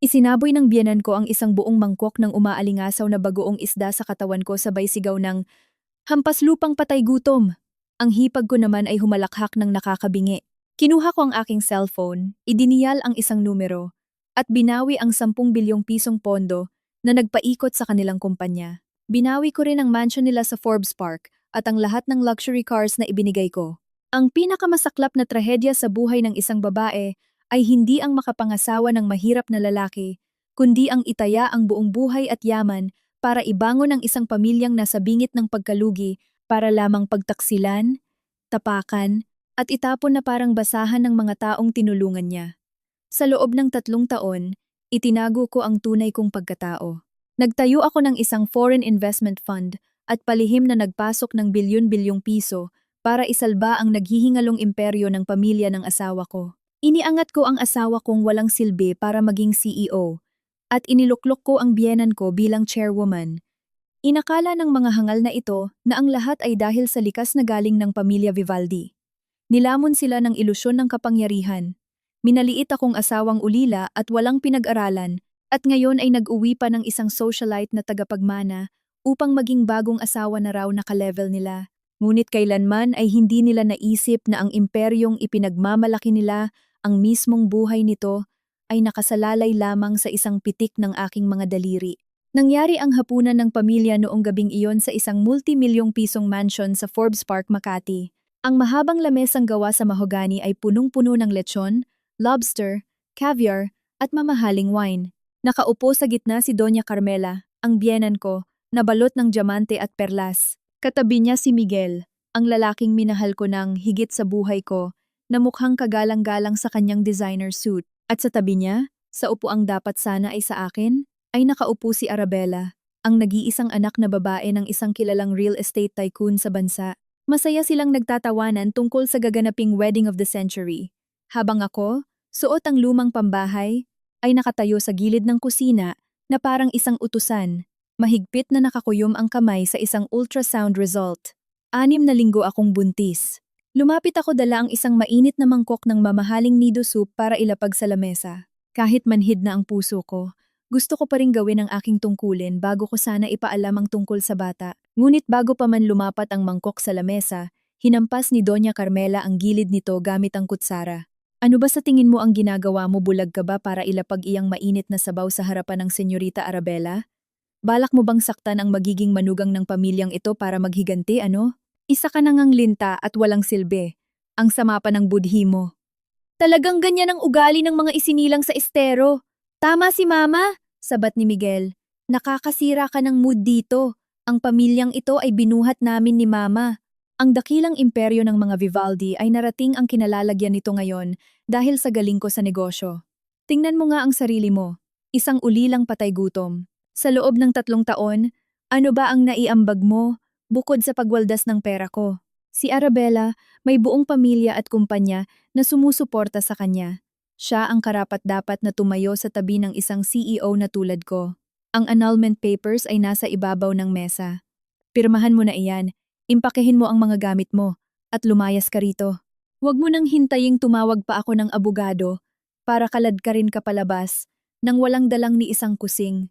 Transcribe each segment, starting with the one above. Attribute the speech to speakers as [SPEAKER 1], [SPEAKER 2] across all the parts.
[SPEAKER 1] Isinaboy ng biyenan ko ang isang buong mangkok ng umaalingasaw na bagoong isda sa katawan ko sabay sigaw ng, "Hampas lupang patay gutom!" Ang hipag ko naman ay humalakhak ng nakakabingi. Kinuha ko ang aking cellphone, idiniyal ang isang numero, at binawi ang 10 bilyong pisong pondo na nagpaikot sa kanilang kumpanya. Binawi ko rin ang mansion nila sa Forbes Park at ang lahat ng luxury cars na ibinigay ko. Ang pinakamasaklap na trahedya sa buhay ng isang babae ay hindi ang makapangasawa ng mahirap na lalaki, kundi ang itaya ang buong buhay at yaman para ibangon ang isang pamilyang nasa bingit ng pagkalugi para lamang pagtaksilan, tapakan, at itapon na parang basahan ng mga taong tinulungan niya. Sa loob ng 3 taon, itinago ko ang tunay kong pagkatao. Nagtayo ako ng isang foreign investment fund at palihim na nagpasok ng bilyon-bilyong piso para isalba ang naghihingalong imperyo ng pamilya ng asawa ko. Iniangat ko ang asawa kong walang silbi para maging CEO at iniluklok ko ang biyenan ko bilang chairwoman. Inakala ng mga hangal na ito na ang lahat ay dahil sa likas na galing ng pamilya Vivaldi. Nilamon sila ng ilusyon ng kapangyarihan. Minaliit akong asawang ulila at walang pinag-aralan at ngayon ay nag-uwi pa ng isang socialite na tagapagmana upang maging bagong asawa na raw na ka-level nila. Ngunit kailanman ay hindi nila naisip na ang imperyong ipinagmamalaki nila, ang mismong buhay nito, ay nakasalalay lamang sa isang pitik ng aking mga daliri. Nangyari ang hapunan ng pamilya noong gabing iyon sa isang multi-milyong pisong mansion sa Forbes Park, Makati. Ang mahabang lamesang gawa sa mahogani ay punong-puno ng lechon, lobster, caviar, at mamahaling wine. Nakaupo sa gitna si Doña Carmela, ang biyenan ko, na balot ng diamante at perlas. Katabi niya si Miguel, ang lalaking minahal ko ng higit sa buhay ko, na mukhang kagalang-galang sa kanyang designer suit. At sa tabi niya, sa upuang dapat sana ay sa akin, ay nakaupo si Arabella, ang nag-iisang anak na babae ng isang kilalang real estate tycoon sa bansa. Masaya silang nagtatawanan tungkol sa gaganaping wedding of the century. Habang ako, suot ang lumang pambahay, ay nakatayo sa gilid ng kusina na parang isang utusan. Mahigpit na nakakuyom ang kamay sa isang ultrasound result. 6 na linggo akong buntis. Lumapit ako dala ang isang mainit na mangkok ng mamahaling nido soup para ilapag sa lamesa. Kahit manhid na ang puso ko, gusto ko pa rin gawin ang aking tungkulin bago ko sana ipaalam ang tungkol sa bata. Ngunit bago pa man lumapat ang mangkok sa lamesa, hinampas ni Doña Carmela ang gilid nito gamit ang kutsara. "Ano ba sa tingin mo ang ginagawa mo, bulag ka ba para ilapag iyang mainit na sabaw sa harapan ng Senyorita Arabella? Balak mo bang saktan ang magiging manugang ng pamilyang ito para maghiganti, ano? Isa ka na ngang linta at walang silbi. Ang sama pa ng budhi mo." "Talagang ganyan ang ugali ng mga isinilang sa estero. Tama si Mama," sabat ni Miguel. "Nakakasira ka ng mood dito. Ang pamilyang ito ay binuhat namin ni Mama." Ang dakilang imperyo ng mga Vivaldi ay narating ang kinalalagyan nito ngayon dahil sa galing ko sa negosyo. Tingnan mo nga ang sarili mo. Isang ulilang patay gutom. Sa loob ng 3 taon, ano ba ang naiambag mo bukod sa pagwaldas ng pera ko? Si Arabella may buong pamilya at kumpanya na sumusuporta sa kanya. Siya ang karapat-dapat na tumayo sa tabi ng isang CEO na tulad ko. Ang annulment papers ay nasa ibabaw ng mesa. Pirmahan mo na iyan, impakehin mo ang mga gamit mo, at lumayas ka rito. Huwag mo nang hintaying tumawag pa ako ng abogado para kalad ka rin kapalabas nang walang dalang ni isang kusing.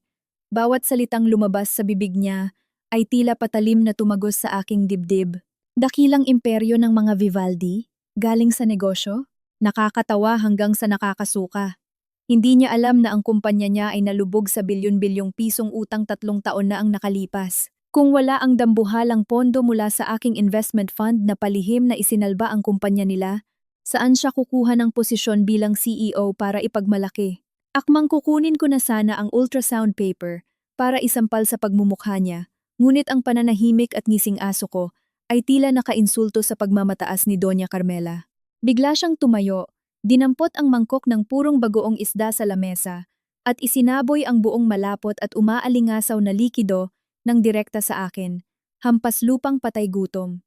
[SPEAKER 1] Bawat salitang lumabas sa bibig niya ay tila patalim na tumagos sa aking dibdib. Dakilang imperyo ng mga Vivaldi, galing sa negosyo, nakakatawa hanggang sa nakakasuka. Hindi niya alam na ang kumpanya niya ay nalubog sa bilyon-bilyong pisong utang 3 taon na ang nakalipas. Kung wala ang dambuhalang pondo mula sa aking investment fund na palihim na isinalba ang kumpanya nila, saan siya kukuha ng posisyon bilang CEO para ipagmalaki? Akmang kukunin ko na sana ang ultrasound paper para isampal sa pagmumukha niya, ngunit ang pananahimik at ngising aso ko ay tila nakainsulto sa pagmamataas ni Doña Carmela. Bigla siyang tumayo, dinampot ang mangkok ng purong bagoong isda sa lamesa, at isinaboy ang buong malapot at umaalingasaw na likido ng direkta sa akin, hampas lupang patay gutom.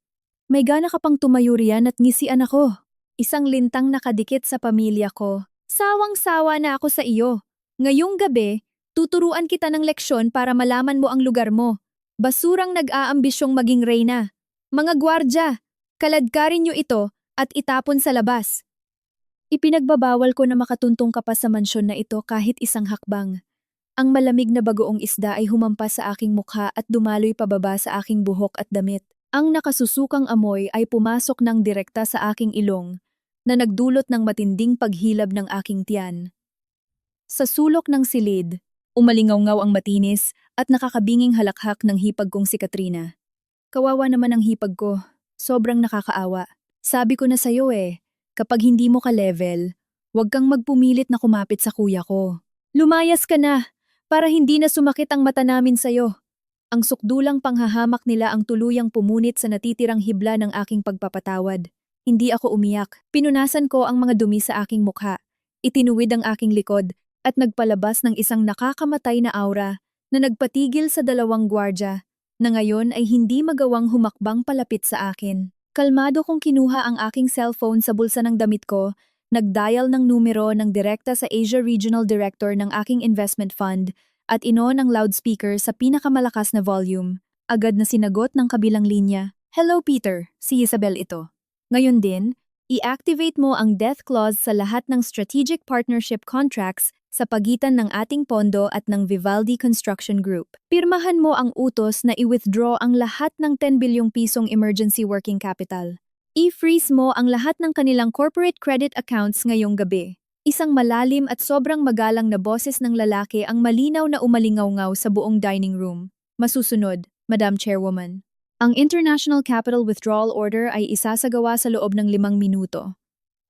[SPEAKER 1] "May gana ka pang tumayo riyan at ngisian ako. Isang lintang nakadikit sa pamilya ko. Sawang-sawa na ako sa iyo. Ngayong gabi, tuturuan kita ng leksyon para malaman mo ang lugar mo. Basurang nag-aambisyong maging reyna. Mga gwardya, kaladkarin niyo ito at itapon sa labas." Ipinagbabawal ko na makatuntong ka pa sa mansyon na ito kahit isang hakbang. Ang malamig na bagoong isda ay humampas sa aking mukha at dumaloy pababa sa aking buhok at damit. Ang nakasusukang amoy ay pumasok ng direkta sa aking ilong na nagdulot ng matinding paghilab ng aking tiyan. Sa sulok ng silid, umalingaw-ngaw ang matinis at nakakabinging halakhak ng hipag kong si Katrina. Kawawa naman ang hipag ko. Sobrang nakakaawa. Sabi ko na sa'yo kapag hindi mo ka-level, huwag kang magpumilit na kumapit sa kuya ko. Lumayas ka na, para hindi na sumakit ang mata namin sa'yo. Ang sukdulang panghahamak nila ang tuluyang pumunit sa natitirang hibla ng aking pagpapatawad. Hindi ako umiyak. Pinunasan ko ang mga dumi sa aking mukha. Itinuwid ang aking likod at nagpalabas ng isang nakakamatay na aura na nagpatigil sa dalawang gwardya na ngayon ay hindi magawang humakbang palapit sa akin. Kalmado kong kinuha ang aking cellphone sa bulsa ng damit ko, nagdial ng numero ng direkta sa Asia Regional Director ng aking investment fund at inon ang loudspeaker sa pinakamalakas na volume. Agad na sinagot ng kabilang linya. Hello Peter, si Isabel ito. Ngayon din, i-activate mo ang death clause sa lahat ng strategic partnership contracts sa pagitan ng ating pondo at ng Vivaldi Construction Group. Pirmahan mo ang utos na i-withdraw ang lahat ng 10 bilyong pisong emergency working capital. I-freeze mo ang lahat ng kanilang corporate credit accounts ngayong gabi. Isang malalim at sobrang magalang na boses ng lalaki ang malinaw na umalingaw-ngaw sa buong dining room. Masusunod, Madam Chairwoman. Ang International Capital Withdrawal Order ay isasagawa sa loob ng 5 minuto.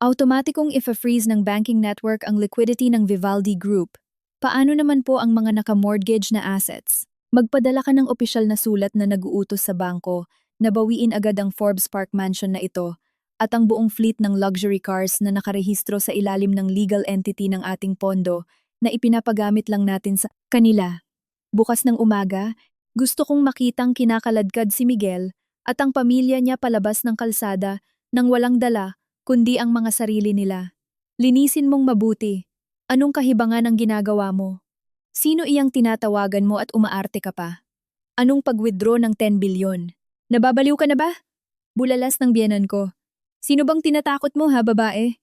[SPEAKER 1] Automatikong ifa-freeze ng banking network ang liquidity ng Vivaldi Group. Paano naman po ang mga naka-mortgage na assets? Magpadala ka ng opisyal na sulat na nag-uutos sa bangko na bawiin agad ang Forbes Park Mansion na ito at ang buong fleet ng luxury cars na nakarehistro sa ilalim ng legal entity ng ating pondo na ipinapagamit lang natin sa kanila. Bukas ng umaga, gusto kong makitang kinakaladkad si Miguel at ang pamilya niya palabas ng kalsada nang walang dala kundi ang mga sarili nila. Linisin mong mabuti. Anong kahibangan ang ginagawa mo? Sino iyang tinatawagan mo at umaarte ka pa? Anong pag-withdraw ng 10 bilyon? Nababaliw ka na ba? Bulalas ng biyenan ko. Sino bang tinatakot mo ha, babae?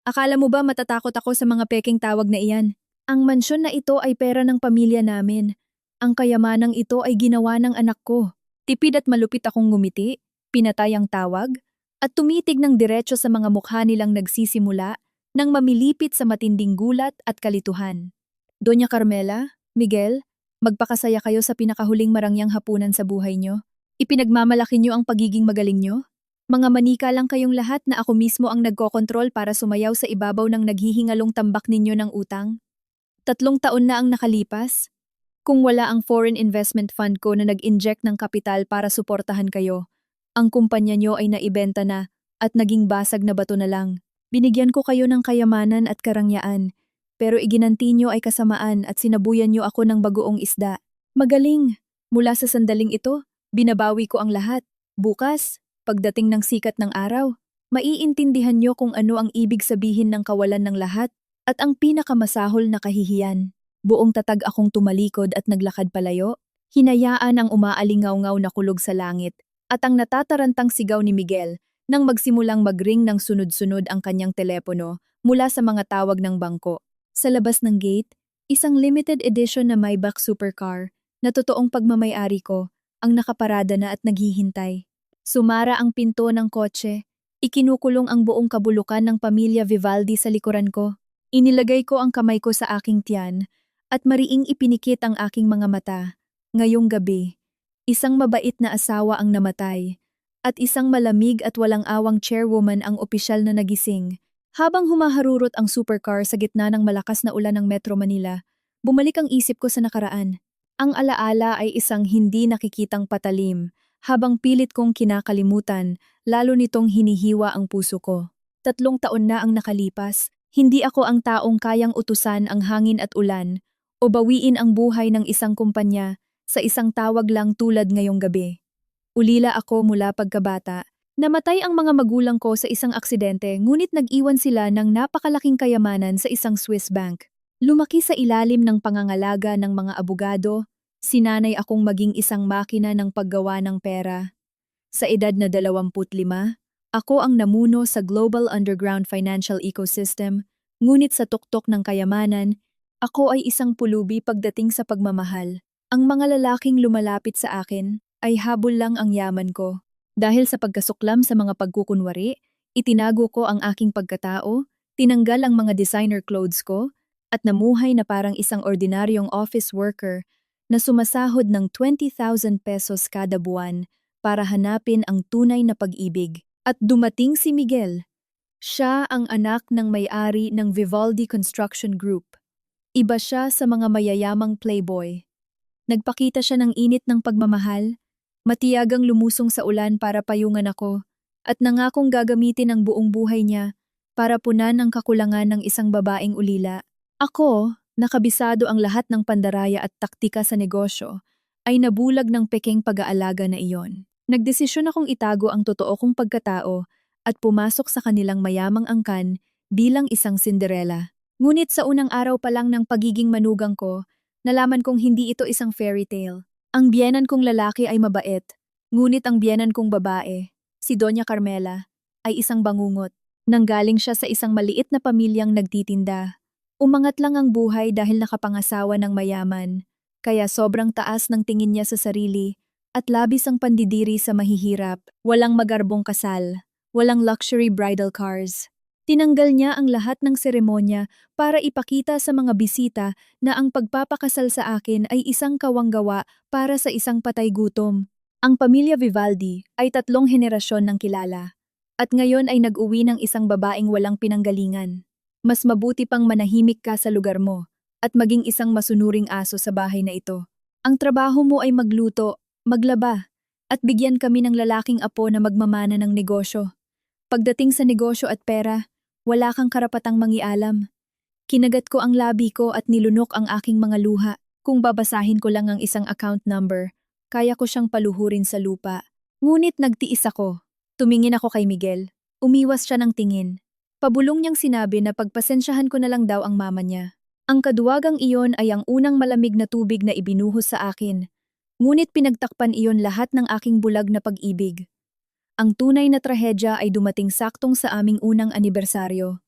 [SPEAKER 1] Akala mo ba matatakot ako sa mga peking tawag na iyan? Ang mansyon na ito ay pera ng pamilya namin. Ang kayamanang ito ay ginawa ng anak ko. Tipid at malupit akong ngumiti, pinatay ang tawag, at tumitig ng diretso sa mga mukha nilang nagsisimula nang mamilipit sa matinding gulat at kalituhan. Doña Carmela, Miguel, magpakasaya kayo sa pinakahuling marangyang hapunan sa buhay nyo. Ipinagmamalaki nyo ang pagiging magaling nyo. Mga manika lang kayong lahat na ako mismo ang nagkokontrol para sumayaw sa ibabaw ng naghihingalong tambak ninyo ng utang. 3 taon na ang nakalipas. Kung wala ang foreign investment fund ko na nag-inject ng kapital para suportahan kayo, ang kumpanya nyo ay naibenta na at naging basag na bato na lang. Binigyan ko kayo ng kayamanan at karangyaan, pero iginanti nyo ay kasamaan at sinabuyan nyo ako ng bagoong isda. Magaling! Mula sa sandaling ito, binabawi ko ang lahat. Bukas, pagdating ng sikat ng araw, maiintindihan nyo kung ano ang ibig sabihin ng kawalan ng lahat at ang pinakamasahol na kahihiyan. Buong tatag akong tumalikod at naglakad palayo, hinayaan ang umaalingaw-ngaw na kulog sa langit at ang natatarantang sigaw ni Miguel nang magsimulang mag-ring ng sunod-sunod ang kanyang telepono mula sa mga tawag ng bangko. Sa labas ng gate, isang limited edition na Maybach supercar na totoong pagmamay-ari ko ang nakaparada na at naghihintay. Sumara ang pinto ng kotse, ikinukulong ang buong kabulukan ng pamilya Vivaldi sa likuran ko. Inilagay ko ang kamay ko sa aking tiyan at mariing ipinikit ang aking mga mata. Ngayong gabi, isang mabait na asawa ang namatay, at isang malamig at walang awang chairwoman ang opisyal na nagising. Habang humaharurot ang supercar sa gitna ng malakas na ulan ng Metro Manila, bumalik ang isip ko sa nakaraan. Ang alaala ay isang hindi nakikitang patalim, habang pilit kong kinakalimutan, lalo nitong hinihiwa ang puso ko. 3 taon na ang nakalipas, hindi ako ang taong kayang utusan ang hangin at ulan, o bawiin ang buhay ng isang kumpanya sa isang tawag lang tulad ngayong gabi. Ulila ako mula pagkabata. Namatay ang mga magulang ko sa isang aksidente ngunit nag-iwan sila ng napakalaking kayamanan sa isang Swiss bank. Lumaki sa ilalim ng pangangalaga ng mga abogado, sinanay akong maging isang makina ng paggawa ng pera. Sa edad na 25, Ako ang namuno sa global underground financial ecosystem, ngunit sa tuktok ng kayamanan, ako ay isang pulubi pagdating sa pagmamahal. Ang mga lalaking lumalapit sa akin ay habol lang ang yaman ko. Dahil sa pagkasuklam sa mga pagkukunwari, itinago ko ang aking pagkatao, tinanggal ang mga designer clothes ko, at namuhay na parang isang ordinaryong office worker na sumasahod ng 20,000 pesos kada buwan para hanapin ang tunay na pag-ibig. At dumating si Miguel. Siya ang anak ng may-ari ng Vivaldi Construction Group. Iba siya sa mga mayayamang playboy. Nagpakita siya ng init ng pagmamahal, matiyagang lumusong sa ulan para payungan ako, at nangakong gagamitin ang buong buhay niya para punan ang kakulangan ng isang babaeng ulila. Ako, nakabisado ang lahat ng pandaraya at taktika sa negosyo, ay nabulag ng pekeng pag-aalaga na iyon. Nagdesisyon akong itago ang totoo kong pagkatao at pumasok sa kanilang mayamang angkan bilang isang Cinderella. Ngunit sa unang araw pa lang ng pagiging manugang ko, nalaman kong hindi ito isang fairy tale. Ang biyenan kong lalaki ay mabait, ngunit ang biyenan kong babae, si Doña Carmela, ay isang bangungot. Nanggaling siya sa isang maliit na pamilyang nagtitinda. Umangat lang ang buhay dahil nakapangasawa ng mayaman, kaya sobrang taas ng tingin niya sa sarili at labis ang pandidiri sa mahihirap. Walang magarbong kasal, walang luxury bridal cars. Tinanggal niya ang lahat ng seremonya para ipakita sa mga bisita na ang pagpapakasal sa akin ay isang kawanggawa para sa isang patay gutom. Ang pamilya Vivaldi ay 3 henerasyon ng kilala, at ngayon ay nag-uwi ng isang babaeng walang pinanggalingan. Mas mabuti pang manahimik ka sa lugar mo at maging isang masunuring aso sa bahay na ito. Ang trabaho mo ay magluto, maglaba, at bigyan kami ng lalaking apo na magmamana ng negosyo. Pagdating sa negosyo at pera, wala kang karapatang mangialam. Kinagat ko ang labi ko at nilunok ang aking mga luha. Kung babasahin ko lang ang isang account number, kaya ko siyang paluhurin sa lupa. Ngunit nagtiis ako. Tumingin ako kay Miguel. Umiwas siya ng tingin. Pabulong niyang sinabi na pagpasensyahan ko na lang daw ang mama niya. Ang kaduwagang iyon ay ang unang malamig na tubig na ibinuhos sa akin. Ngunit pinagtakpan iyon lahat ng aking bulag na pag-ibig. Ang tunay na trahedya ay dumating saktong sa aming unang anibersaryo.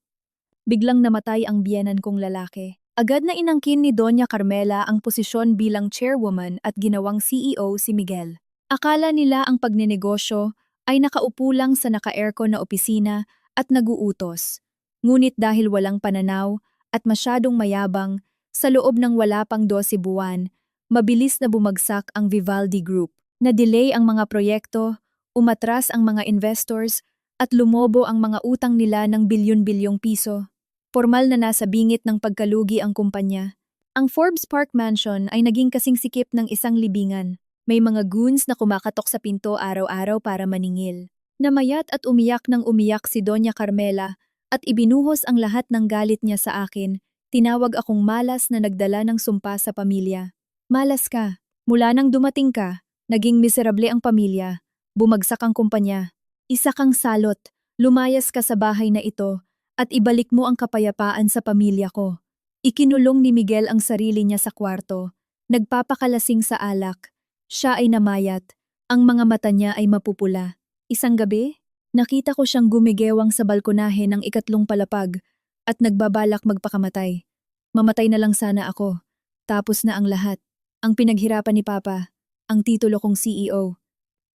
[SPEAKER 1] Biglang namatay ang biyenan kong lalaki. Agad na inangkin ni Doña Carmela ang posisyon bilang chairwoman at ginawang CEO si Miguel. Akala nila ang pagnenegosyo ay nakaupo lang sa naka-aircon na opisina at naguutos. Ngunit dahil walang pananaw at masyadong mayabang, sa loob ng wala pang 12 buwan, mabilis na bumagsak ang Vivaldi Group. Na-delay ang mga proyekto, umatras ang mga investors, at lumobo ang mga utang nila ng bilyon-bilyong piso. Formal na nasa bingit ng pagkalugi ang kumpanya. Ang Forbes Park Mansion ay naging kasing sikip ng isang libingan. May mga goons na kumakatok sa pinto araw-araw para maningil. Namayat at umiyak ng umiyak si Doña Carmela at ibinuhos ang lahat ng galit niya sa akin. Tinawag akong malas na nagdala ng sumpa sa pamilya. Malas ka. Mula nang dumating ka, naging miserable ang pamilya. Bumagsak ang kumpanya. Isa kang salot. Lumayas ka sa bahay na ito at ibalik mo ang kapayapaan sa pamilya ko. Ikinulong ni Miguel ang sarili niya sa kwarto. Nagpapakalasing sa alak. Siya ay namayat. Ang mga mata niya ay mapupula. Isang gabi, nakita ko siyang gumigewang sa balkonahe ng 3 palapag at nagbabalak magpakamatay. Mamatay na lang sana ako. Tapos na ang lahat. Ang pinaghirapan ni Papa. Ang titulo kong CEO.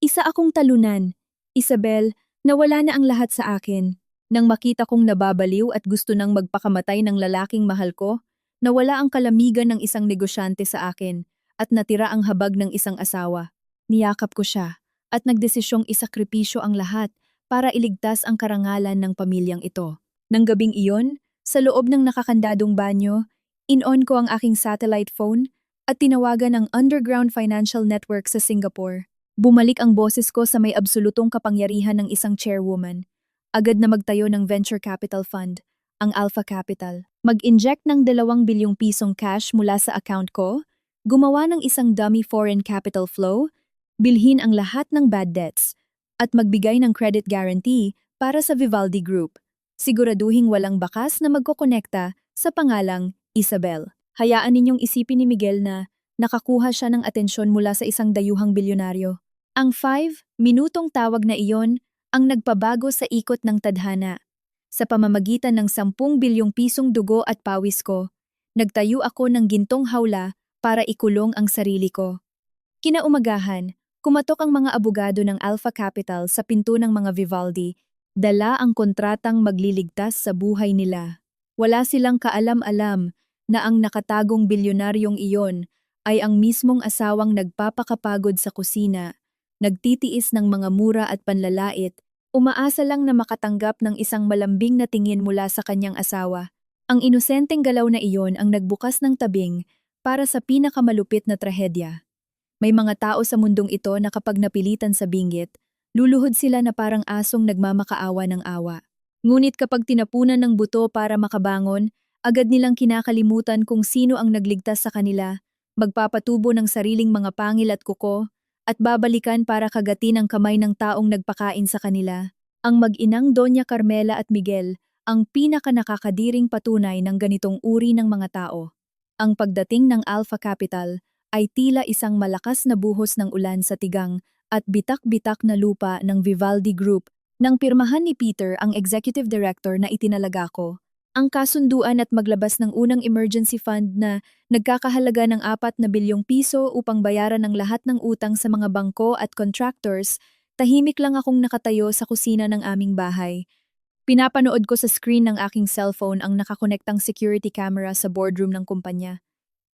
[SPEAKER 1] Isa akong talunan. Isabel, nawala na ang lahat sa akin. Nang makita kong nababaliw at gusto nang magpakamatay ng lalaking mahal ko, nawala ang kalamigan ng isang negosyante sa akin at natira ang habag ng isang asawa. Niyakap ko siya at nagdesisyong isakripisyo ang lahat para iligtas ang karangalan ng pamilyang ito. Nang gabing iyon, sa loob ng nakakandadong banyo, in-on ko ang aking satellite phone at tinawagan ang Underground Financial Network sa Singapore. Bumalik ang boses ko sa may absolutong kapangyarihan ng isang chairwoman. Agad na magtayo ng venture capital fund, ang Alpha Capital. Mag-inject ng 2 bilyong pisong cash mula sa account ko, gumawa ng isang dummy foreign capital flow, bilhin ang lahat ng bad debts, at magbigay ng credit guarantee para sa Vivaldi Group. Siguraduhing walang bakas na magkokonekta sa pangalang Isabel. Hayaan ninyong isipin ni Miguel na nakakuha siya ng atensyon mula sa isang dayuhang bilyonaryo. Ang 5 minutong tawag na iyon ang nagpabago sa ikot ng tadhana. Sa pamamagitan ng 10 bilyong dugo at pawis ko, nagtayo ako ng gintong hawla para ikulong ang sarili ko. Kinaumagahan, kumatok ang mga abogado ng Alpha Capital sa pinto ng mga Vivaldi, dala ang kontratang magliligtas sa buhay nila. Wala silang kaalam-alam na ang nakatagong bilyonaryong iyon ay ang mismong asawang nagpapakapagod sa kusina, nagtitiis ng mga mura at panlalait, umaasa lang na makatanggap ng isang malambing na tingin mula sa kanyang asawa. Ang inosenteng galaw na iyon ang nagbukas ng tabing para sa pinakamalupit na trahedya. May mga tao sa mundong ito na kapag napilitan sa binggit, luluhod sila na parang asong nagmamakaawa ng awa. Ngunit kapag tinapunan ng buto para makabangon, agad nilang kinakalimutan kung sino ang nagligtas sa kanila, magpapatubo ng sariling mga pangil at kuko, at babalikan para kagatin ang kamay ng taong nagpakain sa kanila. Ang mag-inang Doña Carmela at Miguel ang pinaka-nakakadiring patunay ng ganitong uri ng mga tao. Ang pagdating ng Alpha Capital ay tila isang malakas na buhos ng ulan sa tigang at bitak-bitak na lupa ng Vivaldi Group nang pirmahan ni Peter ang executive director na itinalaga ko. Ang kasunduan at maglabas ng unang emergency fund na nagkakahalaga ng 4 na bilyong piso upang bayaran ang lahat ng utang sa mga bangko at contractors, tahimik lang akong nakatayo sa kusina ng aming bahay. Pinapanood ko sa screen ng aking cellphone ang nakakonektang security camera sa boardroom ng kumpanya.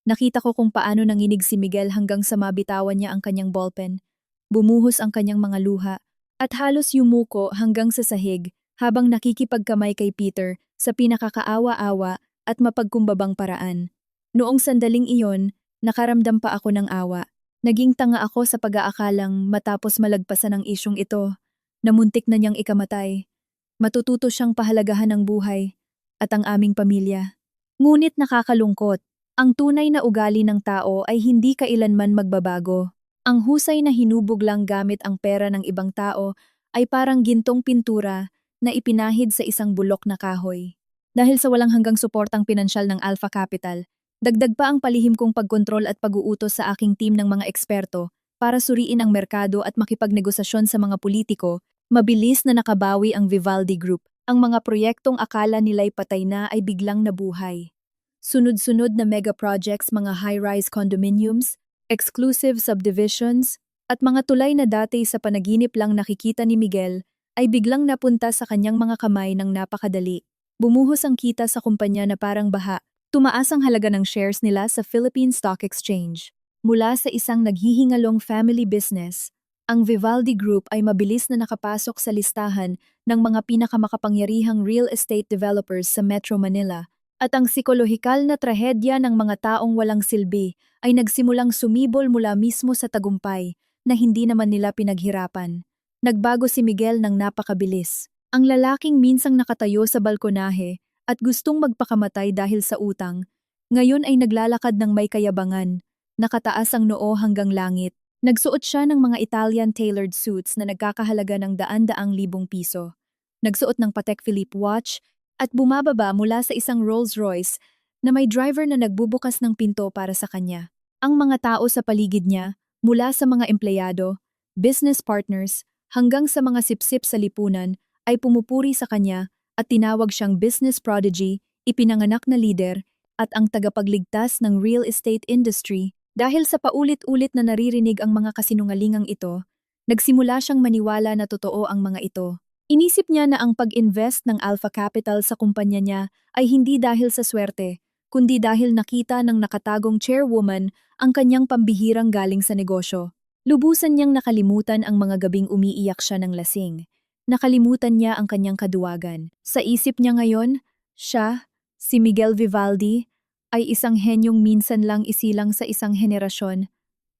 [SPEAKER 1] Nakita ko kung paano nanginig si Miguel hanggang sa mabitawan niya ang kanyang ballpen. Bumuhos ang kanyang mga luha at halos yumuko hanggang sa sahig habang nakikipagkamay kay Peter sa pinakakaawa-awa at mapagkumbabang paraan. Noong sandaling iyon, nakaramdam pa ako ng awa. Naging tanga ako sa pag-aakalang matapos malagpasan ang isyong ito, na muntik na niyang ikamatay. Matututo siyang pahalagahan ng buhay at ang aming pamilya. Ngunit nakakalungkot, ang tunay na ugali ng tao ay hindi kailanman magbabago. Ang husay na hinubog lang gamit ang pera ng ibang tao ay parang gintong pintura na ipinahid sa isang bulok na kahoy. Dahil sa walang hanggang suportang pinansyal ng Alpha Capital, dagdag pa ang palihim kong pagkontrol at pag-uutos sa aking team ng mga eksperto para suriin ang merkado at makipagnegosasyon sa mga politiko, mabilis na nakabawi ang Vivaldi Group. Ang mga proyektong akala nila'y patay na ay biglang nabuhay. Sunod-sunod na mega projects, mga high-rise condominiums, exclusive subdivisions, at mga tulay na dati sa panaginip lang nakikita ni Miguel ay biglang napunta sa kanyang mga kamay ng napakadali. Bumuhos ang kita sa kumpanya na parang baha. Tumaas ang halaga ng shares nila sa Philippine Stock Exchange. Mula sa isang naghihingalong family business, ang Vivaldi Group ay mabilis na nakapasok sa listahan ng mga pinakamakapangyarihang real estate developers sa Metro Manila, at ang psikolohikal na trahedya ng mga taong walang silbi ay nagsimulang sumibol mula mismo sa tagumpay na hindi naman nila pinaghirapan. Nagbago si Miguel ng napakabilis. Ang lalaking minsang nakatayo sa balkonahe at gustong magpakamatay dahil sa utang, ngayon ay naglalakad ng may kayabangan, nakataas ang noo hanggang langit. Nagsuot siya ng mga Italian tailored suits na nagkakahalaga ng daan-daang libong piso. Nagsuot ng Patek Philippe watch at bumababa mula sa isang Rolls Royce na may driver na nagbubukas ng pinto para sa kanya. Ang mga tao sa paligid niya, mula sa mga empleyado, business partners, hanggang sa mga sipsip sa lipunan, ay pumupuri sa kanya at tinawag siyang business prodigy, ipinanganak na leader, at ang tagapagligtas ng real estate industry. Dahil sa paulit-ulit na naririnig ang mga kasinungalingang ito, nagsimula siyang maniwala na totoo ang mga ito. Inisip niya na ang pag-invest ng Alpha Capital sa kumpanya niya ay hindi dahil sa swerte, kundi dahil nakita ng nakatagong chairwoman ang kanyang pambihirang galing sa negosyo. Lubusan niyang nakalimutan ang mga gabing umiiyak siya ng lasing. Nakalimutan niya ang kanyang kaduwagan. Sa isip niya ngayon, siya, si Miguel Vivaldi, ay isang henyong minsan lang isilang sa isang henerasyon.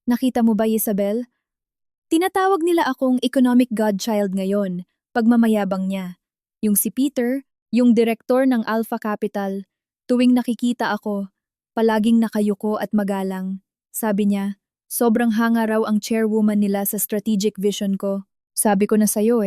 [SPEAKER 1] Nakita mo ba, Isabel? Tinatawag nila akong economic godchild ngayon, pagmamayabang niya. Yung si Peter, yung direktor ng Alpha Capital, tuwing nakikita ako, palaging nakayuko at magalang. Sabi niya, sobrang hanga raw ang chairwoman nila sa strategic vision ko. Sabi ko na sa'yo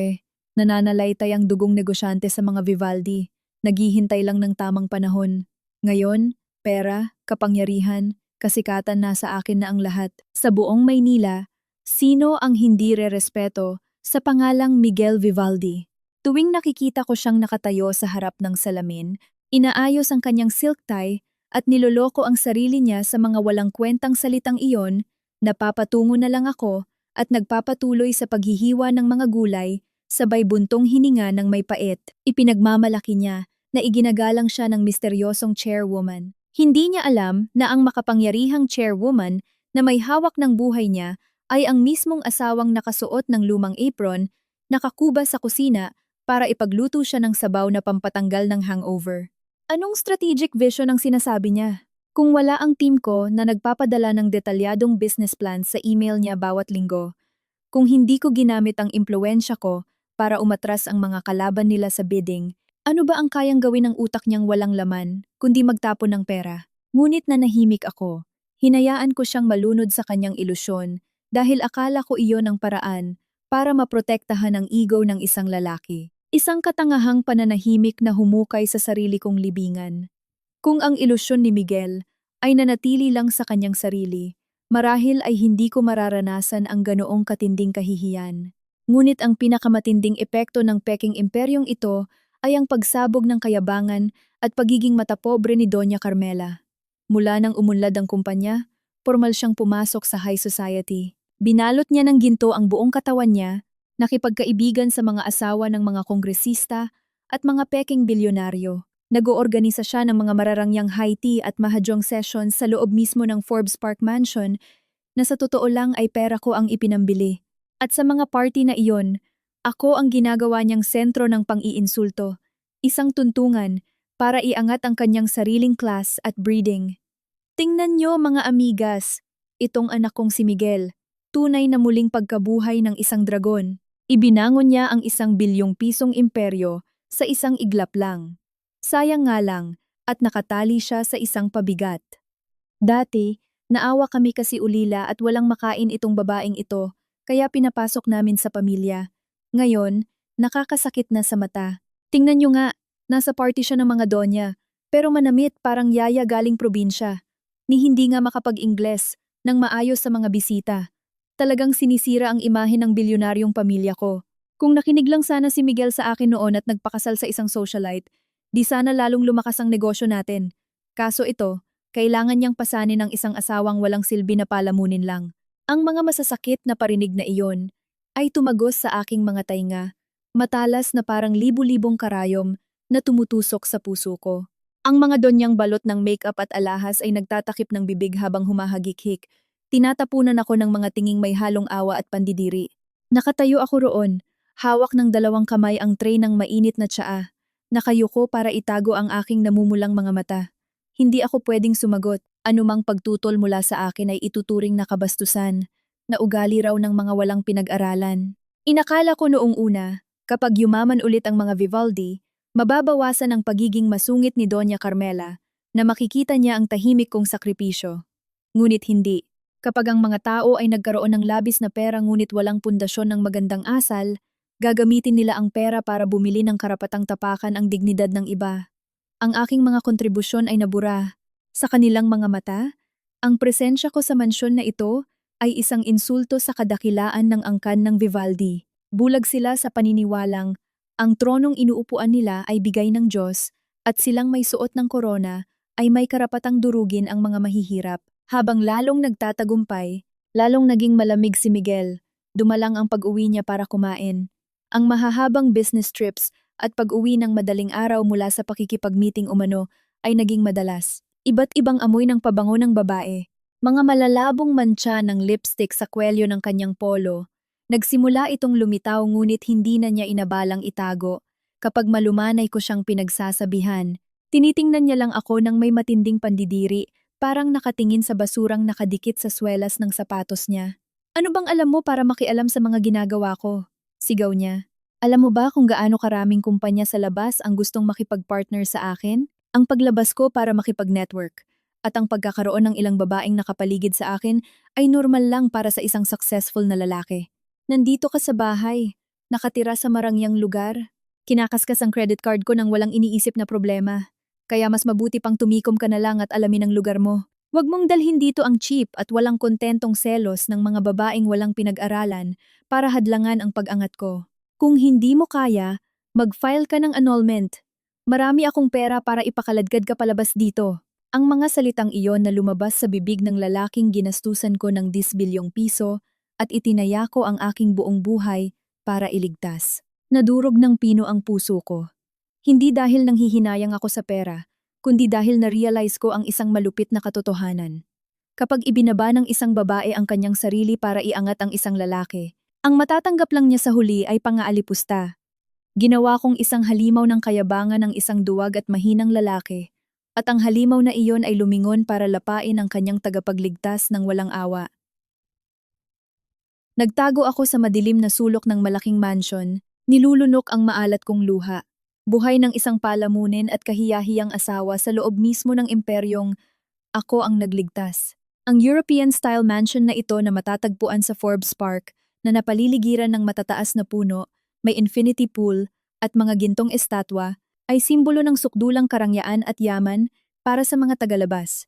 [SPEAKER 1] nananalaytay ang dugong negosyante sa mga Vivaldi. Naghihintay lang ng tamang panahon. Ngayon, pera, kapangyarihan, kasikatan nasa akin na ang lahat. Sa buong Maynila, sino ang hindi rerespeto Sa pangalang Miguel Vivaldi. Tuwing nakikita ko siyang nakatayo sa harap ng salamin, inaayos ang kanyang silk tie at niloloko ang sarili niya sa mga walang kwentang salitang iyon, napapatungo na lang ako at nagpapatuloy sa paghihiwa ng mga gulay, sabay buntong hininga ng may pait. Ipinagmamalaki niya na iginagalang siya ng misteryosong chairwoman. Hindi niya alam na ang makapangyarihang chairwoman na may hawak ng buhay niya ay ang mismong asawang nakasuot ng lumang apron, nakakuba sa kusina para ipagluto siya ng sabaw na pampatanggal ng hangover. Anong strategic vision ang sinasabi niya? Kung wala ang team ko na nagpapadala ng detalyadong business plan sa email niya bawat linggo, kung hindi ko ginamit ang impluensya ko para umatras ang mga kalaban nila sa bidding, ano ba ang kayang gawin ng utak niyang walang laman, kundi magtapon ng pera? Ngunit nanahimik ako. Hinayaan ko siyang malunod sa kanyang ilusyon dahil akala ko iyon ang paraan para maprotektahan ang ego ng isang lalaki. Isang katangahang pananahimik na humukay sa sarili kong libingan. Kung ang ilusyon ni Miguel ay nanatili lang sa kanyang sarili, marahil ay hindi ko mararanasan ang ganoong katinding kahihiyan. Ngunit ang pinakamatinding epekto ng peking imperyong ito ay ang pagsabog ng kayabangan at pagiging matapobre ni Doña Carmela. Mula nang umunlad ang kumpanya, formal siyang pumasok sa high society. Binalot niya ng ginto ang buong katawan niya, nakipagkaibigan sa mga asawa ng mga kongresista at mga peking bilyonaryo. Nag-oorganisa siya ng mga mararangyang high tea at mahajong sessions sa loob mismo ng Forbes Park Mansion na sa totoo lang ay pera ko ang ipinambili. At sa mga party na iyon, ako ang ginagawa niyang sentro ng pang-iinsulto, isang tuntungan para iangat ang kanyang sariling class at breeding. Tingnan niyo mga amigas, itong anak kong si Miguel, tunay na muling pagkabuhay ng isang dragon. Ibinangon niya ang 1 bilyong pisong imperyo sa isang iglap lang. Sayang nga lang, at nakatali siya sa isang pabigat. Dati, naawa kami kasi ulila at walang makain itong babaeng ito, kaya pinapasok namin sa pamilya. Ngayon, nakakasakit na sa mata. Tingnan niyo nga, nasa party siya ng mga donya, pero manamit parang yaya galing probinsya. Ni hindi nga makapag-Ingles, nang maayos sa mga bisita. Talagang sinisira ang imahe ng bilyonaryong pamilya ko. Kung nakinig lang sana si Miguel sa akin noon at nagpakasal sa isang socialite, di sana lalong lumakas ang negosyo natin. Kaso ito, kailangan niyang pasanin ng isang asawang walang silbi na palamunin lang. Ang mga masasakit na parinig na iyon ay tumagos sa aking mga tainga, matalas na parang libu-libong karayom na tumutusok sa puso ko. Ang mga donyang balot ng makeup at alahas ay nagtatakip ng bibig habang humahagik-hik. Tinatapunan ako ng mga tinging may halong awa at pandidiri. Nakatayo ako roon, hawak ng 2 kamay ang tray ng mainit na tsaa. Nakayuko para itago ang aking namumulang mga mata. Hindi ako pwedeng sumagot. Anumang pagtutol mula sa akin ay ituturing na kabastusan, na ugali raw ng mga walang pinag-aralan. Inakala ko noong una, kapag yumaman ulit ang mga Vivaldi, mababawasan ang pagiging masungit ni Doña Carmela na makikita niya ang tahimik kong sakripisyo. Ngunit hindi. Kapag ang mga tao ay nagkaroon ng labis na pera ngunit walang pundasyon ng magandang asal, gagamitin nila ang pera para bumili ng karapatang tapakan ang dignidad ng iba. Ang aking mga kontribusyon ay nabura. Sa kanilang mga mata, ang presensya ko sa mansyon na ito ay isang insulto sa kadakilaan ng angkan ng Vivaldi. Bulag sila sa paniniwalang ang tronong inuupuan nila ay bigay ng Diyos at silang may suot ng korona ay may karapatang durugin ang mga mahihirap. Habang lalong nagtatagumpay, lalong naging malamig si Miguel, dumalang ang pag-uwi niya para kumain. Ang mahahabang business trips at pag-uwi ng madaling araw mula sa pakikipag-meeting umano ay naging madalas. Iba't ibang amoy ng pabango ng babae, mga malalabong mantsa ng lipstick sa kwelyo ng kanyang polo. Nagsimula itong lumitaw ngunit hindi na niya inabalang itago. Kapag malumanay ko siyang pinagsasabihan, tinitingnan niya lang ako ng may matinding pandidiri, parang nakatingin sa basurang nakadikit sa swelas ng sapatos niya. Ano bang alam mo para makialam sa mga ginagawa ko? Sigaw niya. Alam mo ba kung gaano karaming kumpanya sa labas ang gustong makipag-partner sa akin? Ang paglabas ko para makipag-network. At ang pagkakaroon ng ilang babaeng nakapaligid sa akin ay normal lang para sa isang successful na lalaki. Nandito ka sa bahay, nakatira sa marangyang lugar. Kinakaskas ang credit card ko nang walang iniisip na problema. Kaya mas mabuti pang tumikom ka na lang at alamin ang lugar mo. Huwag mong dalhin dito ang cheap at walang kontentong selos ng mga babaeng walang pinag-aralan para hadlangan ang pag-angat ko. Kung hindi mo kaya, mag-file ka ng annulment. Marami akong pera para ipakaladkad ka palabas dito. Ang mga salitang iyon na lumabas sa bibig ng lalaking ginastusan ko ng 10 bilyong piso at itinaya ko ang aking buong buhay para iligtas. Nadurog ng pino ang puso ko. Hindi dahil nanghihinayang ako sa pera, kundi dahil na-realize ko ang isang malupit na katotohanan. Kapag ibinaba ng isang babae ang kanyang sarili para iangat ang isang lalaki, ang matatanggap lang niya sa huli ay pangaalipusta. Ginawa kong isang halimaw ng kayabangan ng isang duwag at mahinang lalaki, at ang halimaw na iyon ay lumingon para lapain ang kanyang tagapagligtas ng walang awa. Nagtago ako sa madilim na sulok ng malaking mansion, nilulunok ang maalat kong luha. Buhay ng isang palamunin at kahiyahiyang asawa sa loob mismo ng imperyong ako ang nagligtas. Ang European-style mansion na ito na matatagpuan sa Forbes Park na napaliligiran ng matataas na puno, may infinity pool at mga gintong estatwa ay simbolo ng sukdulang karangyaan at yaman para sa mga tagalabas.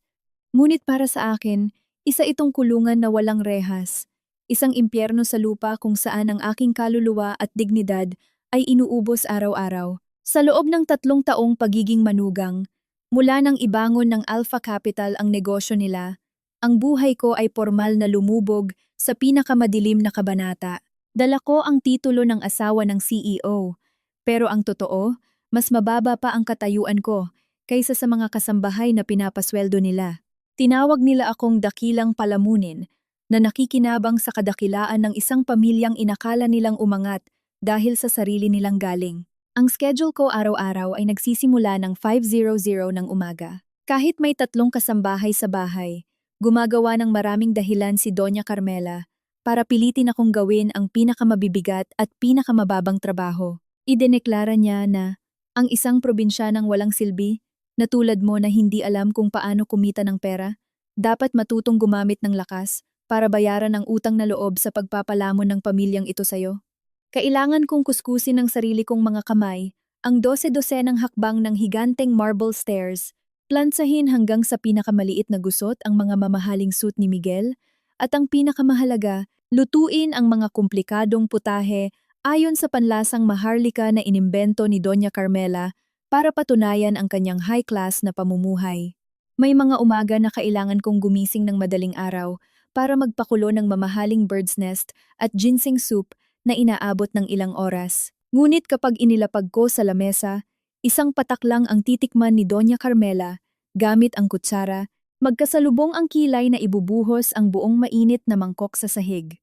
[SPEAKER 1] Ngunit para sa akin, isa itong kulungan na walang rehas. Isang impyerno sa lupa kung saan ang aking kaluluwa at dignidad ay inuubos araw-araw. Sa loob ng 3 taong pagiging manugang, mula nang ibangon ng Alpha Capital ang negosyo nila, ang buhay ko ay formal na lumubog sa pinakamadilim na kabanata. Dala ko ang titulo ng asawa ng CEO, pero ang totoo, mas mababa pa ang katayuan ko kaysa sa mga kasambahay na pinapasweldo nila. Tinawag nila akong dakilang palamunin na nakikinabang sa kadakilaan ng isang pamilyang inakala nilang umangat dahil sa sarili nilang galing. Ang schedule ko araw-araw ay nagsisimula ng 5:00 ng umaga. Kahit may 3 kasambahay sa bahay, gumagawa ng maraming dahilan si Doña Carmela para pilitin akong gawin ang pinakamabibigat at pinakamababang trabaho. Idineklara niya na ang isang probinsyanang walang silbi, na tulad mo na hindi alam kung paano kumita ng pera, dapat matutong gumamit ng lakas para bayaran ang utang na loob sa pagpapalamon ng pamilyang ito sayo. Kailangan kong kuskusin ng sarili kong mga kamay, ang 12-dosenang hakbang ng higanteng marble stairs, plansahin hanggang sa pinakamaliit na gusot ang mga mamahaling suit ni Miguel, at ang pinakamahalaga, lutuin ang mga komplikadong putahe ayon sa panlasang maharlika na inimbento ni Doña Carmela para patunayan ang kanyang high-class na pamumuhay. May mga umaga na kailangan kong gumising ng madaling araw para magpakulo ng mamahaling bird's nest at ginseng soup na inaabot ng ilang oras. Ngunit kapag inilapag ko sa lamesa, isang patak lang ang titikman ni Doña Carmela, gamit ang kutsara, magkasalubong ang kilay na ibubuhos ang buong mainit na mangkok sa sahig.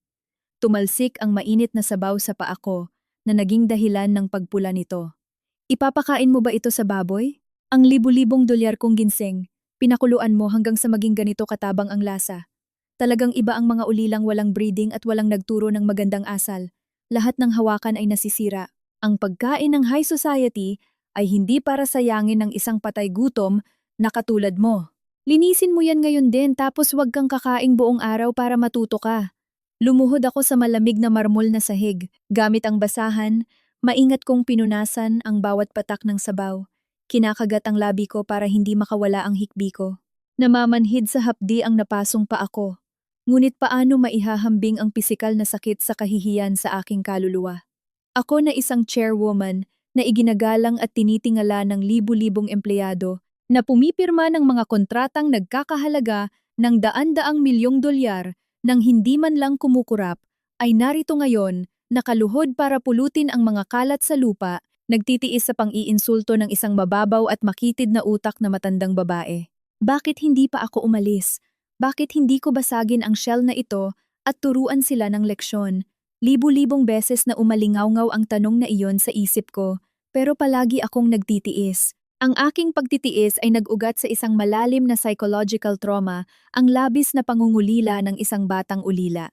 [SPEAKER 1] Tumalsik ang mainit na sabaw sa paa ko na naging dahilan ng pagpula nito. Ipapakain mo ba ito sa baboy? Ang libu-libong dolyar kong ginseng, pinakuluan mo hanggang sa maging ganito katabang ang lasa. Talagang iba ang mga ulilang walang breeding at walang nagturo ng magandang asal. Lahat ng hawakan ay nasisira. Ang pagkain ng high society ay hindi para sayangin ng isang patay gutom na katulad mo. Linisin mo yan ngayon din tapos huwag kang kakaing buong araw para matuto ka. Lumuhod ako sa malamig na marmol na sahig. Gamit ang basahan, maingat kong pinunasan ang bawat patak ng sabaw. Kinakagat ang labi ko para hindi makawala ang hikbi ko. Namamanhid sa hapdi ang napasong pa ako. Ngunit paano maihahambing ang pisikal na sakit sa kahihiyan sa aking kaluluwa? Ako na isang chairwoman na iginagalang at tinitingala ng libu-libong empleyado na pumipirma ng mga kontratang nagkakahalaga ng daan-daang milyong dolyar nang hindi man lang kumukurap, ay narito ngayon, nakaluhod para pulutin ang mga kalat sa lupa, nagtitiis sa pang-iinsulto ng isang mababaw at makitid na utak na matandang babae. Bakit hindi pa ako umalis? Bakit hindi ko basagin ang shell na ito at turuan sila ng leksyon? Libu-libong beses na umalingaw-ngaw ang tanong na iyon sa isip ko, pero palagi akong nagtitiis. Ang aking pagtitiis ay nag-ugat sa isang malalim na psychological trauma, ang labis na pangungulila ng isang batang ulila.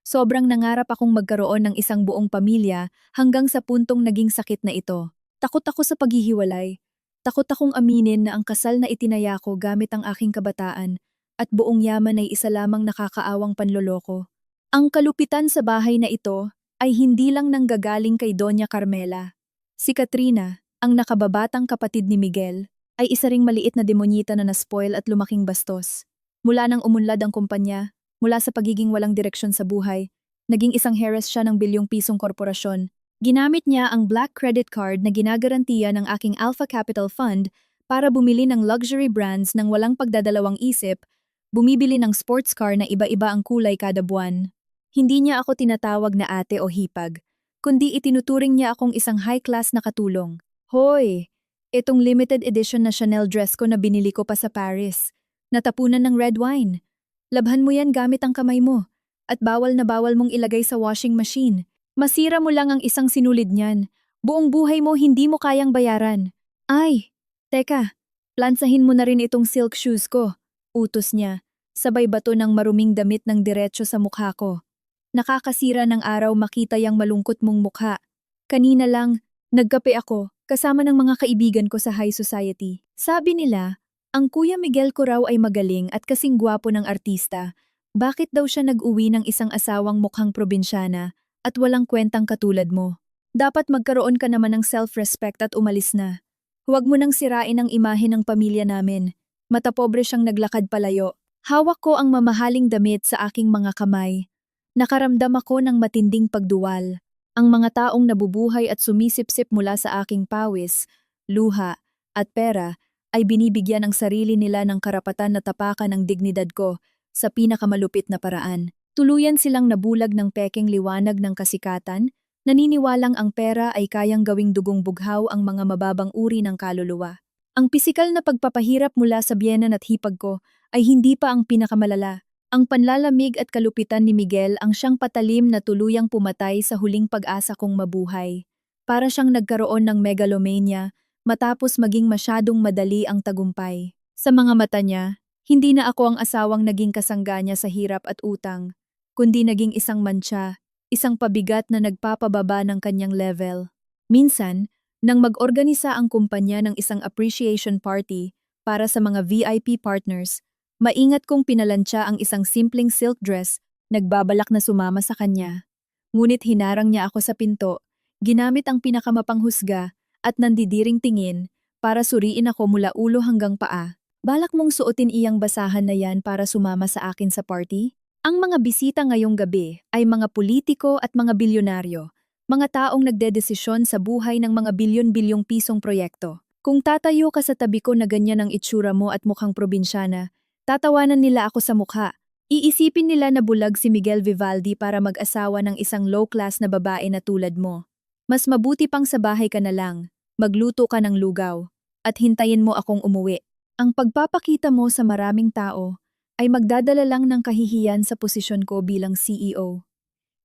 [SPEAKER 1] Sobrang nangarap akong magkaroon ng isang buong pamilya hanggang sa puntong naging sakit na ito. Takot ako sa paghihiwalay. Takot akong aminin na ang kasal na itinaya ko gamit ang aking kabataan at buong yaman ay isa lamang nakakaawang panloloko. Ang kalupitan sa bahay na ito ay hindi lang nanggagaling kay Doña Carmela. Si Katrina, ang nakababatang kapatid ni Miguel, ay isa ring maliit na demonyita na naspoil at lumaking bastos. Mula nang umunlad ang kumpanya, mula sa pagiging walang direksyon sa buhay, naging isang heres siya ng bilyong pisong korporasyon. Ginamit niya ang black credit card na ginagarantiya ng aking Alpha Capital Fund para bumili ng luxury brands ng walang pagdadalawang isip, bumibili ng sports car na iba-iba ang kulay kada buwan. Hindi niya ako tinatawag na ate o hipag, kundi itinuturing niya akong isang high-class na katulong. Hoy! Itong limited edition na Chanel dress ko na binili ko pa sa Paris. Natapunan ng red wine. Labhan mo yan gamit ang kamay mo. At bawal na bawal mong ilagay sa washing machine. Masira mo lang ang isang sinulid niyan. Buong buhay mo hindi mo kayang bayaran. Ay, teka, plansahin mo na rin itong silk shoes ko. Utos niya. Sabay bato ng maruming damit ng diretso sa mukha ko. Nakakasira ng araw makita yang malungkot mong mukha. Kanina lang, nagkape ako kasama ng mga kaibigan ko sa high society. Sabi nila, ang Kuya Miguel ko raw ay magaling at kasing gwapo ng artista. Bakit daw siya nag-uwi ng isang asawang mukhang probinsyana at walang kwentang katulad mo? Dapat magkaroon ka naman ng self-respect at umalis na. Huwag mo nang sirain ang imahe ng pamilya namin. Matapobre siyang naglakad palayo. Hawak ko ang mamahaling damit sa aking mga kamay. Nakaramdam ako ng matinding pagduwal. Ang mga taong nabubuhay at sumisipsip mula sa aking pawis, luha, at pera ay binibigyan ang sarili nila ng karapatan na tapakan ang dignidad ko sa pinakamalupit na paraan. Tuluyan silang nabulag ng pekeng liwanag ng kasikatan, naniniwalang ang pera ay kayang gawing dugong bughaw ang mga mababang uri ng kaluluwa. Ang pisikal na pagpapahirap mula sa biyenan at hipag ko ay hindi pa ang pinakamalala. Ang panlalamig at kalupitan ni Miguel ang siyang patalim na tuluyang pumatay sa huling pag-asa kong mabuhay. Para siyang nagkaroon ng megalomania matapos maging masyadong madali ang tagumpay. Sa mga mata niya, hindi na ako ang asawang naging kasangga niya sa hirap at utang, kundi naging isang mantsa, isang pabigat na nagpapababa ng kanyang level. Minsan, nang mag-organisa ang kumpanya ng isang appreciation party para sa mga VIP partners, maingat kong pinalantya ang isang simpleng silk dress, nagbabalak na sumama sa kanya. Ngunit hinarang niya ako sa pinto, ginamit ang pinakamapanghusga at nandidiring tingin para suriin ako mula ulo hanggang paa. Balak mong suotin iyang basahan na yan para sumama sa akin sa party? Ang mga bisita ngayong gabi ay mga politiko at mga bilyonaryo, mga taong nagdedesisyon sa buhay ng mga bilyon-bilyong pisong proyekto. Kung tatayo ka sa tabi ko na ganyan ang itsura mo at mukhang probinsyana, tatawanan nila ako sa mukha. Iisipin nila na bulag si Miguel Vivaldi para mag-asawa ng isang low-class na babae na tulad mo. Mas mabuti pang sa bahay ka na lang, magluto ka ng lugaw, at hintayin mo akong umuwi. Ang pagpapakita mo sa maraming tao ay magdadala lang ng kahihiyan sa posisyon ko bilang CEO.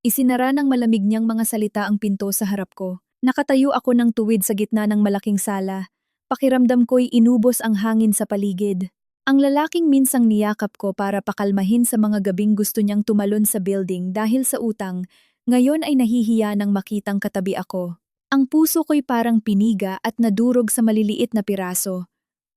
[SPEAKER 1] Isinara ng malamig niyang mga salita ang pinto sa harap ko. Nakatayo ako ng tuwid sa gitna ng malaking sala. Pakiramdam ko'y inubos ang hangin sa paligid. Ang lalaking minsang niyakap ko para pakalmahin sa mga gabing gusto niyang tumalon sa building dahil sa utang, ngayon ay nahihiya nang makitang katabi ako. Ang puso ko'y parang piniga at nadurog sa maliliit na piraso.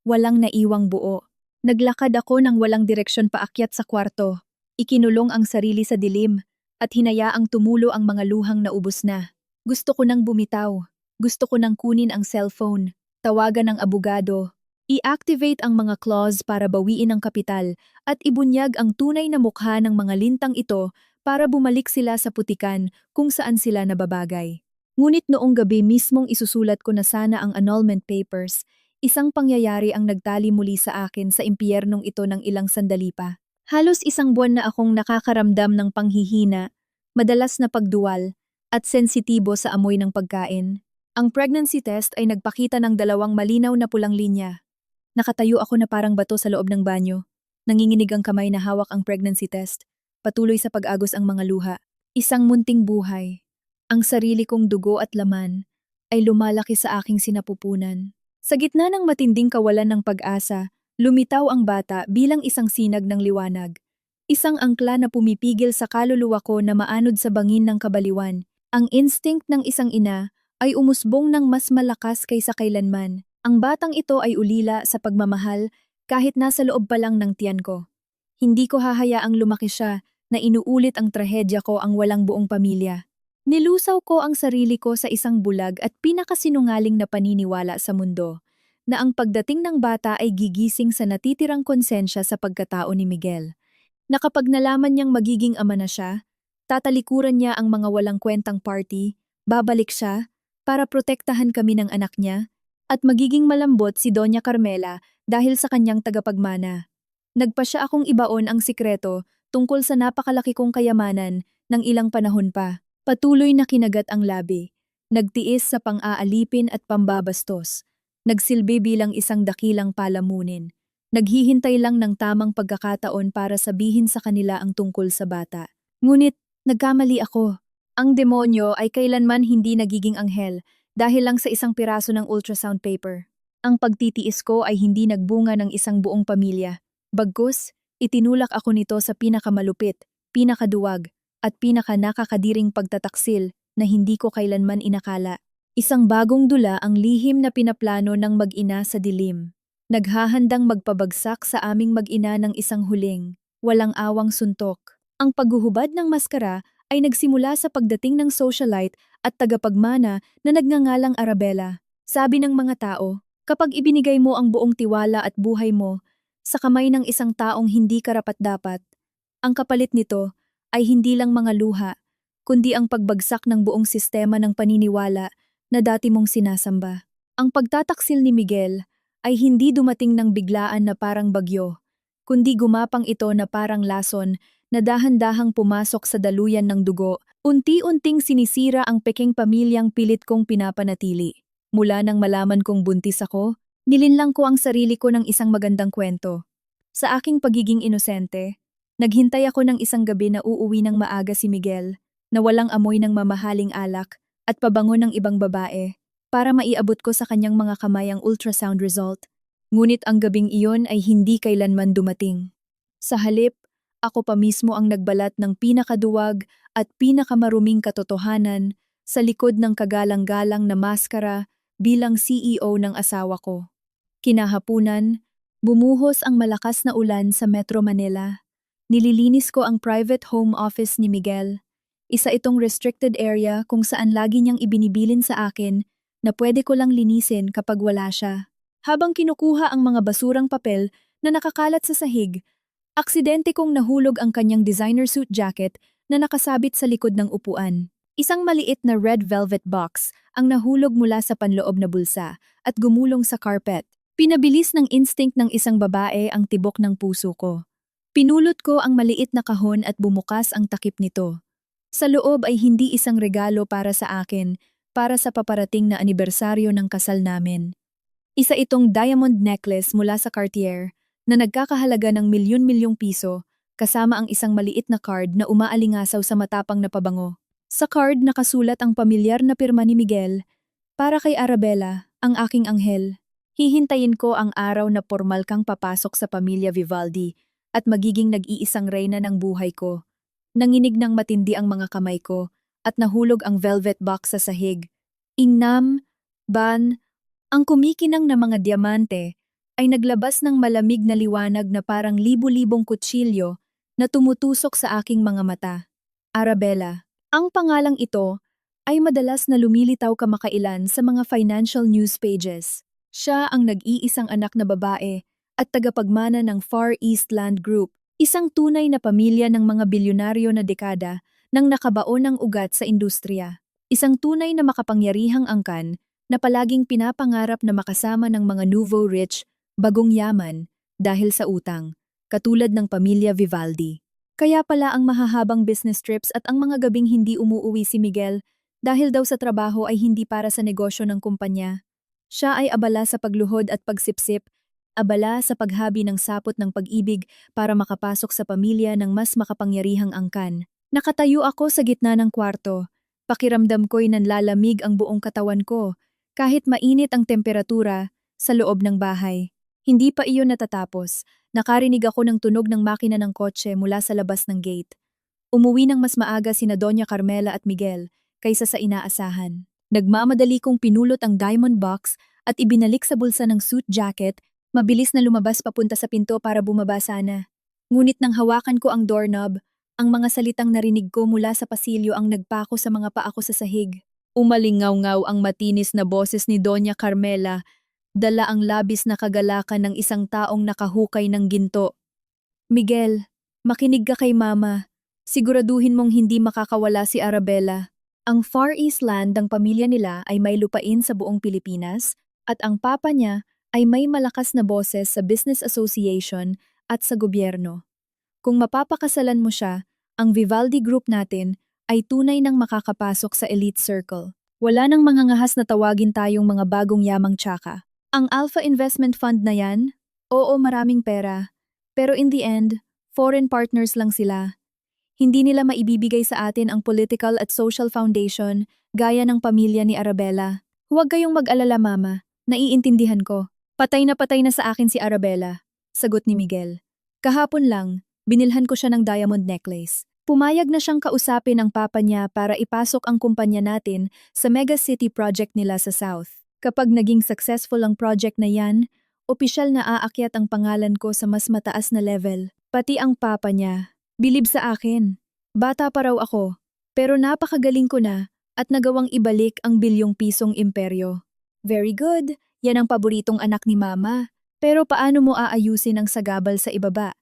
[SPEAKER 1] Walang naiwang buo. Naglakad ako ng walang direksyon paakyat sa kwarto. Ikinulong ang sarili sa dilim at hinayaang tumulo ang mga luhang naubos na. Gusto ko nang bumitaw. Gusto ko nang kunin ang cellphone, tawagan ng abogado, i-activate ang mga clause para bawiin ang kapital at ibunyag ang tunay na mukha ng mga lintang ito para bumalik sila sa putikan kung saan sila nababagay. Ngunit noong gabi mismong isusulat ko na sana ang annulment papers, isang pangyayari ang nagtali muli sa akin sa impyernong ito ng ilang sandali pa. Halos isang buwan na akong nakakaramdam ng panghihina, madalas na pagduwal, at sensitibo sa amoy ng pagkain. Ang pregnancy test ay nagpakita ng dalawang malinaw na pulang linya. Nakatayo ako na parang bato sa loob ng banyo. Nanginginig ang kamay na hawak ang pregnancy test. Patuloy sa pag-agos ang mga luha. Isang munting buhay. Ang sarili kong dugo at laman ay lumalaki sa aking sinapupunan. Sa gitna ng matinding kawalan ng pag-asa, lumitaw ang bata bilang isang sinag ng liwanag. Isang angkla na pumipigil sa kaluluwa ko na maanod sa bangin ng kabaliwan. Ang instinct ng isang ina ay umusbong ng mas malakas kaysa kailanman. Ang batang ito ay ulila sa pagmamahal kahit nasa loob pa lang ng tiyan ko. Hindi ko hahayaang lumaki siya na inuulit ang trahedya ko ang walang buong pamilya. Nilusaw ko ang sarili ko sa isang bulag at pinakasinungaling na paniniwala sa mundo, na ang pagdating ng bata ay gigising sa natitirang konsensya sa pagkatao ni Miguel. Na kapag nalaman niyang magiging ama na siya, tatalikuran niya ang mga walang kwentang party, babalik siya para protektahan kami ng anak niya, at magiging malambot si Doña Carmela dahil sa kanyang tagapagmana. Nagpa siya akong ibaon ang sikreto tungkol sa napakalaki kong kayamanan ng ilang panahon pa. Patuloy na kinagat ang labi. Nagtiis sa pang-aalipin at pambabastos. Nagsilbi bilang isang dakilang palamunin. Naghihintay lang ng tamang pagkakataon para sabihin sa kanila ang tungkol sa bata. Ngunit, nagkamali ako. Ang demonyo ay kailanman hindi nagiging anghel dahil lang sa isang piraso ng ultrasound paper. Ang pagtitiis ko ay hindi nagbunga ng isang buong pamilya. Bagkus, itinulak ako nito sa pinakamalupit, pinakaduwag, at pinakanakakadiring pagtataksil na hindi ko kailanman inakala. Isang bagong dula ang lihim na pinaplano ng mag-ina sa dilim. Naghahandang magpabagsak sa aming mag-ina ng isang huling, walang awang suntok. Ang paghuhubad ng maskara ay nagsimula sa pagdating ng socialite at tagapagmana na nagngangalang Arabella. Sabi ng mga tao, kapag ibinigay mo ang buong tiwala at buhay mo sa kamay ng isang taong hindi karapat-dapat, ang kapalit nito ay hindi lang mga luha, kundi ang pagbagsak ng buong sistema ng paniniwala na dati mong sinasamba. Ang pagtataksil ni Miguel ay hindi dumating ng biglaan na parang bagyo, kundi gumapang ito na parang lason na dahan-dahang pumasok sa daluyan ng dugo. Unti-unting sinisira ang peking pamilyang pilit kong pinapanatili. Mula nang malaman kong buntis ako, nilinlang ko ang sarili ko ng isang magandang kwento. Sa aking pagiging inosente, naghintay ako ng isang gabi na uuwi ng maaga si Miguel, na walang amoy ng mamahaling alak at pabango ng ibang babae, para maiabot ko sa kanyang mga kamay ang ultrasound result. Ngunit ang gabing iyon ay hindi kailanman dumating. Sa halip, ako pa mismo ang nagbalat ng pinakaduwag at pinakamaruming katotohanan sa likod ng kagalang-galang na maskara bilang CEO ng asawa ko. Kinahapunan, bumuhos ang malakas na ulan sa Metro Manila. Nililinis ko ang private home office ni Miguel. Isa itong restricted area kung saan lagi niyang ibinibilin sa akin na pwede ko lang linisin kapag wala siya. Habang kinukuha ang mga basurang papel na nakakalat sa sahig, aksidente kong nahulog ang kanyang designer suit jacket na nakasabit sa likod ng upuan. Isang maliit na red velvet box ang nahulog mula sa panloob na bulsa at gumulong sa carpet. Pinabilis ng instinct ng isang babae ang tibok ng puso ko. Pinulot ko ang maliit na kahon at bumukas ang takip nito. Sa loob ay hindi isang regalo para sa akin, para sa paparating na anibersaryo ng kasal namin. Isa itong diamond necklace mula sa Cartier na nagkakahalaga ng milyon-milyong piso, kasama ang isang maliit na card na umaalingasaw sa matapang na pabango. Sa card nakasulat ang pamilyar na pirma ni Miguel, para kay Arabella, ang aking anghel. Hihintayin ko ang araw na pormal kang papasok sa pamilya Vivaldi at magiging nag-iisang reyna ng buhay ko. Nanginig ng matindi ang mga kamay ko at nahulog ang velvet box sa sahig. Ingnam, ban, ang kumikinang na mga diamante ay naglabas ng malamig na liwanag na parang libu-libong kutsilyo na tumutusok sa aking mga mata. Arabella. Ang pangalang ito ay madalas na lumilitaw kamakailan sa mga financial news pages. Siya ang nag-iisang anak na babae at tagapagmana ng Far East Land Group, isang tunay na pamilya ng mga bilyonaryo na dekada nang nakabaon ng ugat sa industriya. Isang tunay na makapangyarihang angkan na palaging pinapangarap na makasama ng mga nouveau rich, bagong yaman, dahil sa utang, katulad ng pamilya Vivaldi. Kaya pala ang mahahabang business trips at ang mga gabing hindi umuuwi si Miguel dahil daw sa trabaho ay hindi para sa negosyo ng kumpanya. Siya ay abala sa pagluhod at pagsipsip, abala sa paghabi ng sapot ng pag-ibig para makapasok sa pamilya ng mas makapangyarihang angkan. Nakatayo ako sa gitna ng kwarto. Pakiramdam ko'y nanlalamig ang buong katawan ko, kahit mainit ang temperatura sa loob ng bahay. Hindi pa iyon natatapos. Nakarinig ako ng tunog ng makina ng kotse mula sa labas ng gate. Umuwi ng mas maaga sina Doña Carmela at Miguel kaysa sa inaasahan. Nagmamadali kong pinulot ang diamond box at ibinalik sa bulsa ng suit jacket, mabilis na lumabas papunta sa pinto para bumaba sana. Ngunit nang hawakan ko ang doorknob, ang mga salitang narinig ko mula sa pasilyo ang nagpako sa mga paa ko sa sahig. Umalingaw-ngaw ang matinis na boses ni Doña Carmela Dala ang labis na kagalakan ng isang taong nakahukay ng ginto. Miguel, makinig ka kay Mama. Siguraduhin mong hindi makakawala si Arabella. Ang Far East Land ng pamilya nila ay may lupain sa buong Pilipinas at ang papa niya ay may malakas na boses sa Business Association at sa gobyerno. Kung mapapakasalan mo siya, ang Vivaldi Group natin ay tunay nang makakapasok sa elite circle. Wala nang mangangahas na tawagin tayong mga bagong yamang tsaka. Ang Alpha Investment Fund na yan, oo maraming pera, pero in the end, foreign partners lang sila. Hindi nila maibibigay sa atin ang political at social foundation gaya ng pamilya ni Arabella. Huwag kayong mag-alala Mama, naiintindihan ko. Patay na sa akin si Arabella, sagot ni Miguel. Kahapon lang, binilhan ko siya ng diamond necklace. Pumayag na siyang kausapin ang papa niya para ipasok ang kumpanya natin sa mega city project nila sa South. Kapag naging successful ang project na yan, opisyal na aakyat ang pangalan ko sa mas mataas na level. Pati ang papa niya. Bilib sa akin. Bata pa raw ako, pero napakagaling ko na at nagawang ibalik ang bilyong pisong imperyo. Very good, yan ang paboritong anak ni Mama. Pero paano mo aayusin ang sagabal sa ibaba?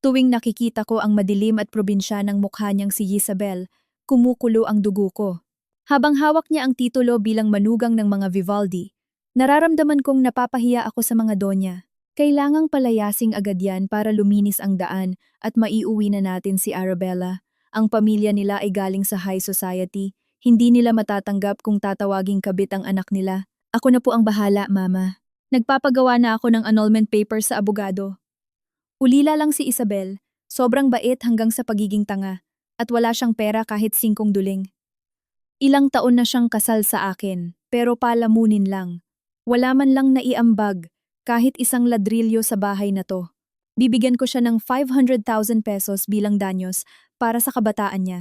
[SPEAKER 1] Tuwing nakikita ko ang madilim at probinsya ng mukha niyang si Isabel, kumukulo ang dugo ko. Habang hawak niya ang titulo bilang manugang ng mga Vivaldi, nararamdaman kong napapahiya ako sa mga donya. Kailangang palayasing agad yan para luminis ang daan at maiuwi na natin si Arabella. Ang pamilya nila ay galing sa high society. Hindi nila matatanggap kung tatawaging kabit ang anak nila. Ako na po ang bahala, Mama. Nagpapagawa na ako ng annulment papers sa abogado. Ulila lang si Isabel, sobrang bait hanggang sa pagiging tanga, at wala siyang pera kahit 5 duling. Ilang taon na siyang kasal sa akin, pero palamunin lang. Wala man lang naiambag, kahit isang ladrilyo sa bahay na to. Bibigyan ko siya ng 500,000 pesos bilang danyos para sa kabataan niya.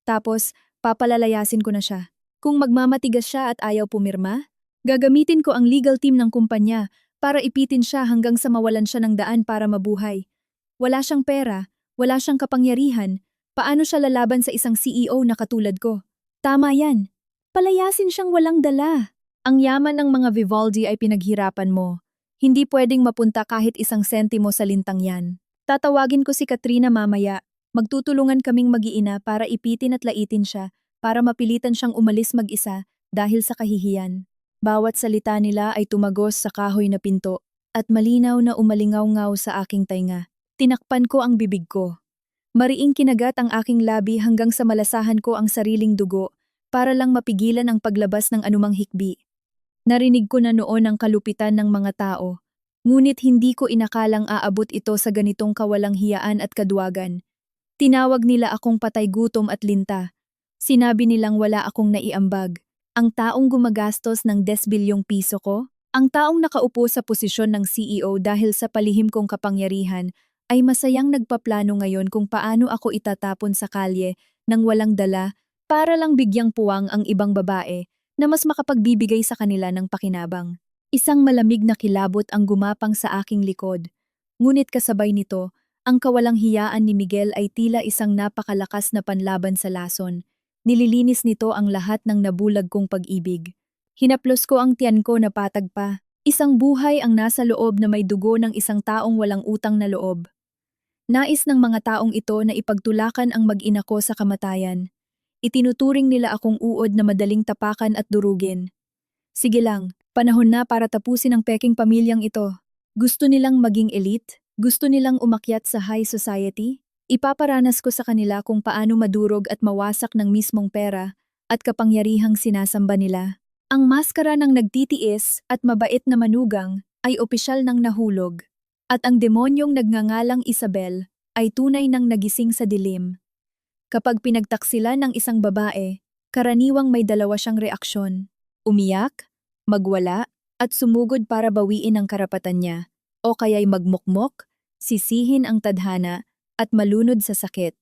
[SPEAKER 1] Tapos, papalalayasin ko na siya. Kung magmamatigas siya at ayaw pumirma, gagamitin ko ang legal team ng kumpanya para ipitin siya hanggang sa mawalan siya ng daan para mabuhay. Wala siyang pera, wala siyang kapangyarihan, paano siya lalaban sa isang CEO na katulad ko? Tama yan. Palayasin siyang walang dala. Ang yaman ng mga Vivaldi ay pinaghirapan mo. Hindi pwedeng mapunta kahit 1 sentimo sa lintang yan. Tatawagin ko si Katrina mamaya. Magtutulungan kaming mag-iina para ipitin at laitin siya para mapilitan siyang umalis mag-isa dahil sa kahihiyan. Bawat salita nila ay tumagos sa kahoy na pinto at malinaw na umalingaw-ngaw sa aking tainga. Tinakpan ko ang bibig ko. Mariing kinagat ang aking labi hanggang sa malasahan ko ang sariling dugo para lang mapigilan ang paglabas ng anumang hikbi. Narinig ko na noon ang kalupitan ng mga tao, ngunit hindi ko inakalang aabot ito sa ganitong kawalang hiyaan at kadwagan. Tinawag nila akong patay gutom at linta. Sinabi nilang wala akong naiambag. Ang taong gumagastos ng 10 bilyong piso ko, ang taong nakaupo sa posisyon ng CEO dahil sa palihim kong kapangyarihan, ay masayang nagpaplano ngayon kung paano ako itatapon sa kalye nang walang dala para lang bigyang puwang ang ibang babae na mas makapagbibigay sa kanila ng pakinabang. Isang malamig na kilabot ang gumapang sa aking likod. Ngunit kasabay nito, ang kawalang hiyaan ni Miguel ay tila isang napakalakas na panlaban sa lason. Nililinis nito ang lahat ng nabulag kong pag-ibig. Hinaplos ko ang tiyan ko na patag pa. Isang buhay ang nasa loob na may dugo ng isang taong walang utang na loob. Nais ng mga taong ito na ipagtulakan ang mag-ina ko sa kamatayan. Itinuturing nila akong uod na madaling tapakan at durugin. Sige lang, panahon na para tapusin ang peking pamilyang ito. Gusto nilang maging elite? Gusto nilang umakyat sa high society? Ipaparanas ko sa kanila kung paano madurog at mawasak ng mismong pera at kapangyarihang sinasamba nila. Ang maskara ng nagtitiis at mabait na manugang ay opisyal ng nahulog. At ang demonyong nagngangalang Isabel ay tunay ng nagising sa dilim. Kapag pinagtaksila ng isang babae, karaniwang may 2 siyang reaksyon. Umiyak, magwala, at sumugod para bawiin ang karapatan niya. O kaya'y magmukmok, sisihin ang tadhana, at malunod sa sakit.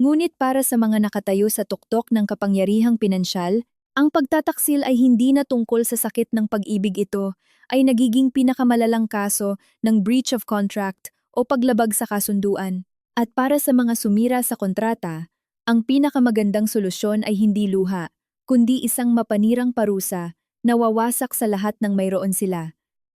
[SPEAKER 1] Ngunit para sa mga nakatayo sa tuktok ng kapangyarihang pinansyal, ang pagtataksil ay hindi na tungkol sa sakit ng pag-ibig ito, ay nagiging pinakamalalang kaso ng breach of contract o paglabag sa kasunduan. At para sa mga sumira sa kontrata, ang pinakamagandang solusyon ay hindi luha, kundi isang mapanirang parusa na wawasak sa lahat ng mayroon sila.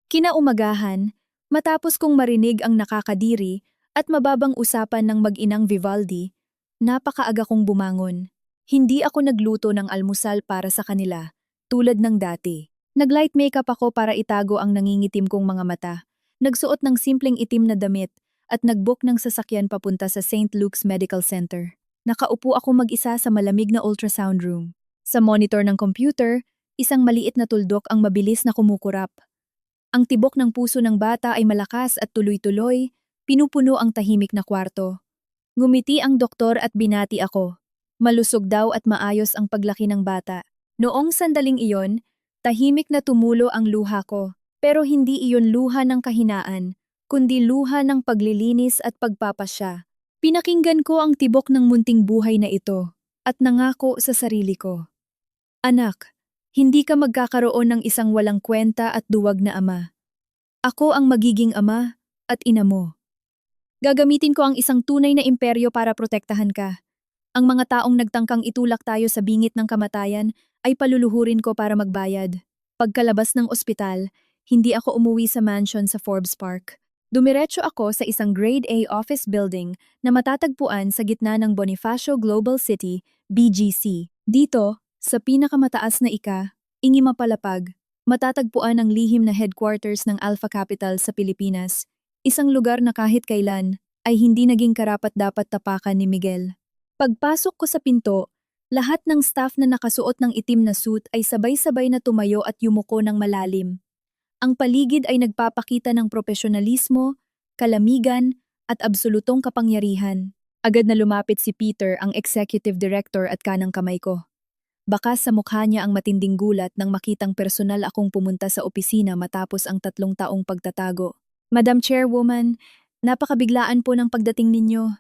[SPEAKER 1] Kinaumagahan, matapos kong marinig ang nakakadiri at mababang usapan ng mag-inang Vivaldi, napakaaga kong bumangon. Hindi ako nagluto ng almusal para sa kanila, tulad ng dati. Nag-light makeup ako para itago ang nangingitim kong mga mata. Nagsuot ng simpleng itim na damit at nag-book ng sasakyan papunta sa St. Luke's Medical Center. Nakaupo ako mag-isa sa malamig na ultrasound room. Sa monitor ng computer, isang maliit na tuldok ang mabilis na kumukurap. Ang tibok ng puso ng bata ay malakas at tuloy-tuloy, pinupuno ang tahimik na kwarto. Ngumiti ang doktor at binati ako. Malusog daw at maayos ang paglaki ng bata. Noong sandaling iyon, tahimik na tumulo ang luha ko. Pero hindi iyon luha ng kahinaan, kundi luha ng paglilinis at pagpapasya. Pinakinggan ko ang tibok ng munting buhay na ito at nangako sa sarili ko. Anak, hindi ka magkakaroon ng isang walang kwenta at duwag na ama. Ako ang magiging ama at ina mo. Gagamitin ko ang isang tunay na imperyo para protektahan ka. Ang mga taong nagtangkang itulak tayo sa bingit ng kamatayan ay paluluhurin ko para magbayad. Pagkalabas ng ospital, hindi ako umuwi sa mansion sa Forbes Park. Dumiretso ako sa isang Grade A office building na matatagpuan sa gitna ng Bonifacio Global City, BGC. Dito, sa pinakamataas na ingi mapalapag, matatagpuan ang lihim na headquarters ng Alpha Capital sa Pilipinas, isang lugar na kahit kailan ay hindi naging karapat-dapat tapakan ni Miguel. Pagpasok ko sa pinto, lahat ng staff na nakasuot ng itim na suit ay sabay-sabay na tumayo at yumuko ng malalim. Ang paligid ay nagpapakita ng propesyonalismo, kalamigan, at absolutong kapangyarihan. Agad na lumapit si Peter, ang executive director at kanang kamay ko. Baka sa mukha niya ang matinding gulat nang makitang personal akong pumunta sa opisina matapos ang 3 taong pagtatago. Madam Chairwoman, napakabiglaan po ng pagdating ninyo.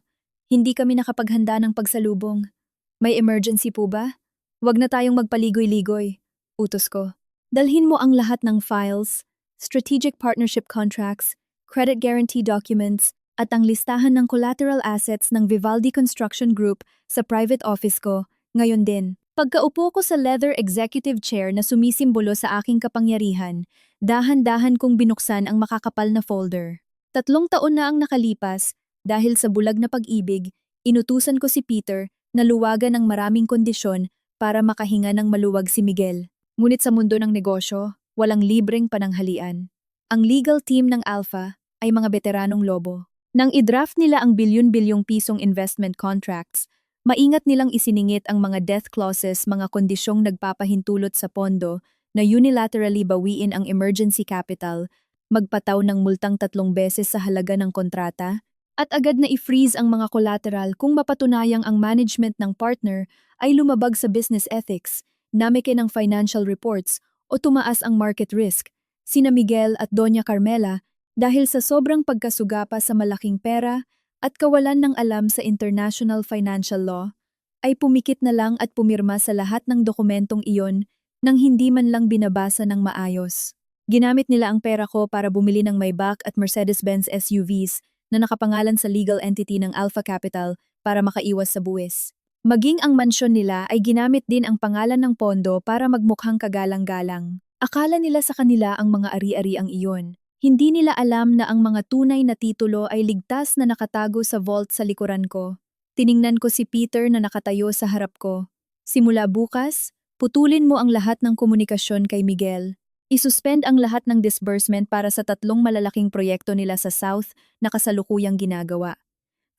[SPEAKER 1] Hindi kami nakapaghanda ng pagsalubong. May emergency po ba? Huwag na tayong magpaligoy-ligoy. Utos ko. Dalhin mo ang lahat ng files, strategic partnership contracts, credit guarantee documents, at ang listahan ng collateral assets ng Vivaldi Construction Group sa private office ko, ngayon din. Pagkaupo ko sa leather executive chair na sumisimbolo sa aking kapangyarihan, dahan-dahan kong binuksan ang makakapal na folder. 3 taon na ang nakalipas, dahil sa bulag na pag-ibig, inutusan ko si Peter na luwagan ng maraming kondisyon para makahinga ng maluwag si Miguel. Ngunit sa mundo ng negosyo, walang libreng pananghalian. Ang legal team ng Alpha ay mga veteranong lobo. Nang i-draft nila ang bilyon-bilyong pisong investment contracts, maingat nilang isiningit ang mga death clauses, mga kondisyong nagpapahintulot sa pondo na unilaterally bawiin ang emergency capital, magpataw ng multang 3 beses sa halaga ng kontrata, at agad na i-freeze ang mga collateral kung mapatunayang ang management ng partner ay lumabag sa business ethics, nameke ng financial reports o tumaas ang market risk. Sina Miguel at Doña Carmela, dahil sa sobrang pagkasugapa sa malaking pera at kawalan ng alam sa international financial law, ay pumikit na lang at pumirma sa lahat ng dokumentong iyon nang hindi man lang binabasa ng maayos. Ginamit nila ang pera ko para bumili ng Maybach at Mercedes-Benz SUVs na nakapangalan sa legal entity ng Alpha Capital para makaiwas sa buwis. Maging ang mansyon nila ay ginamit din ang pangalan ng pondo para magmukhang kagalang-galang. Akala nila sa kanila ang mga ari-ari ang iyon. Hindi nila alam na ang mga tunay na titulo ay ligtas na nakatago sa vault sa likuran ko. Tiningnan ko si Peter na nakatayo sa harap ko. Simula bukas, putulin mo ang lahat ng komunikasyon kay Miguel. Isuspend ang lahat ng disbursement para sa 3 malalaking proyekto nila sa South na kasalukuyang ginagawa.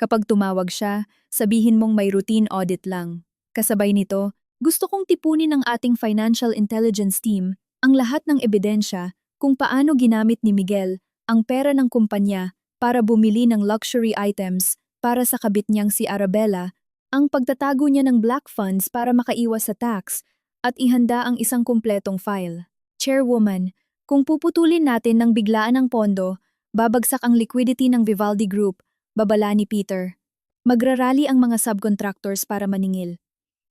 [SPEAKER 1] Kapag tumawag siya, sabihin mong may routine audit lang. Kasabay nito, gusto kong tipunin ng ating financial intelligence team ang lahat ng ebidensya kung paano ginamit ni Miguel ang pera ng kumpanya para bumili ng luxury items para sa kabit niyang si Arabella, ang pagtatago niya ng black funds para makaiwas sa tax, at ihanda ang isang kumpletong file. Chairwoman, kung puputulin natin ng biglaan ang pondo, babagsak ang liquidity ng Vivaldi Group, babala ni Peter. Magrarally ang mga subcontractors para maningil.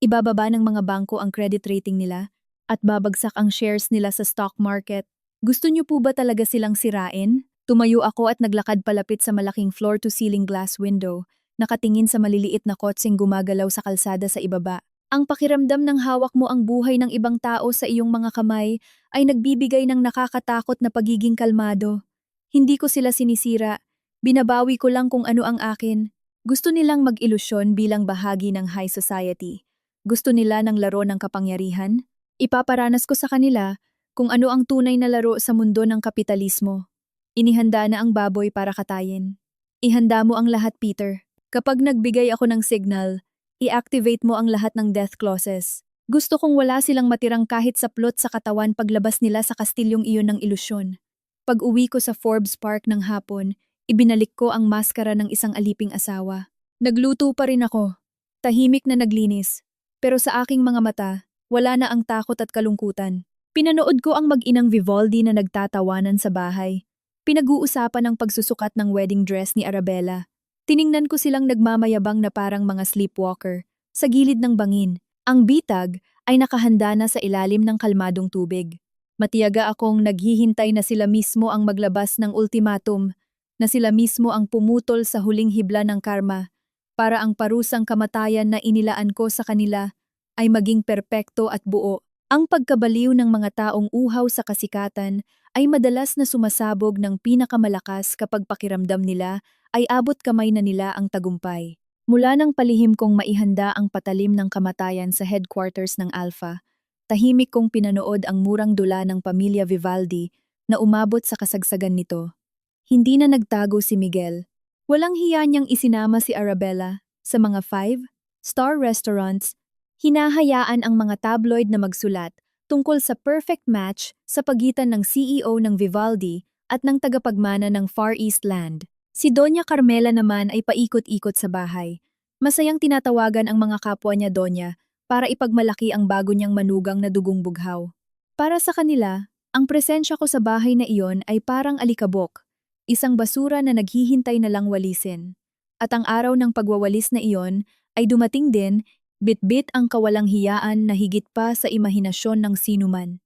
[SPEAKER 1] Ibababa ng mga bangko ang credit rating nila at babagsak ang shares nila sa stock market. Gusto niyo po ba talaga silang sirain? Tumayo ako at naglakad palapit sa malaking floor-to-ceiling glass window, nakatingin sa maliliit na kotseng gumagalaw sa kalsada sa ibaba. Ang pakiramdam ng hawak mo ang buhay ng ibang tao sa iyong mga kamay ay nagbibigay ng nakakatakot na pagiging kalmado. Hindi ko sila sinisira, binabawi ko lang kung ano ang akin. Gusto nilang mag-ilusyon bilang bahagi ng high society. Gusto nila ng laro ng kapangyarihan. Ipaparanas ko sa kanila kung ano ang tunay na laro sa mundo ng kapitalismo. Inihanda na ang baboy para katayin. Ihanda mo ang lahat, Peter. Kapag nagbigay ako ng signal, i-activate mo ang lahat ng death clauses. Gusto kong wala silang matirang kahit saplot sa katawan paglabas nila sa kastilyong iyon ng ilusyon. Pag uwi ko sa Forbes Park ng hapon, ibinalik ko ang maskara ng isang aliping asawa. Nagluto pa rin ako. Tahimik na naglinis. Pero sa aking mga mata, wala na ang takot at kalungkutan. Pinanood ko ang mag-inang Vivaldi na nagtatawanan sa bahay. Pinag-uusapan ang pagsusukat ng wedding dress ni Arabella. Tiningnan ko silang nagmamayabang na parang mga sleepwalker sa gilid ng bangin. Ang bitag ay nakahanda na sa ilalim ng kalmadong tubig. Matiyaga akong naghihintay na sila mismo ang maglabas ng ultimatum, na sila mismo ang pumutol sa huling hibla ng karma, para ang parusang kamatayan na inilaan ko sa kanila ay maging perpekto at buo. Ang pagkabaliw ng mga taong uhaw sa kasikatan ay madalas na sumasabog ng pinakamalakas kapag pakiramdam nila ay abot kamay na nila ang tagumpay. Mula nang palihim kong maihanda ang patalim ng kamatayan sa headquarters ng Alpha, tahimik kong pinanood ang murang dula ng pamilya Vivaldi na umabot sa kasagsagan nito. Hindi na nagtago si Miguel. Walang hiya niyang isinama si Arabella sa mga 5-star restaurants. Hinahayaan ang mga tabloid na magsulat tungkol sa perfect match sa pagitan ng CEO ng Vivaldi at ng tagapagmana ng Far East Land. Si Doña Carmela naman ay paikot-ikot sa bahay. Masayang tinatawagan ang mga kapwa niya Doña para ipagmalaki ang bago niyang manugang na dugong bughaw. Para sa kanila, ang presensya ko sa bahay na iyon ay parang alikabok, isang basura na naghihintay na lang walisin. At ang araw ng pagwawalis na iyon ay dumating din, bit-bit ang kawalang hiyaan na higit pa sa imahinasyon ng sinuman.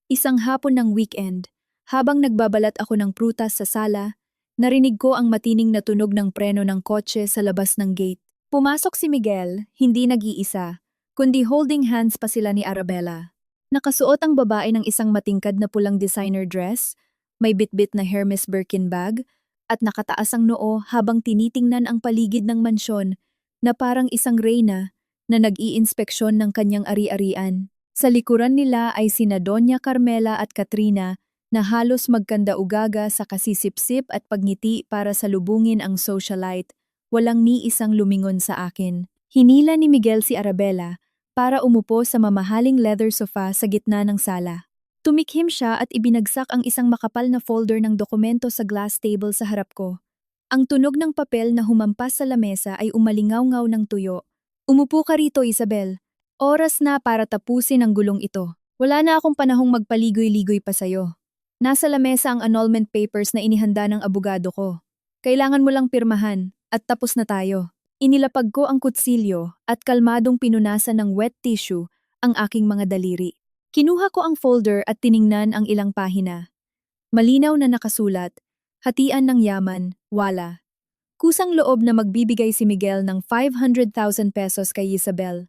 [SPEAKER 1] Isang hapon ng weekend, habang nagbabalat ako ng prutas sa sala, narinig ko ang matining na tunog ng preno ng kotse sa labas ng gate. Pumasok si Miguel, hindi nag-iisa, kundi holding hands pa sila ni Arabella. Nakasuot ang babae ng isang matingkad na pulang designer dress, may bitbit na Hermes Birkin bag, at nakataas ang noo habang tinitingnan ang paligid ng mansyon na parang isang reyna na nag-iinspeksyon ng kanyang ari-arian. Sa likuran nila ay sina Doña Carmela at Katrina na halos magkanda-ugaga sa kasisipsip at pagngiti para salubungin ang socialite. Walang ni isang lumingon sa akin. Hinila ni Miguel si Arabella para umupo sa mamahaling leather sofa sa gitna ng sala. Tumikhim siya at ibinagsak ang isang makapal na folder ng dokumento sa glass table sa harap ko. Ang tunog ng papel na humampas sa lamesa ay umalingaw-ngaw ng tuyo. Umupo ka rito, Isabel. Oras na para tapusin ang gulong ito. Wala na akong panahong magpaligoy-ligoy pa sa'yo. Nasa lamesa ang annulment papers na inihanda ng abogado ko. Kailangan mo lang pirmahan at tapos na tayo. Inilapag ko ang kutsilyo at kalmadong pinunasan ng wet tissue ang aking mga daliri. Kinuha ko ang folder at tiningnan ang ilang pahina. Malinaw na nakasulat, hatian ng yaman, wala. Kusang loob na magbibigay si Miguel ng 500,000 pesos kay Isabel.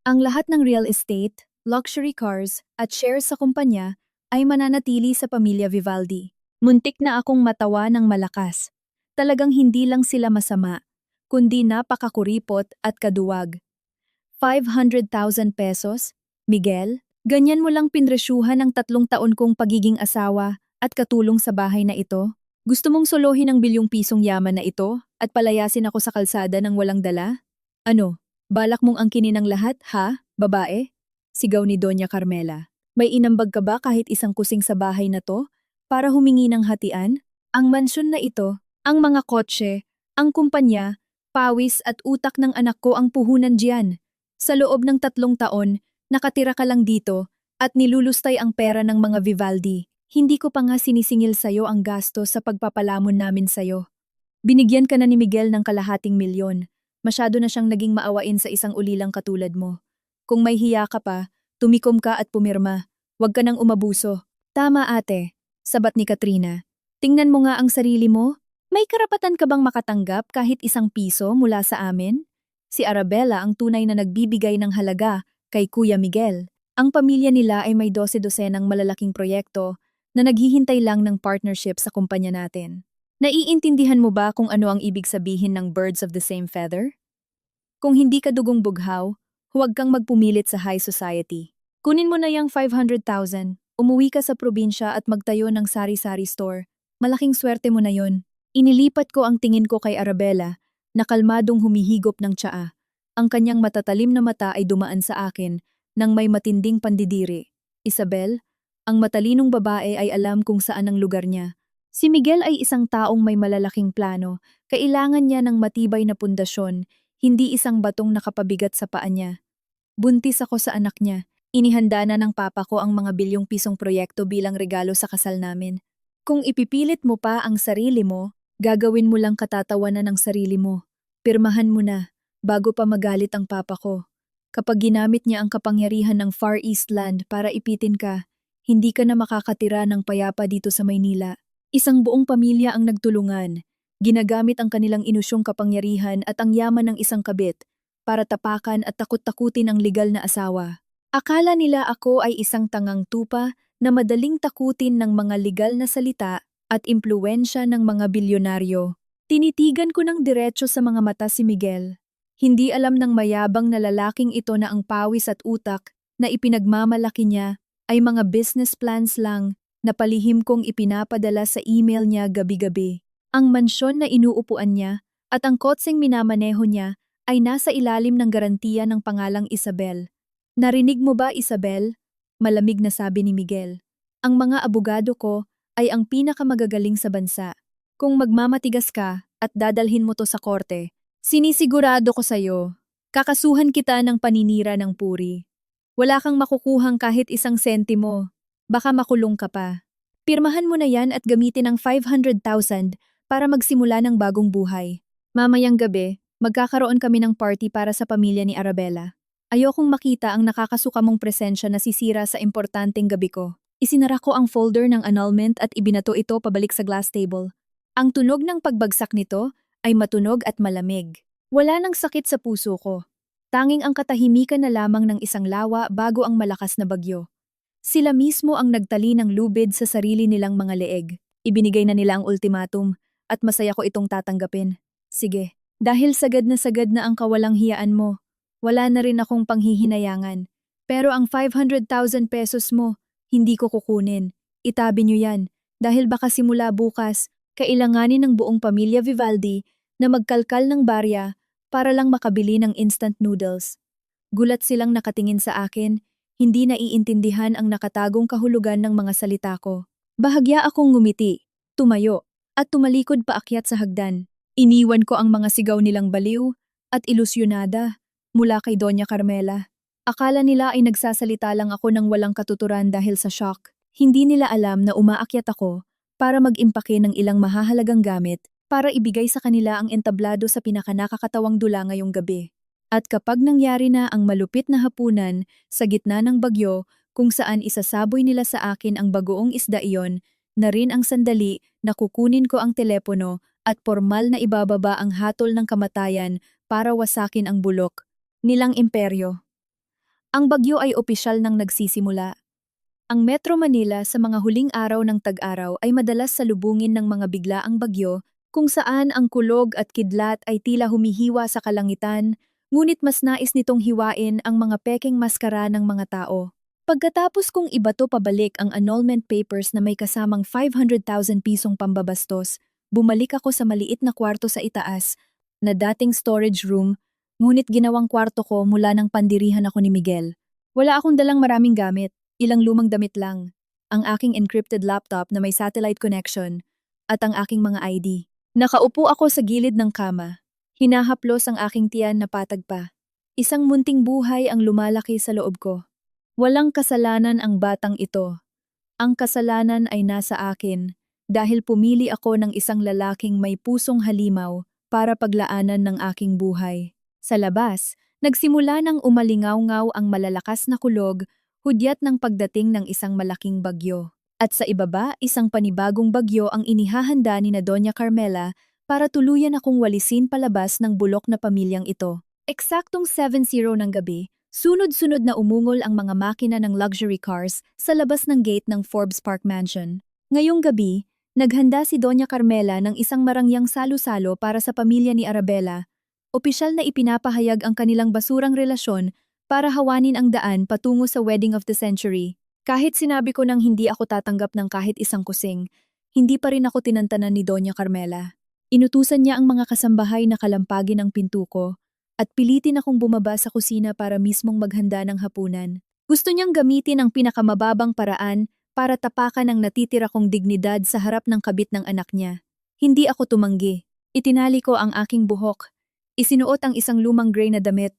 [SPEAKER 1] Ang lahat ng real estate, luxury cars, at shares sa kumpanya ay mananatili sa pamilya Vivaldi. Muntik na akong matawa ng malakas. Talagang hindi lang sila masama, kundi napakakuripot at kaduwag. 500,000 pesos? Miguel, ganyan mo lang pinresyuhan ang 3 taon kong pagiging asawa at katulong sa bahay na ito? Gusto mong solohin ang bilyong pisong yaman na ito at palayasin ako sa kalsada ng walang dala? Ano, balak mong angkinin ang lahat, ha, babae? Sigaw ni Doña Carmela. May inambag ka ba kahit isang kusing sa bahay na to para humingi ng hatian? Ang mansyon na ito, ang mga kotse, ang kumpanya, pawis at utak ng anak ko ang puhunan diyan. Sa loob ng 3 taon, nakatira ka lang dito at nilulustay ang pera ng mga Vivaldi. Hindi ko pa nga sinisingil sa'yo ang gasto sa pagpapalamon namin sa'yo. Binigyan ka na ni Miguel ng 250,000. Masyado na siyang naging maawain sa isang ulilang katulad mo. Kung may hiya ka pa, tumikom ka at pumirma. Huwag ka nang umabuso. Tama ate, sabat ni Katrina. Tingnan mo nga ang sarili mo. May karapatan ka bang makatanggap kahit 1 piso mula sa amin? Si Arabella ang tunay na nagbibigay ng halaga kay Kuya Miguel. Ang pamilya nila ay may 12-dosenang malalaking proyekto na naghihintay lang ng partnership sa kumpanya natin. Naiintindihan mo ba kung ano ang ibig sabihin ng birds of the same feather? Kung hindi ka dugong bughaw, huwag kang magpumilit sa high society. Kunin mo na yung 500,000, umuwi ka sa probinsya at magtayo ng sari-sari store. Malaking swerte mo na yon. Inilipat ko ang tingin ko kay Arabella, na kalmadong humihigop ng tsaa. Ang kanyang matatalim na mata ay dumaan sa akin nang may matinding pandidiri. Isabel, ang matalinong babae ay alam kung saan ang lugar niya. Si Miguel ay isang taong may malalaking plano. Kailangan niya ng matibay na pundasyon, hindi isang batong nakapabigat sa paa niya. Buntis ako sa anak niya. Inihanda na ng papa ko ang mga bilyong pisong proyekto bilang regalo sa kasal namin. Kung ipipilit mo pa ang sarili mo, gagawin mo lang katatawanan ng sarili mo. Pirmahan mo na, bago pa magalit ang papa ko. Kapag ginamit niya ang kapangyarihan ng Far East Land para ipitin ka, hindi ka na makakatira ng payapa dito sa Maynila. Isang buong pamilya ang nagtulungan. Ginagamit ang kanilang inusyong kapangyarihan at ang yaman ng isang kabit para tapakan at takot-takutin ang legal na asawa. Akala nila ako ay isang tangang tupa na madaling takutin ng mga legal na salita at impluwensya ng mga bilyonaryo. Tinitigan ko ng diretso sa mga mata si Miguel. Hindi alam ng mayabang na lalaking ito na ang pawis at utak na ipinagmamalaki niya ay mga business plans lang na palihim kong ipinapadala sa email niya gabi-gabi. Ang mansyon na inuupuan niya at ang kotseng minamaneho niya ay nasa ilalim ng garantiya ng pangalang Isabel. Narinig mo ba, Isabel? Malamig na sabi ni Miguel. Ang mga abogado ko ay ang pinakamagagaling sa bansa. Kung magmamatigas ka at dadalhin mo to sa korte, sinisigurado ko sa'yo, kakasuhan kita ng paninira ng puri. Wala kang makukuhang kahit isang sentimo. Baka makulong ka pa. Pirmahan mo na yan at gamitin ang 500,000 para magsimula ng bagong buhay. Mamayang gabi, magkakaroon kami ng party para sa pamilya ni Arabella. Ayokong makita ang nakakasuka mong presensya na sisira sa importanteng gabi ko. Isinara ko ang folder ng annulment at ibinato ito pabalik sa glass table. Ang tunog ng pagbagsak nito ay matunog at malamig. Wala nang sakit sa puso ko. Tanging ang katahimikan na lamang ng isang lawa bago ang malakas na bagyo. Sila mismo ang nagtali ng lubid sa sarili nilang mga leeg. Ibinigay na nila ang ultimatum at masaya ko itong tatanggapin. Sige, dahil sagad na ang kawalang hiyaan mo, wala na rin akong panghihinayangan. Pero ang 500,000 pesos mo, hindi ko kukunin. Itabi niyo yan dahil baka simula bukas, kailanganin ng buong pamilya Vivaldi na magkalkal ng barya para lang makabili ng instant noodles. Gulat silang nakatingin sa akin. Hindi naiintindihan ang nakatagong kahulugan ng mga salita ko. Bahagya akong ngumiti, tumayo, at tumalikod paakyat sa hagdan. Iniwan ko ang mga sigaw nilang baliw at ilusyonada mula kay Doña Carmela. Akala nila ay nagsasalita lang ako ng walang katuturan dahil sa shock. Hindi nila alam na umaakyat ako para mag-impake ng ilang mahahalagang gamit para ibigay sa kanila ang entablado sa pinakanakakatawang dula ngayong gabi. At kapag nangyari na ang malupit na hapunan sa gitna ng bagyo kung saan isasaboy nila sa akin ang bagoong isda iyon, na rin ang sandali na kukunin ko ang telepono at formal na ibababa ang hatol ng kamatayan para wasakin ang bulok nilang imperyo. Ang bagyo ay opisyal nang nagsisimula. Ang Metro Manila sa mga huling araw ng tag-araw ay madalas salubungin ng mga biglaang bagyo kung saan ang kulog at kidlat ay tila humihiwa sa kalangitan. Ngunit mas nais nitong hiwain ang mga pekeng maskara ng mga tao. Pagkatapos kong ibato pabalik ang annulment papers na may kasamang 500,000 pisong pambabastos, bumalik ako sa maliit na kwarto sa itaas, na dating storage room, ngunit ginawang kwarto ko mula ng pandirihan ako ni Miguel. Wala akong dalang maraming gamit, ilang lumang damit lang, ang aking encrypted laptop na may satellite connection, at ang aking mga ID. Nakaupo ako sa gilid ng kama. Hinahaplos ang aking tiyan na patag pa. Isang munting buhay ang lumalaki sa loob ko. Walang kasalanan ang batang ito. Ang kasalanan ay nasa akin dahil pumili ako ng isang lalaking may pusong halimaw para paglaanan ng aking buhay. Sa labas, nagsimula ng umalingaw-ngaw ang malalakas na kulog, hudyat ng pagdating ng isang malaking bagyo. At sa ibaba, isang panibagong bagyo ang inihahanda ni na Doña Carmela para tuluyan akong walisin palabas ng bulok na pamilyang ito. Eksaktong 7:00 ng gabi, sunod-sunod na umungol ang mga makina ng luxury cars sa labas ng gate ng Forbes Park Mansion. Ngayong gabi, naghanda si Doña Carmela ng isang marangyang salo-salo para sa pamilya ni Arabella. Opisyal na ipinapahayag ang kanilang basurang relasyon para hawanin ang daan patungo sa wedding of the century. Kahit sinabi ko nang hindi ako tatanggap ng kahit isang kusing, hindi pa rin ako tinantanan ni Doña Carmela. Inutusan niya ang mga kasambahay na kalampagin ang pinto ko at pilitin akong bumaba sa kusina para mismong maghanda ng hapunan. Gusto niyang gamitin ang pinakamababang paraan para tapakan ang natitira kong dignidad sa harap ng kabit ng anak niya. Hindi ako tumanggi. Itinali ko ang aking buhok. Isinuot ang isang lumang gray na damit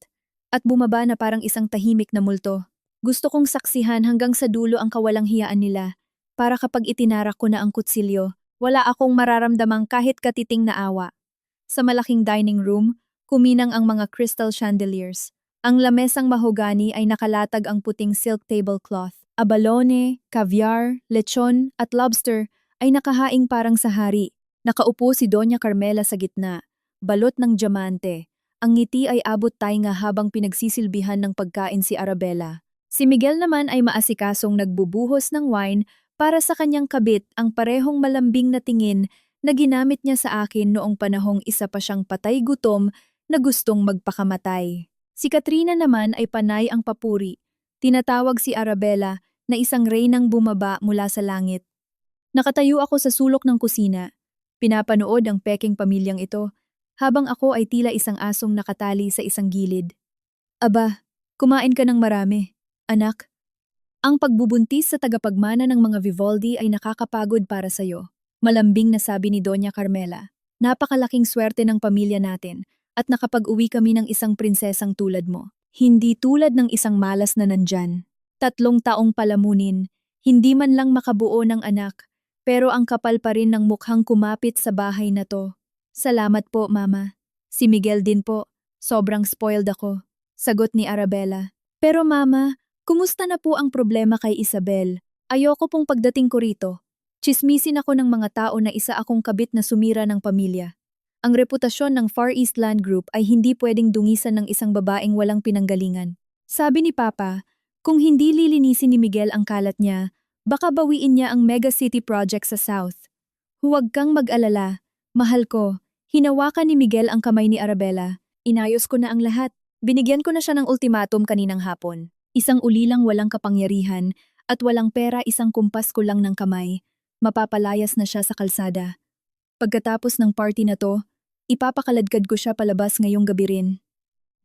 [SPEAKER 1] at bumaba na parang isang tahimik na multo. Gusto kong saksihan hanggang sa dulo ang kawalang hiyaan nila para kapag itinarak ko na ang kutsilyo, wala akong mararamdamang kahit katiting na awa. Sa malaking dining room, kuminang ang mga crystal chandeliers. Ang lamesang mahogani ay nakalatag ang puting silk tablecloth. Abalone, caviar, lechon at lobster ay nakahaing parang sa hari. Nakaupo si Doña Carmela sa gitna, balot ng diamante. Ang ngiti ay abot tainga habang pinagsisilbihan ng pagkain si Arabella. Si Miguel naman ay maasikasong nagbubuhos ng wine para sa kanyang kabit, ang parehong malambing na tingin na ginamit niya sa akin noong panahong isa pa siyang patay gutom na gustong magpakamatay. Si Katrina naman ay panay ang papuri. Tinatawag si Arabella na isang reynang bumaba mula sa langit. Nakatayo ako sa sulok ng kusina. Pinapanood ang peking pamilyang ito habang ako ay tila isang asong nakatali sa isang gilid. Aba, kumain ka ng marami, anak. Ang pagbubuntis sa tagapagmana ng mga Vivaldi ay nakakapagod para sa'yo. Malambing na sabi ni Doña Carmela. Napakalaking swerte ng pamilya natin at nakapag-uwi kami ng isang prinsesang tulad mo. Hindi tulad ng isang malas na nandyan. 3 taong palamunin, hindi man lang makabuo ng anak, pero ang kapal pa rin ng mukhang kumapit sa bahay na to. Salamat po, Mama. Si Miguel din po. Sobrang spoiled ako. Sagot ni Arabella. Pero Mama, kumusta na po ang problema kay Isabel? Ayoko pong pagdating ko rito. Tsismisin ako ng mga tao na isa akong kabit na sumira ng pamilya. Ang reputasyon ng Far East Land Group ay hindi pwedeng dungisan ng isang babaeng walang pinanggalingan. Sabi ni Papa, kung hindi lilinisin ni Miguel ang kalat niya, baka bawiin niya ang mega city project sa South. Huwag kang mag-alala. Mahal ko, hinawakan ni Miguel ang kamay ni Arabella. Inayos ko na ang lahat. Binigyan ko na siya ng ultimatum kaninang hapon. Isang ulilang walang kapangyarihan at walang pera, isang kumpas ko lang ng kamay. Mapapalayas na siya sa kalsada. Pagkatapos ng party na to, ipapakaladkad ko siya palabas ngayong gabi rin.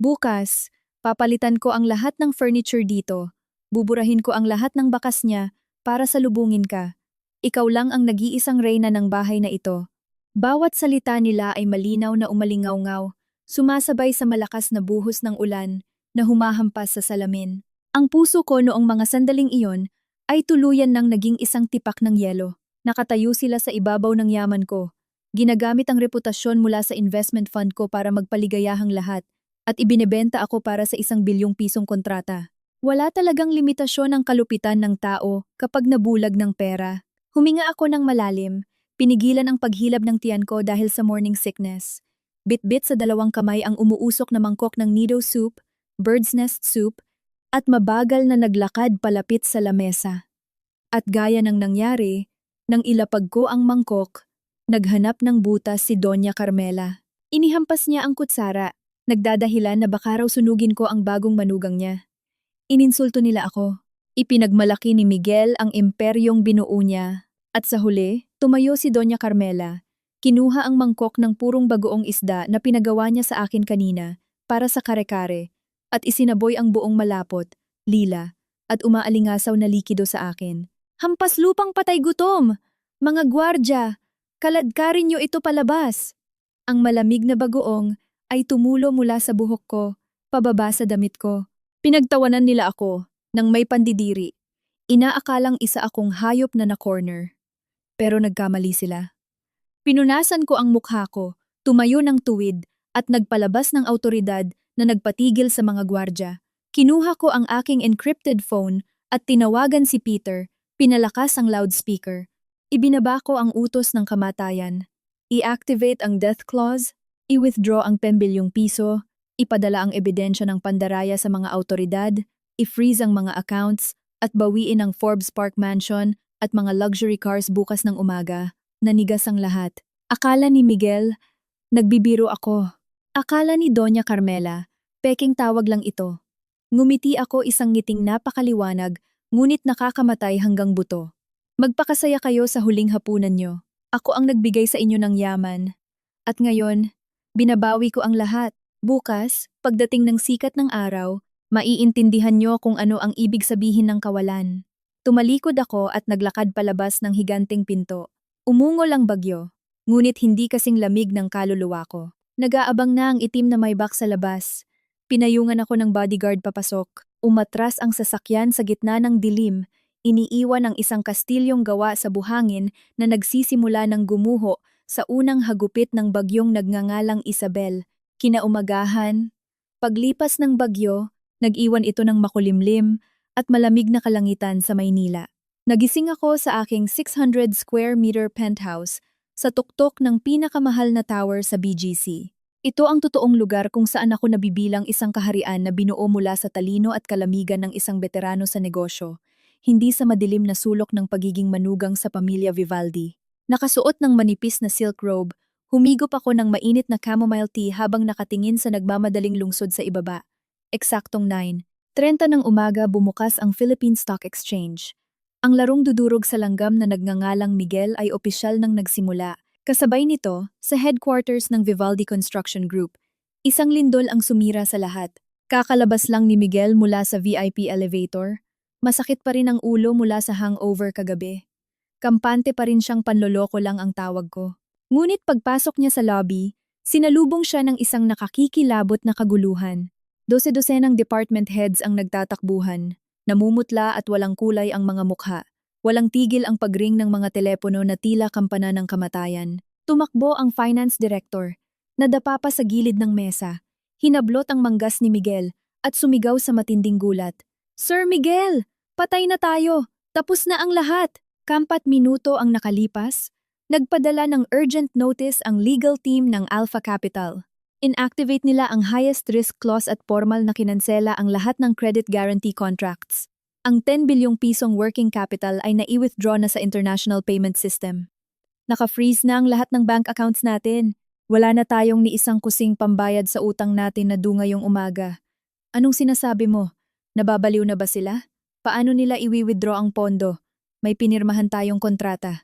[SPEAKER 1] Bukas, papalitan ko ang lahat ng furniture dito. Buburahin ko ang lahat ng bakas niya para salubungin ka. Ikaw lang ang nag-iisang reyna ng bahay na ito. Bawat salita nila ay malinaw na umalingaw-ngaw, sumasabay sa malakas na buhos ng ulan na humahampas sa salamin. Ang puso ko noong mga sandaling iyon ay tuluyan nang naging isang tipak ng yelo. Nakatayo sila sa ibabaw ng yaman ko. Ginagamit ang reputasyon mula sa investment fund ko para magpaligayahang lahat at ibinebenta ako para sa 1 bilyong pisong kontrata. Wala talagang limitasyon ang kalupitan ng tao kapag nabulag ng pera. Huminga ako ng malalim, pinigilan ang paghilab ng tiyan ko dahil sa morning sickness. Bit-bit sa 2 kamay ang umuusok na mangkok ng nido soup, bird's nest soup, at mabagal na naglakad palapit sa lamesa. At gaya ng nangyari, nang ilapag ko ang mangkok, naghanap ng butas si Doña Carmela. Inihampas niya ang kutsara, nagdadahilan na baka raw sunugin ko ang bagong manugang niya. Ininsulto nila ako. Ipinagmalaki ni Miguel ang imperyong binuo niya. At sa huli, tumayo si Doña Carmela. Kinuha ang mangkok ng purong bagoong isda na pinagawa niya sa akin kanina para sa kare-kare at isinaboy ang buong malapot, lila, at umaalingasaw na likido sa akin. Hampas lupang patay gutom! Mga gwardya, kaladkarin niyo ito palabas! Ang malamig na bagoong ay tumulo mula sa buhok ko, pababa sa damit ko. Pinagtawanan nila ako nang may pandidiri. Inaakalang isa akong hayop na na-corner. Pero nagkamali sila. Pinunasan ko ang mukha ko, tumayo ng tuwid, at nagpalabas ng autoridad na nagpatigil sa mga gwardya. Kinuha ko ang aking encrypted phone at tinawagan si Peter. Pinalakas ang loudspeaker. Ibinaba ko ang utos ng kamatayan. I-activate ang death clause, i-withdraw ang 10 bilyong piso, ipadala ang ebidensya ng pandaraya sa mga autoridad, i-freeze ang mga accounts, at bawiin ang Forbes Park Mansion at mga luxury cars bukas ng umaga. Nanigas ang lahat. Akala ni Miguel, nagbibiro ako. Akala ni Doña Carmela, peking tawag lang ito. Ngumiti ako isang ngiting napakaliwanag, ngunit nakakamatay hanggang buto. Magpakasaya kayo sa huling hapunan nyo. Ako ang nagbigay sa inyo ng yaman. At ngayon, binabawi ko ang lahat. Bukas, pagdating ng sikat ng araw, maiintindihan nyo kung ano ang ibig sabihin ng kawalan. Tumalikod ako at naglakad palabas ng higanting pinto. Umungol ang bagyo, ngunit hindi kasing lamig ng kaluluwa ko. Nag-aabang na ang itim na may box sa labas. Pinayungan ako ng bodyguard papasok. Umatras ang sasakyan sa gitna ng dilim. Iniiwan ang isang kastilyong gawa sa buhangin na nagsisimula ng gumuho sa unang hagupit ng bagyong nagngangalang Isabel. Kinaumagahan, paglipas ng bagyo, nag-iwan ito ng makulimlim at malamig na kalangitan sa Maynila. Nagising ako sa aking 600 square meter penthouse sa tuktok ng pinakamahal na tower sa BGC. Ito ang totoong lugar kung saan ako nabibilang isang kaharian na binuo mula sa talino at kalamigan ng isang veterano sa negosyo, hindi sa madilim na sulok ng pagiging manugang sa pamilya Vivaldi. Nakasuot ng manipis na silk robe, humigop ako ng mainit na chamomile tea habang nakatingin sa nagmamadaling lungsod sa ibaba. Eksaktong 9:30 ng umaga bumukas ang Philippine Stock Exchange. Ang larong dudurog sa langgam na nagngangalang Miguel ay opisyal nang nagsimula. Kasabay nito, sa headquarters ng Vivaldi Construction Group, isang lindol ang sumira sa lahat. Kakalabas lang ni Miguel mula sa VIP elevator. Masakit pa rin ang ulo mula sa hangover kagabi. Kampante pa rin siyang panloloko lang ang tawag ko. Ngunit pagpasok niya sa lobby, sinalubong siya ng isang nakakikilabot na kaguluhan. Dose-dosenang department heads ang nagtatakbuhan. Namumutla at walang kulay ang mga mukha. Walang tigil ang pagring ng mga telepono na tila kampana ng kamatayan. Tumakbo ang finance director. Nadapa pa sa gilid ng mesa. Hinablot ang manggas ni Miguel at sumigaw sa matinding gulat. Sir Miguel! Patay na tayo! Tapos na ang lahat! 4 minuto ang nakalipas. Nagpadala ng urgent notice ang legal team ng Alpha Capital. Inactivate nila ang highest risk clause at formal na kinansela ang lahat ng credit guarantee contracts. Ang 10 bilyong pisong working capital ay nai-withdraw na sa international payment system. Naka-freeze na ang lahat ng bank accounts natin. Wala na tayong ni isang kusing pambayad sa utang natin na due ngayong umaga. Anong sinasabi mo? Nababaliw na ba sila? Paano nila i-withdraw ang pondo? May pinirmahan tayong kontrata.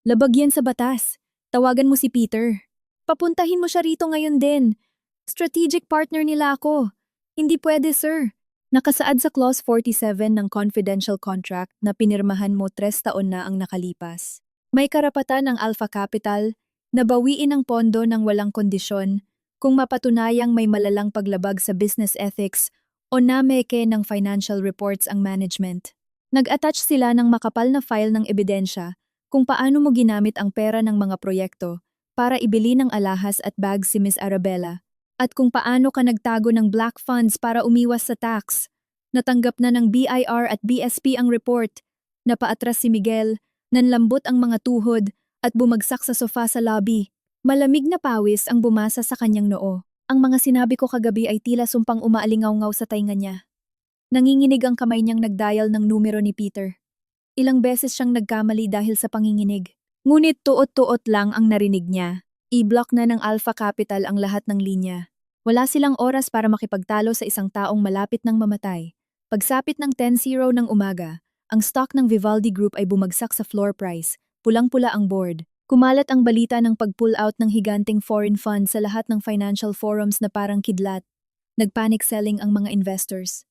[SPEAKER 1] Labag yan sa batas. Tawagan mo si Peter. Papuntahin mo siya rito ngayon din. Strategic partner nila ako. Hindi pwede, sir. Nakasaad sa Clause 47 ng confidential contract na pinirmahan mo 3 taon na ang nakalipas. May karapatan ang Alpha Capital na bawiin ang pondo ng walang kondisyon kung mapatunayang may malalang paglabag sa business ethics o nameke ng financial reports ang management. Nag-attach sila ng makapal na file ng ebidensya kung paano mo ginamit ang pera ng mga proyekto para ibili ng alahas at bag si Miss Arabella, at kung paano ka nagtago ng black funds para umiwas sa tax. Natanggap na ng BIR at BSP ang report. Napaatras si Miguel, nanlambot ang mga tuhod at bumagsak sa sofa sa lobby. Malamig na pawis ang bumasa sa kanyang noo. Ang mga sinabi ko kagabi ay tila sumpang umaalingaw-ngaw sa tainga niya. Nanginginig ang kamay niyang nagdial ng numero ni Peter. Ilang beses siyang nagkamali dahil sa panginginig. Ngunit tuot-tuot lang ang narinig niya. I-block na ng Alpha Capital ang lahat ng linya. Wala silang oras para makipagtalo sa isang taong malapit ng mamatay. Pagsapit ng 10:00 ng umaga, ang stock ng Vivaldi Group ay bumagsak sa floor price. Pulang-pula ang board. Kumalat ang balita ng pag-pull out ng higanting foreign fund sa lahat ng financial forums na parang kidlat. Nagpanic selling ang mga investors.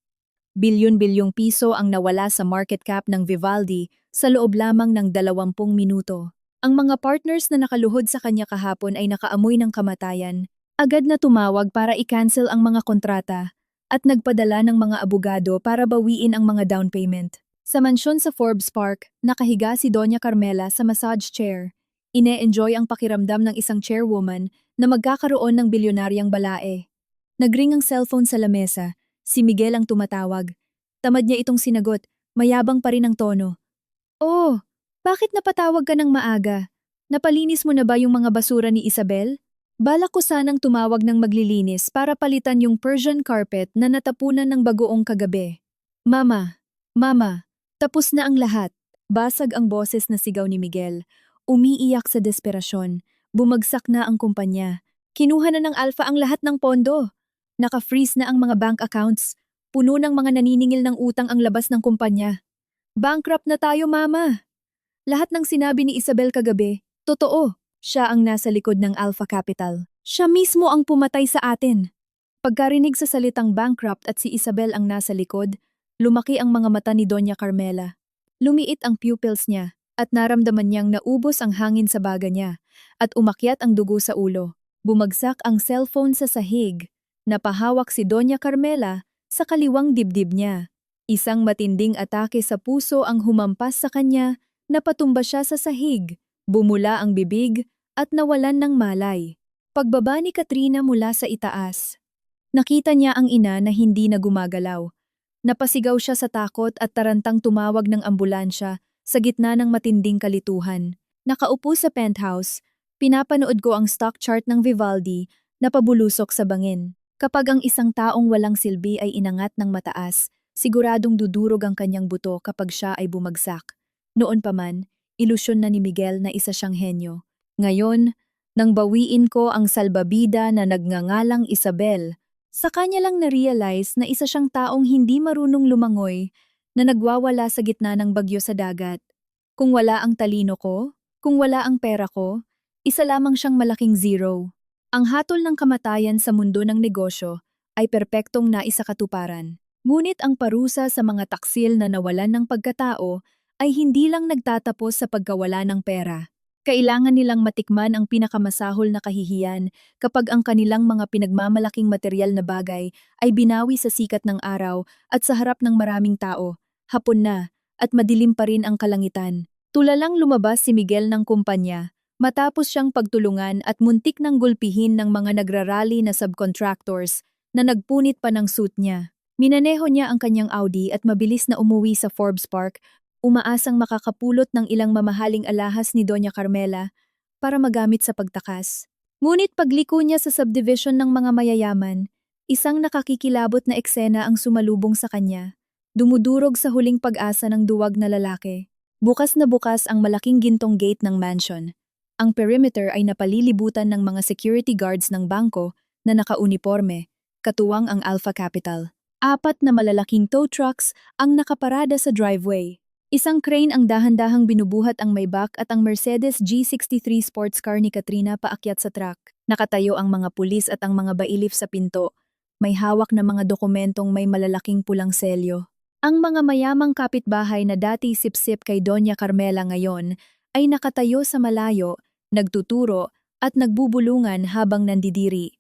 [SPEAKER 1] Bilyon-bilyong piso ang nawala sa market cap ng Vivaldi sa loob lamang ng 20 minuto. Ang mga partners na nakaluhod sa kanya kahapon ay nakaamoy ng kamatayan. Agad na tumawag para i-cancel ang mga kontrata at nagpadala ng mga abogado para bawiin ang mga down payment. Sa mansyon sa Forbes Park, nakahiga si Doña Carmela sa massage chair. Ine-enjoy ang pakiramdam ng isang chairwoman na magkakaroon ng bilyonaryang balae. Nagring ang cellphone sa lamesa. Si Miguel ang tumatawag. Tamad niya itong sinagot, mayabang pa rin ang tono. Oh, bakit napatawag ka ng maaga? Napalinis mo na ba yung mga basura ni Isabel? Balak ko sanang tumawag ng maglilinis para palitan yung Persian carpet na natapunan ng bagoong kagabi. Mama, Mama, tapos na ang lahat. Basag ang boses na sigaw ni Miguel. Umiiyak sa desperasyon. Bumagsak na ang kumpanya. Kinuha na ng Alpha ang lahat ng pondo. Naka-freeze na ang mga bank accounts. Puno ng mga naniningil ng utang ang labas ng kumpanya. Bankrupt na tayo, Mama. Lahat ng sinabi ni Isabel kagabi, totoo. Siya ang nasa likod ng Alpha Capital. Siya mismo ang pumatay sa atin. Pagkarinig sa salitang bankrupt at si Isabel ang nasa likod, lumaki ang mga mata ni Doña Carmela. Lumiit ang pupils niya at naramdaman niyang naubos ang hangin sa baga niya at umakyat ang dugo sa ulo. Bumagsak ang cellphone sa sahig. Napahawak si Doña Carmela sa kaliwang dibdib niya. Isang matinding atake sa puso ang humampas sa kanya, napatumba siya sa sahig. Bumula ang bibig at nawalan ng malay. Pagbaba ni Katrina mula sa itaas. Nakita niya ang ina na hindi na gumagalaw. Napasigaw siya sa takot at tarantang tumawag ng ambulansya sa gitna ng matinding kalituhan. Nakaupo sa penthouse, pinapanood ko ang stock chart ng Vivaldi na pabulusok sa bangin. Kapag ang isang taong walang silbi ay inangat ng mataas, siguradong dudurog ang kanyang buto kapag siya ay bumagsak. Noon pa man, ilusyon na ni Miguel na isa siyang henyo. Ngayon, nang bawiin ko ang salbabida na nagngangalang Isabel, sa kanya lang na-realize na isa siyang taong hindi marunong lumangoy na nagwawala sa gitna ng bagyo sa dagat. Kung wala ang talino ko, kung wala ang pera ko, isa lamang siyang malaking zero. Ang hatol ng kamatayan sa mundo ng negosyo ay perpektong naisakatuparan. Ngunit ang parusa sa mga taksil na nawalan ng pagkatao ay hindi lang nagtatapos sa pagkawala ng pera. Kailangan nilang matikman ang pinakamasahol na kahihiyan kapag ang kanilang mga pinagmamalaking material na bagay ay binawi sa sikat ng araw at sa harap ng maraming tao. Hapon na, at madilim pa rin ang kalangitan. Tulalang lumabas si Miguel ng kumpanya, matapos siyang pagtulungan at muntik ng gulpihin ng mga nagrarally na subcontractors na nagpunit pa ng suit niya. Minaneho niya ang kanyang Audi at mabilis na umuwi sa Forbes Park, umaasang makakapulot ng ilang mamahaling alahas ni Doña Carmela para magamit sa pagtakas. Ngunit pagliko niya sa subdivision ng mga mayayaman, isang nakakikilabot na eksena ang sumalubong sa kanya. Dumudurog sa huling pag-asa ng duwag na lalaki. Bukas na bukas ang malaking gintong gate ng mansion. Ang perimeter ay napalilibutan ng mga security guards ng bangko na nakauniporme, katuwang ang Alpha Capital. 4 na malalaking tow trucks ang nakaparada sa driveway. Isang crane ang dahan-dahang binubuhat ang Maybach at ang Mercedes G63 sports car ni Katrina paakyat sa truck. Nakatayo ang mga pulis at ang mga bailif sa pinto. May hawak na mga dokumentong may malalaking pulang selyo. Ang mga mayamang kapitbahay na dati sip-sip kay Doña Carmela ngayon ay nakatayo sa malayo, nagtuturo at nagbubulungan habang nandidiri.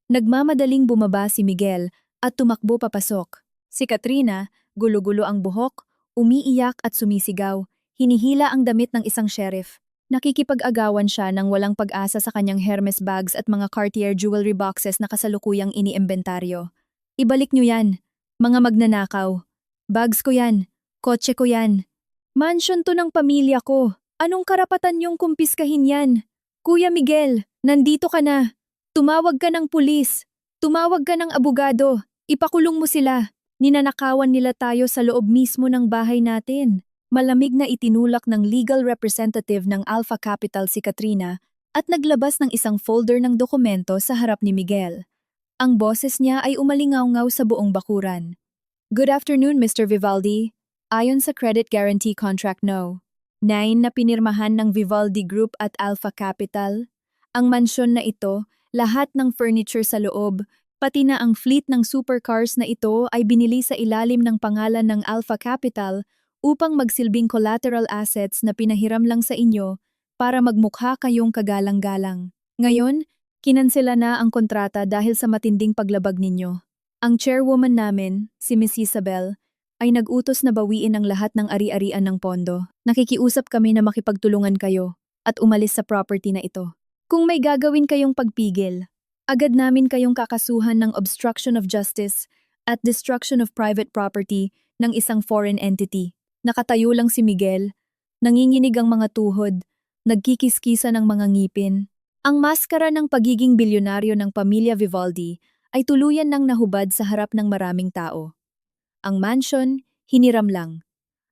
[SPEAKER 1] Nagmamadaling bumaba si Miguel at tumakbo papasok. Si Katrina, gulo-gulo ang buhok, umiiyak at sumisigaw, hinihila ang damit ng isang sheriff. Nakikipag-agawan siya ng walang pag-asa sa kanyang Hermes bags at mga Cartier jewelry boxes na kasalukuyang iniimbentaryo. Ibalik niyo yan, mga magnanakaw. Bags ko yan, kotse ko yan. Mansion to ng pamilya ko. Anong karapatan niyong kumpiskahin yan? Kuya Miguel, nandito ka na. Tumawag ka ng pulis. Tumawag ka ng abogado. Ipakulong mo sila. Ninanakawan nila tayo sa loob mismo ng bahay natin. Malamig na itinulak ng legal representative ng Alpha Capital si Katrina at naglabas ng isang folder ng dokumento sa harap ni Miguel. Ang boses niya ay umalingaw-ngaw sa buong bakuran. Good afternoon, Mr. Vivaldi. Ayon sa Credit Guarantee Contract No. 9 na pinirmahan ng Vivaldi Group at Alpha Capital, ang mansyon na ito, lahat ng furniture sa loob, pati na ang fleet ng supercars na ito ay binili sa ilalim ng pangalan ng Alpha Capital upang magsilbing collateral assets na pinahiram lang sa inyo para magmukha kayong kagalang-galang. Ngayon, kinansela na ang kontrata dahil sa matinding paglabag ninyo. Ang chairwoman namin, si Miss Isabel, ay nag-utos na bawiin ang lahat ng ari-arian ng pondo. Nakikiusap kami na makipagtulungan kayo at umalis sa property na ito. Kung may gagawin kayong pagpigil, agad namin kayong kakasuhan ng obstruction of justice at destruction of private property ng isang foreign entity. Nakatayo lang si Miguel, nanginginig ang mga tuhod, nagkikiskisa ng mga ngipin. Ang maskara ng pagiging bilyonaryo ng pamilya Vivaldi ay tuluyan nang nahubad sa harap ng maraming tao. Ang mansion, hiniram lang.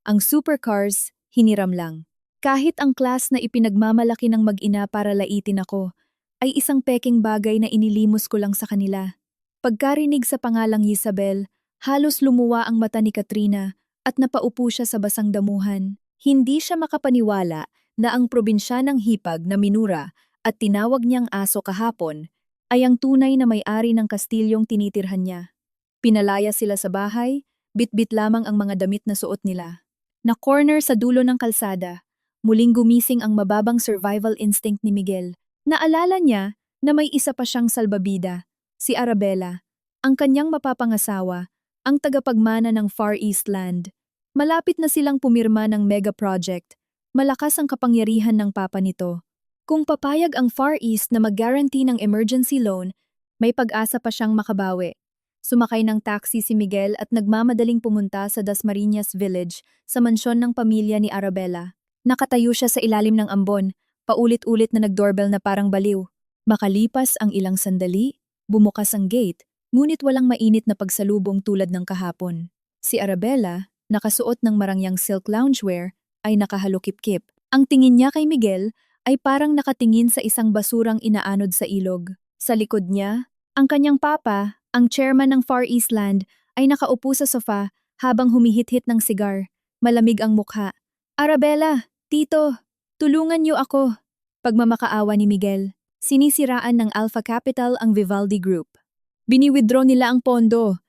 [SPEAKER 1] Ang supercars, hiniram lang. Kahit ang class na ipinagmamalaki ng mag-ina para laitin ako, ay isang peking bagay na inilimos ko lang sa kanila. Pagkarinig sa pangalang Isabel, halos lumuwa ang mata ni Katrina at napaupo siya sa basang damuhan. Hindi siya makapaniwala na ang probinsyanang hipag na minura at tinawag niyang aso kahapon ay ang tunay na may-ari ng kastilyong tinitirhan niya. Pinalaya sila sa bahay, bitbit lamang ang mga damit na suot nila. Na corner sa dulo ng kalsada, muling gumising ang mababang survival instinct ni Miguel. Naalala niya na may isa pa siyang salbabida, si Arabella, ang kanyang mapapangasawa, ang tagapagmana ng Far East Land. Malapit na silang pumirma ng mega project. Malakas ang kapangyarihan ng papa nito. Kung papayag ang Far East na mag-guarantee ng emergency loan, may pag-asa pa siyang makabawi. Sumakay ng taxi si Miguel at nagmamadaling pumunta sa Dasmariñas Village sa mansyon ng pamilya ni Arabella. Nakatayo siya sa ilalim ng ambon, paulit-ulit na nag-doorbell na parang baliw. Makalipas ang ilang sandali, bumukas ang gate, ngunit walang mainit na pagsalubong tulad ng kahapon. Si Arabella, nakasuot ng marangyang silk loungewear, ay nakahalukip-kip. Ang tingin niya kay Miguel ay parang nakatingin sa isang basurang inaanod sa ilog. Sa likod niya, ang kanyang papa, ang chairman ng Far East Land, ay nakaupo sa sofa habang humihit-hit ng sigar. Malamig ang mukha. Arabella, Tito, tulungan niyo ako. Pagmamakaawa ni Miguel, sinisiraan ng Alpha Capital ang Vivaldi Group. Bini-withdraw nila ang pondo.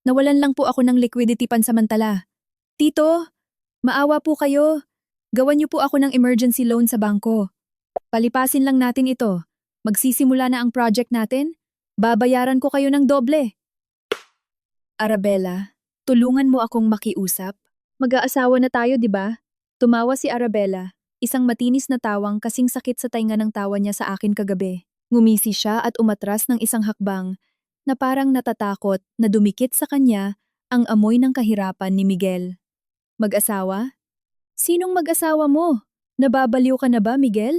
[SPEAKER 1] Nawalan lang po ako ng liquidity pansamantala. Tito, maawa po kayo. Gawan niyo po ako ng emergency loan sa bangko. Palipasin lang natin ito. Magsisimula na ang project natin. Babayaran ko kayo ng doble. Arabella, tulungan mo akong makiusap. Mag-aasawa na tayo, di ba? Tumawa si Arabella, isang matinis na tawang kasing sakit sa tainga ng tawa niya sa akin kagabi. Ngumisi siya at umatras ng isang hakbang na parang natatakot na dumikit sa kanya ang amoy ng kahirapan ni Miguel. Mag-asawa? Sinong mag-asawa mo? Nababaliw ka na ba, Miguel?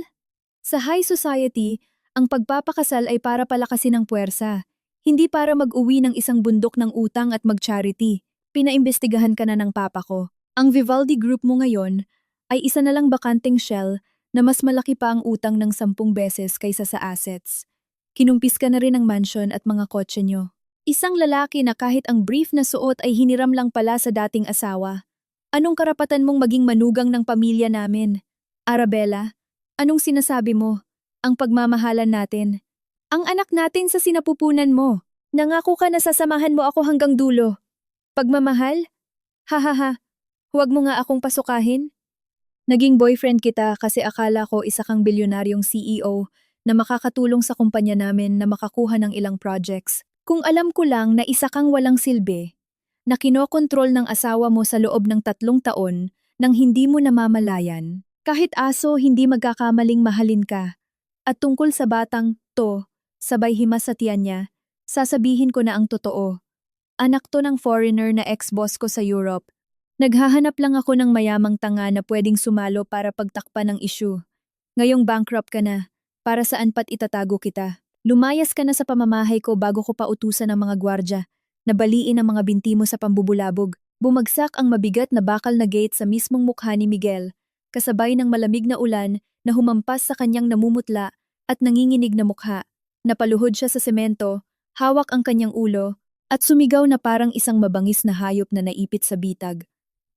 [SPEAKER 1] Sa high society, ang pagpapakasal ay para palakasin ang puwersa, hindi para mag-uwi ng isang bundok ng utang at mag-charity. Pinaimbestigahan ka na ng papa ko. Ang Vivaldi Group mo ngayon ay isa na lang bakanting shell na mas malaki pa ang utang ng 10 beses kaysa sa assets. Kinumpis ka na rin ang mansion at mga kotse nyo. Isang lalaki na kahit ang brief na suot ay hiniram lang pala sa dating asawa. Anong karapatan mong maging manugang ng pamilya namin? Arabella, anong sinasabi mo? Ang pagmamahalan natin. Ang anak natin sa sinapupunan mo. Nangako ka na sasamahan mo ako hanggang dulo. Pagmamahal? Hahaha, huwag mo nga akong pasukahin. Naging boyfriend kita kasi akala ko isa kang bilyonaryong CEO na makakatulong sa kumpanya namin na makakuha ng ilang projects. Kung alam ko lang na isa kang walang silbi, na kinokontrol ng asawa mo sa loob ng 3 taon nang hindi mo namamalayan, kahit aso hindi magkakamaling mahalin ka. At tungkol sa batang to, sabay himas sa tiyan niya, sasabihin ko na ang totoo. Anak to ng foreigner na ex-boss ko sa Europe. Naghahanap lang ako ng mayamang tanga na pwedeng sumalo para pagtakpan ng issue. Ngayong bankrupt ka na, para saan pat itatago kita? Lumayas ka na sa pamamahay ko bago ko pa utusan ng mga gwardya. Nabaliin ang mga binti mo sa pambubulabog. Bumagsak ang mabigat na bakal na gate sa mismong mukha ni Miguel, kasabay ng malamig na ulan na humampas sa kanyang namumutla at nanginginig na mukha. Napaluhod siya sa semento, hawak ang kanyang ulo, at sumigaw na parang isang mabangis na hayop na naipit sa bitag.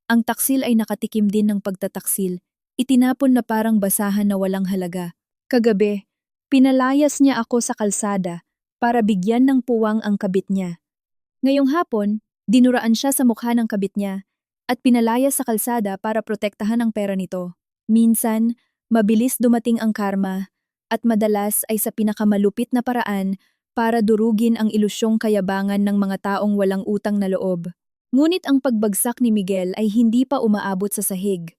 [SPEAKER 1] Ang taksil ay nakatikim din ng pagtataksil, itinapon na parang basahan na walang halaga. Kagabi, pinalayas niya ako sa kalsada para bigyan ng puwang ang kabit niya. Ngayong hapon, dinuraan siya sa mukha ng kabit niya at pinalayas sa kalsada para protektahan ang pera nito. Minsan, mabilis dumating ang karma at madalas ay sa pinakamalupit na paraan para durugin ang ilusyong kayabangan ng mga taong walang utang na loob. Ngunit ang pagbagsak ni Miguel ay hindi pa umaabot sa sahig.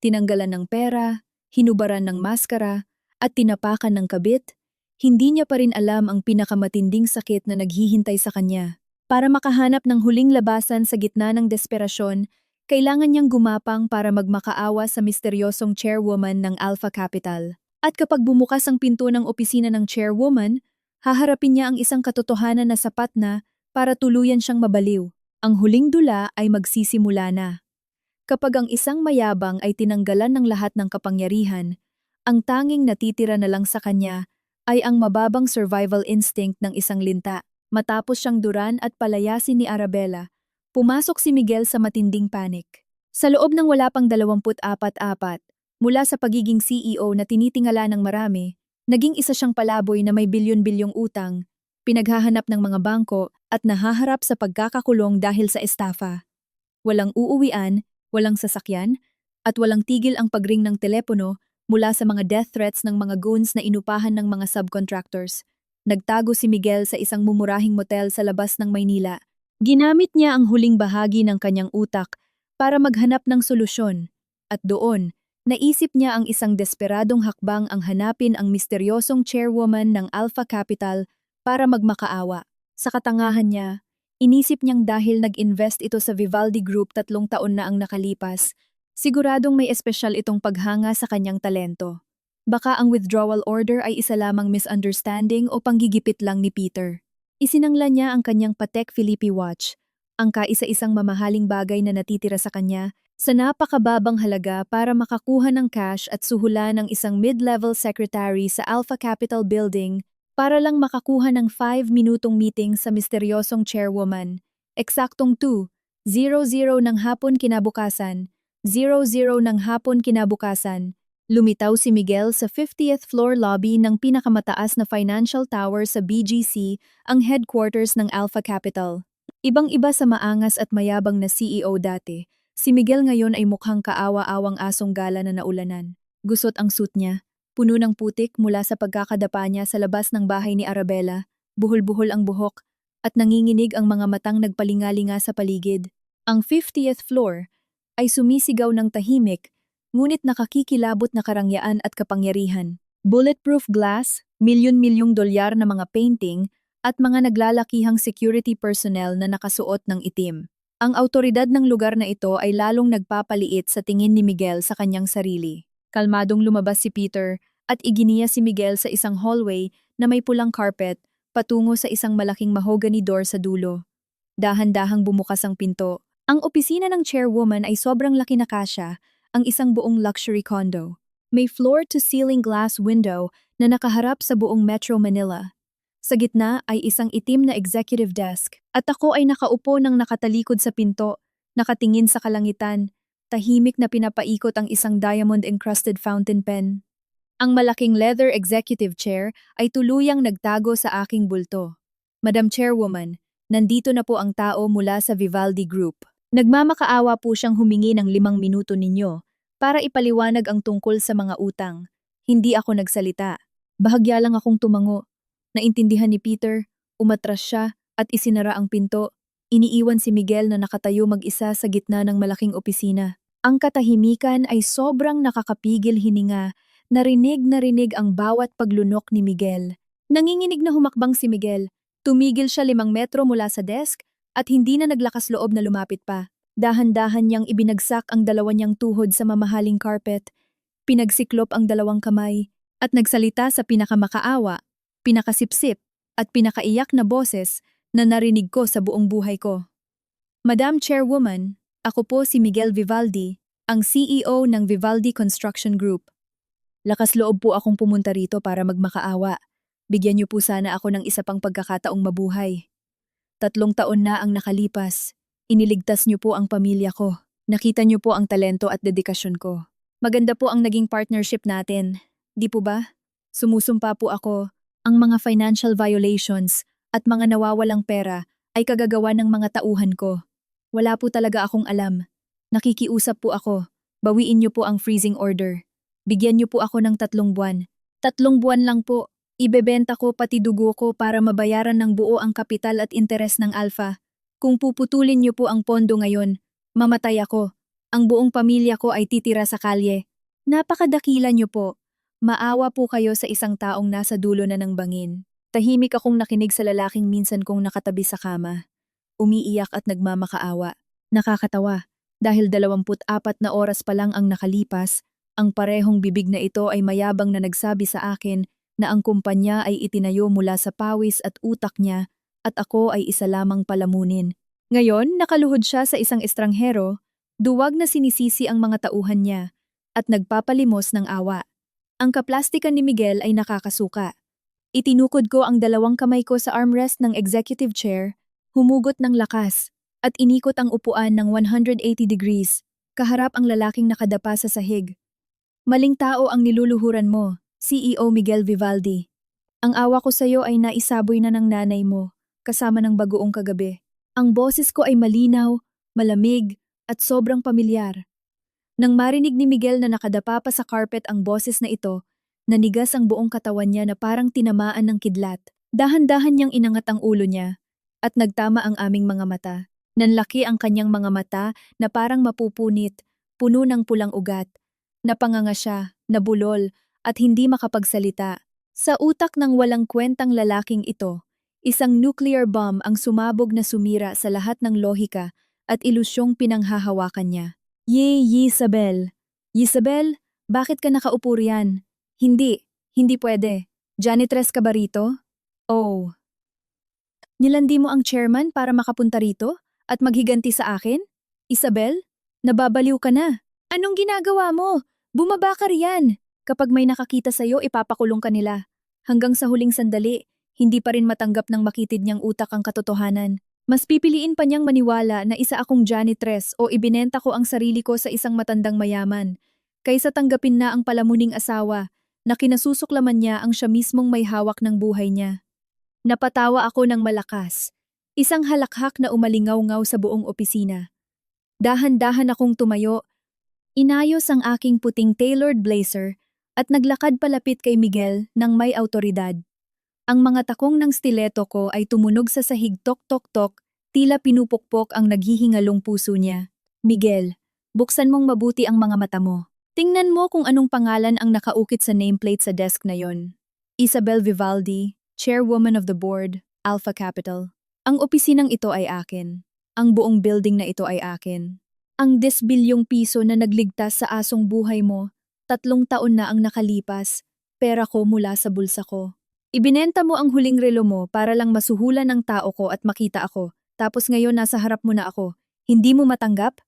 [SPEAKER 1] Tinanggalan ng pera, hinubaran ng maskara, at tinapakan ng kabit, hindi niya pa rin alam ang pinakamatinding sakit na naghihintay sa kanya. Para makahanap ng huling labasan sa gitna ng desperasyon, kailangan niyang gumapang para magmakaawa sa misteryosong chairwoman ng Alpha Capital. At kapag bumukas ang pinto ng opisina ng chairwoman, haharapin niya ang isang katotohanan na sapat na para tuluyan siyang mabaliw. Ang huling dula ay magsisimula na. Kapag ang isang mayabang ay tinanggalan ng lahat ng kapangyarihan, ang tanging natitira na lang sa kanya ay ang mababang survival instinct ng isang linta. Matapos siyang duran at palayasin ni Arabella, pumasok si Miguel sa matinding panic. Sa loob ng wala pang 24 mula sa pagiging CEO na tinitingala ng marami, naging isa siyang palaboy na may bilyon-bilyong utang, pinaghahanap ng mga bangko at nahaharap sa pagkakakulong dahil sa estafa. Walang uuwian, walang sasakyan, at walang tigil ang pagring ng telepono mula sa mga death threats ng mga goons na inupahan ng mga subcontractors. Nagtago si Miguel sa isang mumurahing motel sa labas ng Maynila. Ginamit niya ang huling bahagi ng kanyang utak para maghanap ng solusyon. At doon, naisip niya ang isang desperadong hakbang ang hanapin ang misteryosong chairwoman ng Alpha Capital para magmakaawa. Sa katangahan niya, inisip niyang dahil nag-invest ito sa Vivaldi Group 3 taon na ang nakalipas, siguradong may espesyal itong paghanga sa kanyang talento. Baka ang withdrawal order ay isa lamang misunderstanding o panggigipit lang ni Peter. Isinangla niya ang kanyang Patek Philippe watch, ang kaisa-isang mamahaling bagay na natitira sa kanya, sa napakababang halaga para makakuha ng cash at suhulan ng isang mid-level secretary sa Alpha Capital Building para lang makakuha ng 5-minutong meeting sa misteryosong chairwoman. Eksaktong 2:00 ng hapon kinabukasan, 00 ng hapon kinabukasan. Lumitaw si Miguel sa 50th floor lobby ng pinakamataas na financial tower sa BGC, ang headquarters ng Alpha Capital. Ibang-iba sa maangas at mayabang na CEO dati, si Miguel ngayon ay mukhang kaawa-awang asong gala na naulanan. Gusot ang suit niya, puno ng putik mula sa pagkakadapa niya sa labas ng bahay ni Arabella, buhol-buhol ang buhok, at nanginginig ang mga matang nagpalingalinga sa paligid. Ang 50th floor ay sumisigaw ng tahimik, ngunit nakakikilabot na karangyaan at kapangyarihan. Bulletproof glass, milyon-milyong dolyar na mga painting, at mga naglalakihang security personnel na nakasuot ng itim. Ang autoridad ng lugar na ito ay lalong nagpapaliit sa tingin ni Miguel sa kanyang sarili. Kalmadong lumabas si Peter at iginiya si Miguel sa isang hallway na may pulang carpet patungo sa isang malaking mahogany door sa dulo. Dahan-dahang bumukas ang pinto. Ang opisina ng chairwoman ay sobrang laki na kasya, ang isang buong luxury condo. May floor-to-ceiling glass window na nakaharap sa buong Metro Manila. Sa gitna ay isang itim na executive desk at ako ay nakaupo ng nakatalikod sa pinto, nakatingin sa kalangitan, tahimik na pinapaikot ang isang diamond-encrusted fountain pen. Ang malaking leather executive chair ay tuluyang nagtago sa aking bulto. Madam Chairwoman, nandito na po ang tao mula sa Vivaldi Group. Nagmamakaawa po siyang humingi ng 5 minuto ninyo para ipaliwanag ang tungkol sa mga utang. Hindi ako nagsalita. Bahagya lang akong tumango. Naintindihan ni Peter, umatras siya at isinara ang pinto. Iniiwan si Miguel na nakatayo mag-isa sa gitna ng malaking opisina. Ang katahimikan ay sobrang nakakapigil hininga. Narinig ang bawat paglunok ni Miguel. Nanginginig na humakbang si Miguel. Tumigil siya 5 metro mula sa desk at hindi na naglakas loob na lumapit pa. Dahan-dahan niyang ibinagsak ang 2 niyang tuhod sa mamahaling carpet, pinagsiklop ang 2 kamay, at nagsalita sa pinakamakaawa, pinakasipsip, at pinakaiyak na boses na narinig ko sa buong buhay ko. Madam Chairwoman, ako po si Miguel Vivaldi, ang CEO ng Vivaldi Construction Group. Lakas loob po akong pumunta rito para magmakaawa. Bigyan niyo po sana ako ng isa pang pagkakataong mabuhay. 3 taon na ang nakalipas. Iniligtas niyo po ang pamilya ko. Nakita niyo po ang talento at dedikasyon ko. Maganda po ang naging partnership natin. Di po ba? Sumusumpa po ako. Ang mga financial violations at mga nawawalang pera ay kagagawa ng mga tauhan ko. Wala po talaga akong alam. Nakikiusap po ako. Bawiin niyo po ang freezing order. Bigyan niyo po ako ng 3 buwan. 3 buwan lang po. Ibebenta ko pati dugo ko para mabayaran ng buo ang kapital at interes ng Alpha. Kung puputulin niyo po ang pondo ngayon, mamatay ako. Ang buong pamilya ko ay titira sa kalye. Napakadakila niyo po. Maawa po kayo sa isang taong nasa dulo na ng bangin. Tahimik akong nakinig sa lalaking minsan kong nakatabi sa kama. Umiiyak at nagmamakaawa. Nakakatawa. Dahil 24 na oras pa lang ang nakalipas, Ang parehong bibig na ito ay mayabang na nagsabi sa akin na ang kumpanya ay itinayo mula sa pawis at utak niya at ako ay isa lamang palamunin. Ngayon, nakaluhod siya sa isang estranghero, duwag na sinisisi ang mga tauhan niya at nagpapalimos ng awa. Ang kaplastikan ni Miguel ay nakakasuka. Itinukod ko ang dalawang kamay ko sa armrest ng executive chair, humugot ng lakas, at inikot ang upuan ng 180 degrees, kaharap ang lalaking nakadapa sa sahig. Maling tao ang niluluhuran mo, CEO Miguel Vivaldi. Ang awa ko sa iyo ay naisaboy na ng nanay mo, kasama ng bagoong kagabi. Ang boses ko ay malinaw, malamig, at sobrang pamilyar. Nang marinig ni Miguel na nakadapa pa sa carpet ang boses na ito, nanigas ang buong katawan niya na parang tinamaan ng kidlat. Dahan-dahan niyang inangat ang ulo niya, at nagtama ang aming mga mata. Nanlaki ang kanyang mga mata na parang mapupunit, puno ng pulang ugat. Napanganga siya, nabulol, at hindi makapagsalita. Sa utak ng walang kwentang lalaking ito, isang nuclear bomb ang sumabog na sumira sa lahat ng lohika at ilusyong pinanghahawakan niya. Isabel. Isabel, bakit ka nakaupo riyan? Hindi pwede. Janitress ka ba rito? Oh. Nilandi mo ang chairman para makapunta rito at maghiganti sa akin? Isabel, nababaliw ka na. Anong ginagawa mo? Bumaba ka riyan. Kapag may nakakita sa'yo, ipapakulong ka nila. Hanggang sa huling sandali, hindi pa rin matanggap ng makitid niyang utak ang katotohanan. Mas pipiliin pa niyang maniwala na isa akong janitress o ibinenta ko ang sarili ko sa isang matandang mayaman, kaysa tanggapin na ang palamuning asawa na kinasusuklaman niya ang siya mismong may hawak ng buhay niya. Napatawa ako ng malakas. Isang halakhak na umalingaw-ngaw sa buong opisina. Dahan-dahan akong tumayo. Inayos ang aking puting tailored blazer at naglakad palapit kay Miguel ng may awtoridad. Ang mga takong ng stiletto ko ay tumunog sa sahig tok-tok-tok, tila pinupukpok ang naghihingalong puso niya. Miguel, buksan mong mabuti ang mga mata mo. Tingnan mo kung anong pangalan ang nakaukit sa nameplate sa desk na yon. Isabel Vivaldi, Chairwoman of the Board, Alpha Capital. Ang opisinang ito ay akin. Ang buong building na ito ay akin. Ang 10 bilyong piso na nagligtas sa asong buhay mo, 3 taon na ang nakalipas, pera ko mula sa bulsa ko. Ibinenta mo ang huling relo mo para lang masuhulan ng tao ko at makita ako, tapos ngayon nasa harap mo na ako. Hindi mo matanggap?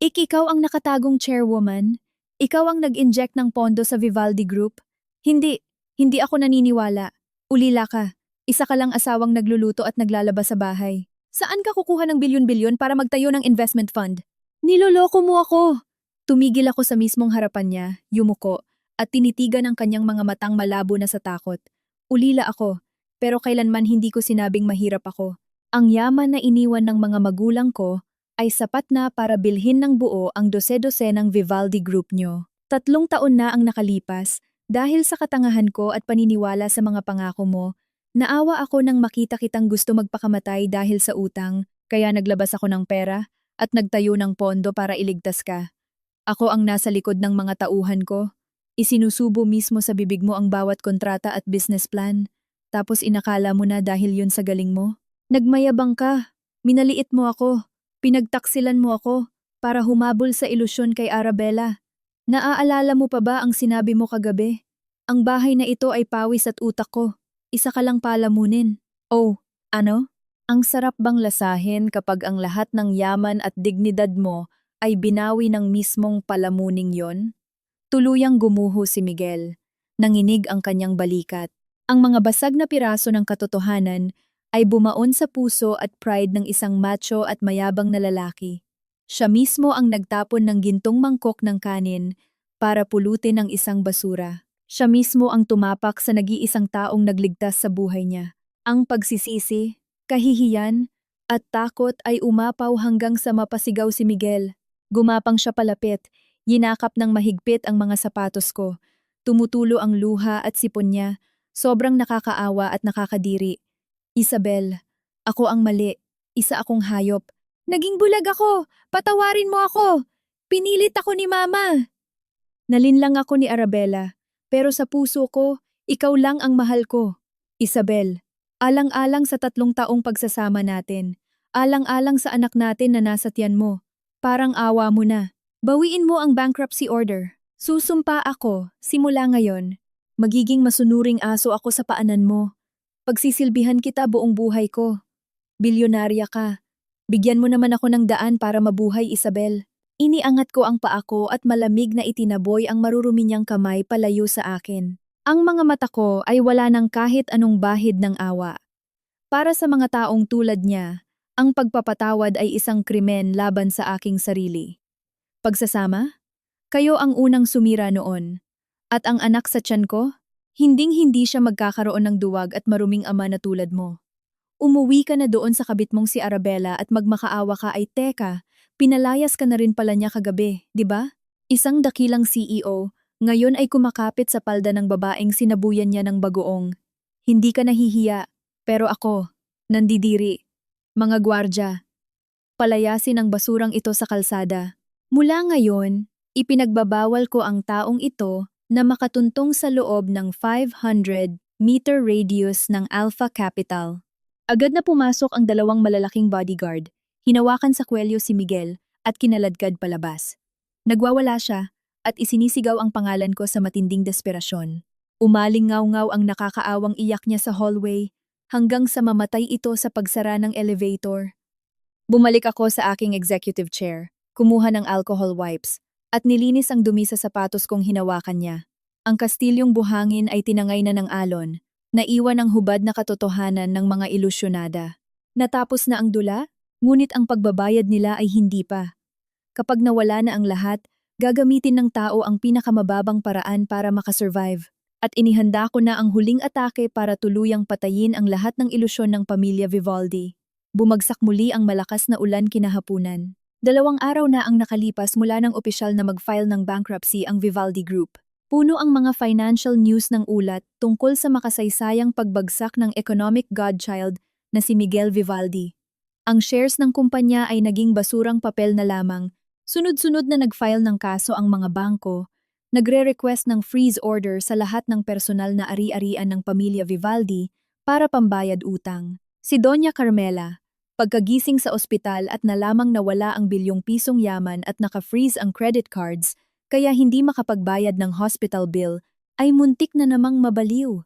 [SPEAKER 1] Ikaw ang nakatagong chairwoman? Ikaw ang nag-inject ng pondo sa Vivaldi Group? Hindi ako naniniwala. Ulila ka. Isa ka lang asawang nagluluto at naglalaba sa bahay. Saan ka kukuha ng bilyon-bilyon para magtayo ng investment fund? Niloloko mo ako! Tumigil ako sa mismong harapan niya, yumuko, at tinitigan ang kanyang mga matang malabo na sa takot. Ulila ako, pero kailanman hindi ko sinabing mahirap ako. Ang yaman na iniwan ng mga magulang ko ay sapat na para bilhin ng buo ang dose-dose ng Vivaldi Group nyo. 3 taon na ang nakalipas, dahil sa katangahan ko at paniniwala sa mga pangako mo, naawa ako nang makita kitang gusto magpakamatay dahil sa utang, kaya naglabas ako ng pera at nagtayo ng pondo para iligtas ka. Ako ang nasa likod ng mga tauhan ko. Isinusubo mismo sa bibig mo ang bawat kontrata at business plan, tapos inakala mo na dahil yun sa galing mo. Nagmayabang ka, minaliit mo ako, pinagtaksilan mo ako, para humabol sa ilusyon kay Arabella. Naaalala mo pa ba ang sinabi mo kagabi? Ang bahay na ito ay pawis at utak ko. Isa ka lang palamunin. Oh, ano? Ang sarap bang lasahin kapag ang lahat ng yaman at dignidad mo ay binawi ng mismong palamuning yon? Tuluyang gumuho si Miguel. Nanginig ang kanyang balikat. Ang mga basag na piraso ng katotohanan ay bumaon sa puso at pride ng isang macho at mayabang na lalaki. Siya mismo ang nagtapon ng gintong mangkok ng kanin para pulutin ang isang basura. Siya mismo ang tumapak sa nag-iisang taong nagligtas sa buhay niya. Ang pagsisisi, kahihiyan, at takot ay umapaw hanggang sa mapasigaw si Miguel. Gumapang siya palapit, yinakap ng mahigpit ang mga sapatos ko. Tumutulo ang luha at sipon niya, sobrang nakakaawa at nakakadiri. Isabel, ako ang mali, isa akong hayop. Naging bulag ako, patawarin mo ako. Pinilit ako ni Mama. Nalinlang ako ni Arabella, pero sa puso ko, ikaw lang ang mahal ko. Isabel, alang-alang sa 3 taong pagsasama natin, alang-alang sa anak natin na nasa tiyan mo, parang awa mo na. Bawiin mo ang bankruptcy order. Susumpa ako, simula ngayon. Magiging masunuring aso ako sa paanan mo. Pagsisilbihan kita buong buhay ko. Bilyonarya ka. Bigyan mo naman ako ng daan para mabuhay, Isabel. Iniangat ko ang paa ko at malamig na itinaboy ang marurumi niyang kamay palayo sa akin. Ang mga mata ko ay wala ng kahit anong bahid ng awa. Para sa mga taong tulad niya, ang pagpapatawad ay isang krimen laban sa aking sarili. Pagsasama? Kayo ang unang sumira noon. At ang anak sa tiyan ko? Hinding-hindi siya magkakaroon ng duwag at maruming ama na tulad mo. Umuwi ka na doon sa kabit mong si Arabella at magmakaawa ka ay teka, pinalayas ka na rin pala niya kagabi, di ba? Isang dakilang CEO, ngayon ay kumakapit sa palda ng babaeng sinabuyan niya ng bagoong. Hindi ka nahihiya, pero ako, nandidiri. Mga gwardya, palayasin ang basurang ito sa kalsada. Mula ngayon, ipinagbabawal ko ang taong ito na makatuntong sa loob ng 500-meter radius ng Alpha Capital. Agad na pumasok ang dalawang malalaking bodyguard, hinawakan sa kwelyo si Miguel at kinaladkad palabas. Nagwawala siya at isinisigaw ang pangalan ko sa matinding desperasyon. Umalingaw-ngaw ang nakakaawang iyak niya sa hallway hanggang sa mamatay ito sa pagsara ng elevator. Bumalik ako sa aking executive chair, kumuha ng alcohol wipes, at nilinis ang dumi sa sapatos kong hinawakan niya. Ang kastilyong buhangin ay tinangay na ng alon, naiwan ang hubad na katotohanan ng mga ilusyonada. Natapos na ang dula, ngunit ang pagbabayad nila ay hindi pa. Kapag nawala na ang lahat, gagamitin ng tao ang pinakamababang paraan para makasurvive. At inihanda ko na ang huling atake para tuluyang patayin ang lahat ng ilusyon ng pamilya Vivaldi. Bumagsak muli ang malakas na ulan kinahapunan. 2 araw na ang nakalipas mula ng opisyal na mag-file ng bankruptcy ang Vivaldi Group. Puno ang mga financial news ng ulat tungkol sa makasaysayang pagbagsak ng economic godchild na si Miguel Vivaldi. Ang shares ng kumpanya ay naging basurang papel na lamang. Sunod-sunod na nag-file ng kaso ang mga bangko, nagre-request ng freeze order sa lahat ng personal na ari-arian ng pamilya Vivaldi para pambayad utang. Si Doña Carmela, pagkagising sa ospital at nalamang nawala ang bilyong pisong yaman at naka-freeze ang credit cards, kaya hindi makapagbayad ng hospital bill, ay muntik na namang mabaliw.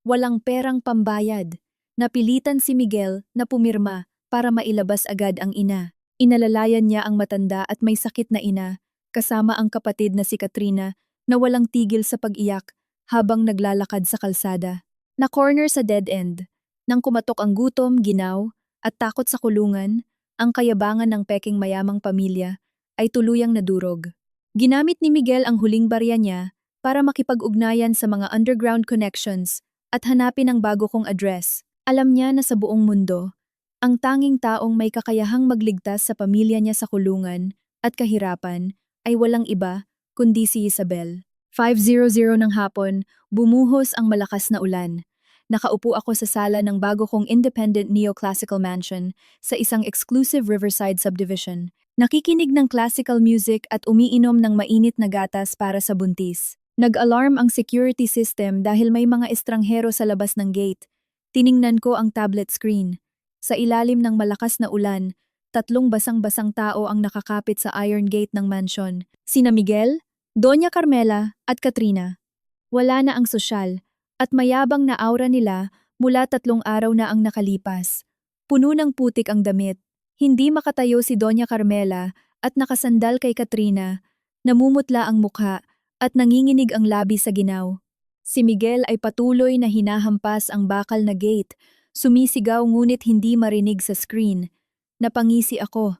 [SPEAKER 1] Walang perang pambayad. Napilitan si Miguel na pumirma para mailabas agad ang ina. Inalalayan niya ang matanda at may sakit na ina, kasama ang kapatid na si Katrina na walang tigil sa pag-iyak habang naglalakad sa kalsada. Na-corner sa dead end. Nang kumatok ang gutom, ginaw, at takot sa kulungan, ang kayabangan ng peking mayamang pamilya ay tuluyang nadurog. Ginamit ni Miguel ang huling barya niya para makipag-ugnayan sa mga underground connections at hanapin ang bago kong address. Alam niya na sa buong mundo, ang tanging taong may kakayahang magligtas sa pamilya niya sa kulungan at kahirapan ay walang iba kundi si Isabel. 5:00 ng hapon, bumuhos ang malakas na ulan. Nakaupo ako sa sala ng bago kong independent neoclassical mansion sa isang exclusive riverside subdivision. Nakikinig ng classical music at umiinom ng mainit na gatas para sa buntis. Nag-alarm ang security system dahil may mga estranghero sa labas ng gate. Tiningnan ko ang tablet screen. Sa ilalim ng malakas na ulan, 3 basang-basang tao ang nakakapit sa iron gate ng mansion. Sina Miguel, Doña Carmela at Katrina. Wala na ang sosyal at mayabang na aura nila mula 3 araw na ang nakalipas. Puno ng putik ang damit. Hindi makatayo si Doña Carmela at nakasandal kay Katrina, namumutla ang mukha at nanginginig ang labi sa ginaw. Si Miguel ay patuloy na hinahampas ang bakal na gate, sumisigaw ngunit hindi marinig sa screen. Napangisi ako.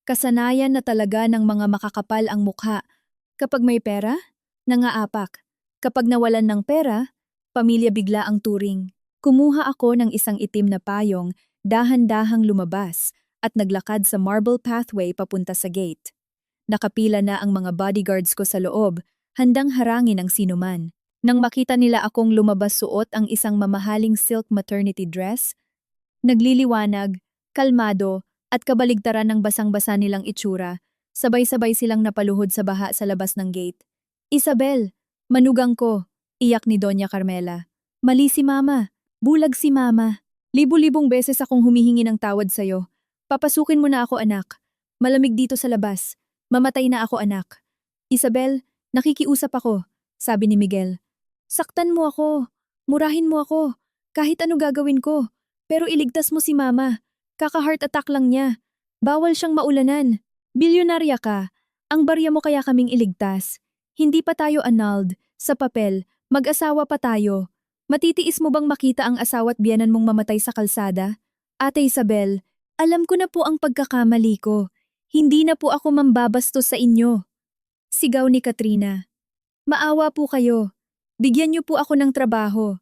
[SPEAKER 1] Kasanayan na talaga ng mga makakapal ang mukha. Kapag may pera, nangaapak. Kapag nawalan ng pera, pamilya bigla ang turing. Kumuha ako ng isang itim na payong, dahan-dahang lumabas, at naglakad sa marble pathway papunta sa gate. Nakapila na ang mga bodyguards ko sa loob, handang harangin ang sinuman. Nang makita nila akong lumabas suot ang isang mamahaling silk maternity dress, nagliliwanag, kalmado, at kabaligtaran ng basang-basa nilang itsura, sabay-sabay silang napaluhod sa baha sa labas ng gate. Isabel, manugang ko, iyak ni Doña Carmela. Mali si Mama, bulag si Mama. Libu-libong beses akong humihingi ng tawad sa'yo. Papasukin mo na ako, anak. Malamig dito sa labas. Mamatay na ako, anak. Isabel, Nakikiusap ako, sabi ni Miguel. Saktan mo ako, murahin mo ako, kahit ano gagawin ko. Pero iligtas mo si mama. Kaka-heart attack lang niya. Bawal siyang maulanan. Bilyonarya ka. Ang barya mo kaya kaming iligtas. Hindi pa tayo annulled. Sa papel, mag-asawa pa tayo. Matitiis mo bang makita ang asawa't biyanan mong mamatay sa kalsada? Ate Isabel, alam ko na po ang pagkakamali ko. Hindi na po ako mambabastos sa inyo. Sigaw ni Katrina. Maawa po kayo. Bigyan niyo po ako ng trabaho.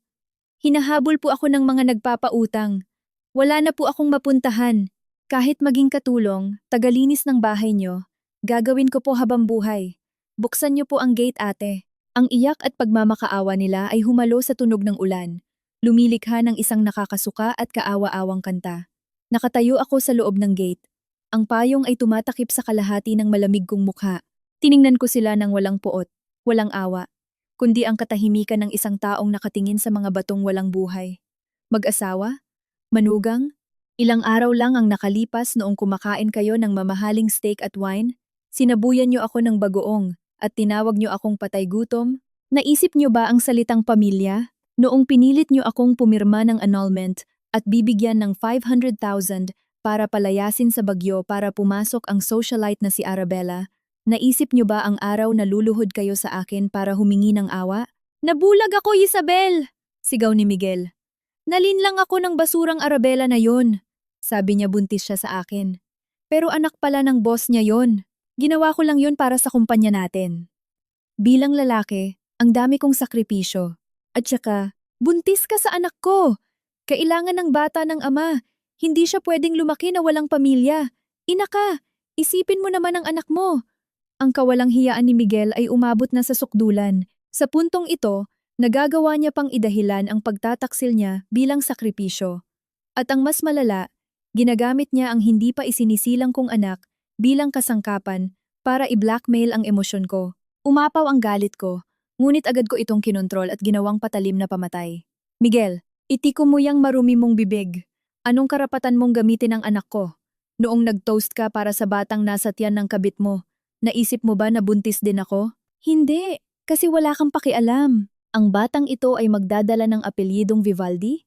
[SPEAKER 1] Hinahabol po ako ng mga nagpapautang. Wala na po akong mapuntahan. Kahit maging katulong, tagalinis ng bahay niyo, gagawin ko po habang buhay. Buksan niyo po ang gate, ate. Ang iyak at pagmamakaawa nila ay humalo sa tunog ng ulan. Lumilikha ng isang nakakasuka at kaawa-awang kanta. Nakatayo ako sa loob ng gate. Ang payong ay tumatakip sa kalahati ng malamig kong mukha. Tiningnan ko sila ng walang poot, walang awa, kundi ang katahimikan ng isang taong nakatingin sa mga batong walang buhay. Mag-asawa? Manugang? Ilang araw lang ang nakalipas noong kumakain kayo ng mamahaling steak at wine, sinabuyan niyo ako ng bagoong at tinawag niyo akong patay gutom. Naisip niyo ba ang salitang pamilya? Noong pinilit niyo akong pumirma ng annulment at bibigyan ng 500,000 para palayasin sa bagyo para pumasok ang socialite na si Arabella, naisip niyo ba ang araw na luluhod kayo sa akin para humingi ng awa? Nabulag ako, Isabel! Sigaw ni Miguel. Nalinlang ako ng basurang Arabella na yon. Sabi niya buntis siya sa akin. Pero anak pala ng boss niya yon. Ginawa ko lang yon para sa kumpanya natin. Bilang lalaki, ang dami kong sakripisyo. At saka, buntis ka sa anak ko. Kailangan ng bata ng ama. Hindi siya pwedeng lumaki na walang pamilya. Ina ka, isipin mo naman ang anak mo. Ang kawalang hiyaan ni Miguel ay umabot na sa sukdulan. Sa puntong ito, nagagawa niya pang idahilan ang pagtataksil niya bilang sakripisyo. At ang mas malala, ginagamit niya ang hindi pa isinisilang kong anak bilang kasangkapan para i-blackmail ang emosyon ko. Umapaw ang galit ko, ngunit agad ko itong kinontrol at ginawang patalim na pamatay. Miguel, itiko mo yang marumi mong bibig. Anong karapatan mong gamitin ang anak ko? Noong nag-toast ka para sa batang nasa tiyan ng kabit mo, naisip mo ba na buntis din ako? Hindi, kasi wala kang pakialam. Ang batang ito ay magdadala ng apelyidong Vivaldi?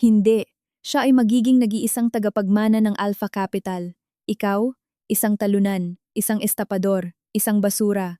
[SPEAKER 1] Hindi, siya ay magiging nag-iisang tagapagmana ng Alpha Capital. Ikaw, isang talunan, isang estapador, isang basura.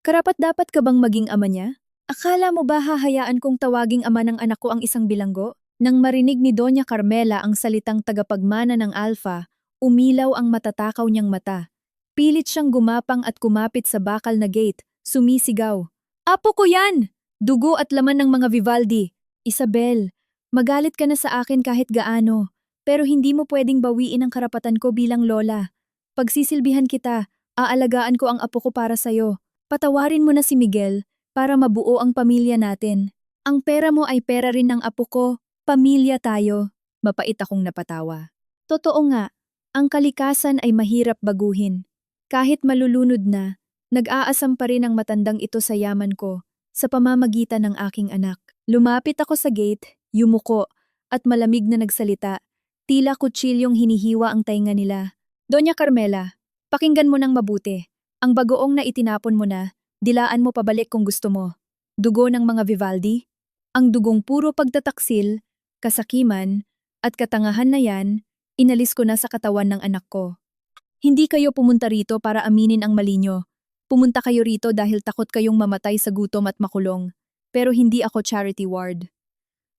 [SPEAKER 1] Karapat-dapat ka bang maging ama niya? Akala mo ba hahayaan kong tawaging ama ng anak ko ang isang bilanggo? Nang marinig ni Doña Carmela ang salitang tagapagmana ng Alpha, umilaw ang matatakaw niyang mata. Pilit siyang gumapang at kumapit sa bakal na gate, sumisigaw. Apo ko yan! Dugo at laman ng mga Vivaldi. Isabel, magalit ka na sa akin kahit gaano, pero hindi mo pwedeng bawiin ang karapatan ko bilang lola. Pagsisilbihan kita, aalagaan ko ang apo ko para sayo. Patawarin mo na si Miguel para mabuo ang pamilya natin. Ang pera mo ay pera rin ng apo ko. Pamilya tayo. Mapait akong napatawa. Totoo nga, ang kalikasan ay mahirap baguhin. Kahit malulunod na, nag-aasam pa rin ang matandang ito sa yaman ko, sa pamamagitan ng aking anak. Lumapit ako sa gate, yumuko, at malamig na nagsalita. Tila kutsilyong hinihiwa ang tainga nila. Doña Carmela, pakinggan mo ng mabuti. Ang bagoong na itinapon mo na, dilaan mo pabalik kung gusto mo. Dugo ng mga Vivaldi? Ang dugong puro pagtataksil, kasakiman, at katangahan na yan, inalis ko na sa katawan ng anak ko. Hindi kayo pumunta rito para aminin ang mali nyo. Pumunta kayo rito dahil takot kayong mamatay sa gutom at makulong. Pero hindi ako charity ward.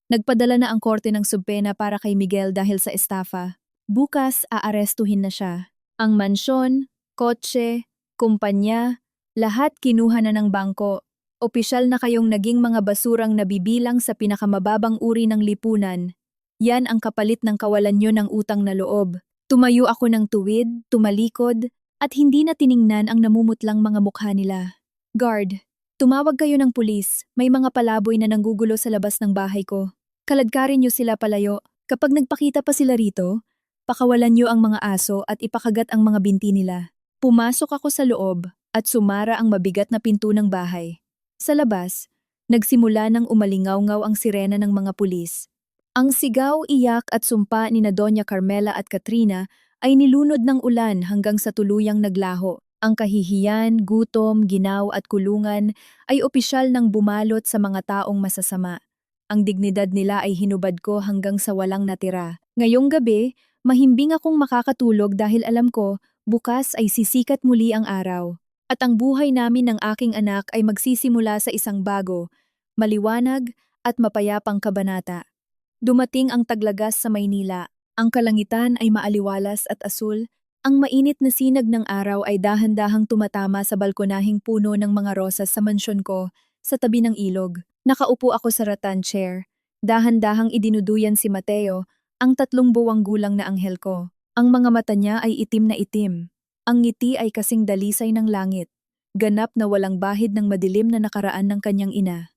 [SPEAKER 1] Nagpadala na ang korte ng subpena para kay Miguel dahil sa estafa. Bukas, aarestuhin na siya. Ang mansyon, kotse, kumpanya, lahat kinuha na ng bangko. Opisyal na kayong naging mga basurang nabibilang sa pinakamababang uri ng lipunan. Yan ang kapalit ng kawalan nyo ng utang na loob. Tumayo ako ng tuwid, tumalikod, at hindi na tiningnan ang namumutlang mga mukha nila. Guard, tumawag kayo ng pulis. May mga palaboy na nanggugulo sa labas ng bahay ko. Kaladkarin nyo sila palayo. Kapag nagpakita pa sila rito, pakawalan nyo ang mga aso at ipakagat ang mga binti nila. Pumasok ako sa loob at sumara ang mabigat na pinto ng bahay. Sa labas, nagsimula ng umalingaw-ngaw ang sirena ng mga pulis. Ang sigaw, iyak at sumpa ni na Doña Carmela at Katrina ay nilunod ng ulan hanggang sa tuluyang naglaho. Ang kahihiyan, gutom, ginaw at kulungan ay opisyal ng bumalot sa mga taong masasama. Ang dignidad nila ay hinubad ko hanggang sa walang natira. Ngayong gabi, mahimbing akong makakatulog dahil alam ko, bukas ay sisikat muli ang araw. At ang buhay namin ng aking anak ay magsisimula sa isang bago, maliwanag at mapayapang kabanata. Dumating ang taglagas sa Maynila. Ang kalangitan ay maaliwalas at asul. Ang mainit na sinag ng araw ay dahan-dahang tumatama sa balkonahing puno ng mga rosas sa mansyon ko sa tabi ng ilog. Nakaupo ako sa rattan chair. Dahan-dahang idinuduyan si Mateo, ang 3 buwang gulang na anghel ko. Ang mga mata niya ay itim na itim. Ang ngiti ay kasing dalisay ng langit. Ganap na walang bahid ng madilim na nakaraan ng kanyang ina.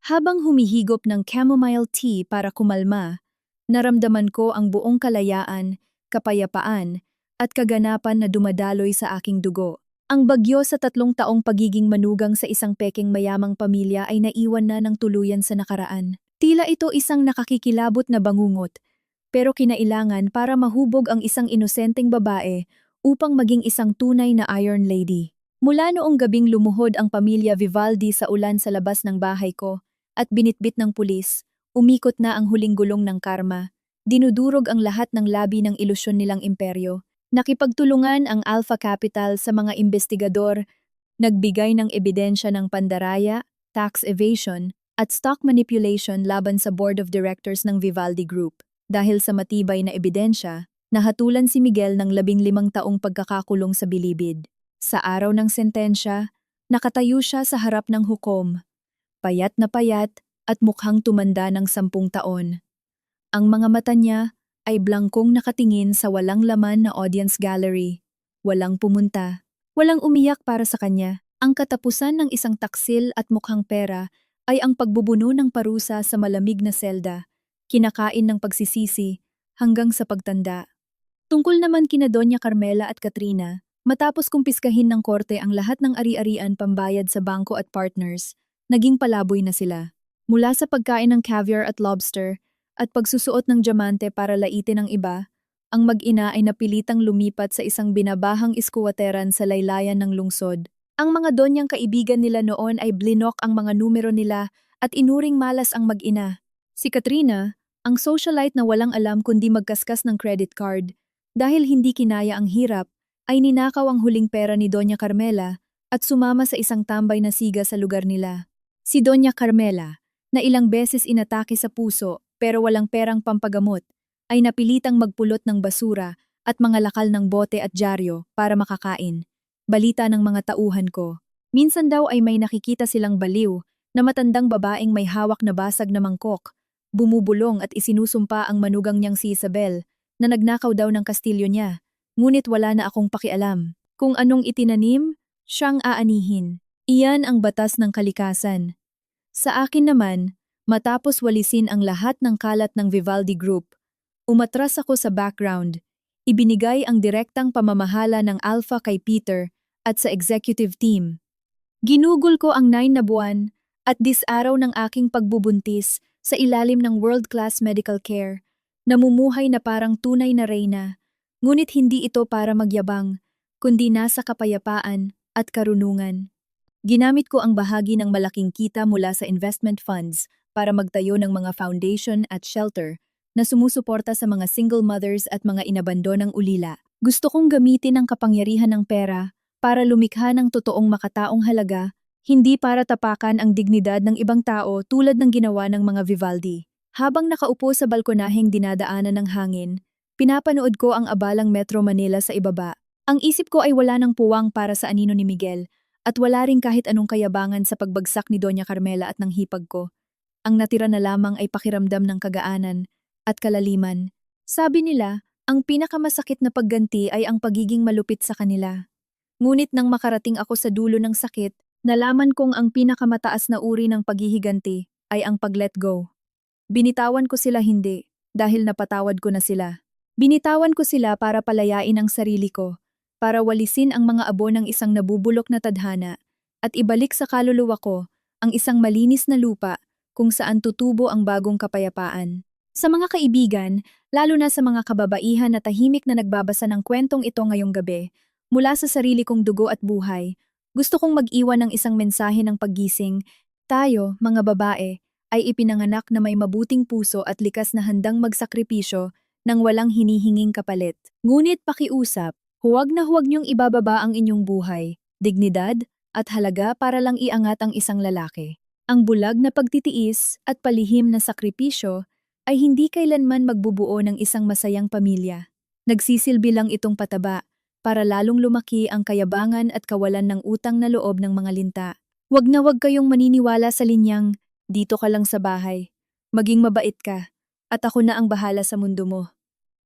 [SPEAKER 1] Habang humihigop ng chamomile tea para kumalma, naramdaman ko ang buong kalayaan, kapayapaan, at kaganapan na dumadaloy sa aking dugo. Ang bagyo sa 3 taong pagiging manugang sa isang pekeng mayamang pamilya ay naiwan na ng tuluyan sa nakaraan. Tila ito isang nakakikilabot na bangungot, pero kinailangan para mahubog ang isang inosenteng babae upang maging isang tunay na Iron Lady. Mula noong gabing lumuhod ang pamilya Vivaldi sa ulan sa labas ng bahay ko at binitbit ng pulis, umikot na ang huling gulong ng karma. Dinudurog ang lahat ng labi ng ilusyon nilang imperyo. Nakipagtulungan ang Alpha Capital sa mga investigador, nagbigay ng ebidensya ng pandaraya, tax evasion, at stock manipulation laban sa board of directors ng Vivaldi Group. Dahil sa matibay na ebidensya, nahatulan si Miguel ng 15 taong pagkakakulong sa bilibid. Sa araw ng sentensya, nakatayo siya sa harap ng hukom, payat at mukhang tumanda ng 10 taon. Ang mga mata niya ay blangkong nakatingin sa walang laman na audience gallery. Walang pumunta, walang umiyak para sa kanya. Ang katapusan ng isang taksil at mukhang pera ay ang pagbubuno ng parusa sa malamig na selda, kinakain ng pagsisisi hanggang sa pagtanda. Tungkol naman kina Doña Carmela at Katrina, matapos kumpiskahin ng korte ang lahat ng ari-arian pambayad sa bangko at partners, naging palaboy na sila. Mula sa pagkain ng caviar at lobster, at pagsusuot ng diamante para laitin ang iba, ang mag-ina ay napilitang lumipat sa isang binabahang iskuwateran sa laylayan ng lungsod. Ang mga donyang kaibigan nila noon ay blinok ang mga numero nila at inuring malas ang mag-ina. Si Katrina, ang socialite na walang alam kundi magkaskas ng credit card, dahil hindi kinaya ang hirap, ay ninakaw ang huling pera ni Doña Carmela at sumama sa isang tambay na siga sa lugar nila. Si Doña Carmela, na ilang beses inatake sa puso pero walang perang pampagamot, ay napilitang magpulot ng basura at mga lakal ng bote at dyaryo para makakain. Balita ng mga tauhan ko. Minsan daw ay may nakikita silang baliw na matandang babaeng may hawak na basag na mangkok, bumubulong at isinusumpa ang manugang niyang si Isabel na nagnakaw daw ng kastilyo niya, ngunit wala na akong pakialam. Kung anong itinanim, siyang aanihin. Iyan ang batas ng kalikasan. Sa akin naman, matapos walisin ang lahat ng kalat ng Vivaldi Group, umatras ako sa background. Ibinigay ang direktang pamamahala ng Alpha kay Peter at sa executive team. Ginugol ko ang 9 na buwan at disaraw ng aking pagbubuntis sa ilalim ng world-class medical care. Namumuhay na parang tunay na reyna, ngunit hindi ito para magyabang, kundi nasa kapayapaan at karunungan. Ginamit ko ang bahagi ng malaking kita mula sa investment funds para magtayo ng mga foundation at shelter na sumusuporta sa mga single mothers at mga inabandonang ulila. Gusto kong gamitin ang kapangyarihan ng pera para lumikha ng totoong makataong halaga, hindi para tapakan ang dignidad ng ibang tao tulad ng ginawa ng mga Vivaldi. Habang nakaupo sa balkonaheng dinadaanan ng hangin, pinapanood ko ang abalang Metro Manila sa ibaba. Ang isip ko ay wala ng puwang para sa anino ni Miguel, at wala ring kahit anong kayabangan sa pagbagsak ni Doña Carmela at ng hipag ko. Ang natira na lamang ay pakiramdam ng kagaanan at kalaliman. Sabi nila, ang pinakamasakit na pagganti ay ang pagiging malupit sa kanila. Ngunit nang makarating ako sa dulo ng sakit, nalaman kong ang pinakamataas na uri ng paghihiganti ay ang pag-let go. Binitawan ko sila hindi, dahil napatawad ko na sila. Binitawan ko sila para palayain ang sarili ko, para walisin ang mga abo ng isang nabubulok na tadhana, at ibalik sa kaluluwa ko ang isang malinis na lupa kung saan tutubo ang bagong kapayapaan. Sa mga kaibigan, lalo na sa mga kababaihan na tahimik na nagbabasa ng kwentong ito ngayong gabi, Mula sa sarili kong dugo at buhay, gusto kong mag-iwan ng isang mensahe ng paggising. Tayo, mga babae, ay ipinanganak na may mabuting puso at likas na handang magsakripisyo nang walang hinihinging kapalit. Ngunit pakiusap, huwag na huwag niyong ibababa ang inyong buhay, dignidad, at halaga para lang iangat ang isang lalaki. Ang bulag na pagtitiis at palihim na sakripisyo ay hindi kailanman magbubuo ng isang masayang pamilya. Nagsisilbi lang itong pataba para lalong lumaki ang kayabangan at kawalan ng utang na loob ng mga linta. Huwag na huwag kayong maniniwala sa linyang, dito ka lang sa bahay. Maging mabait ka, at ako na ang bahala sa mundo mo.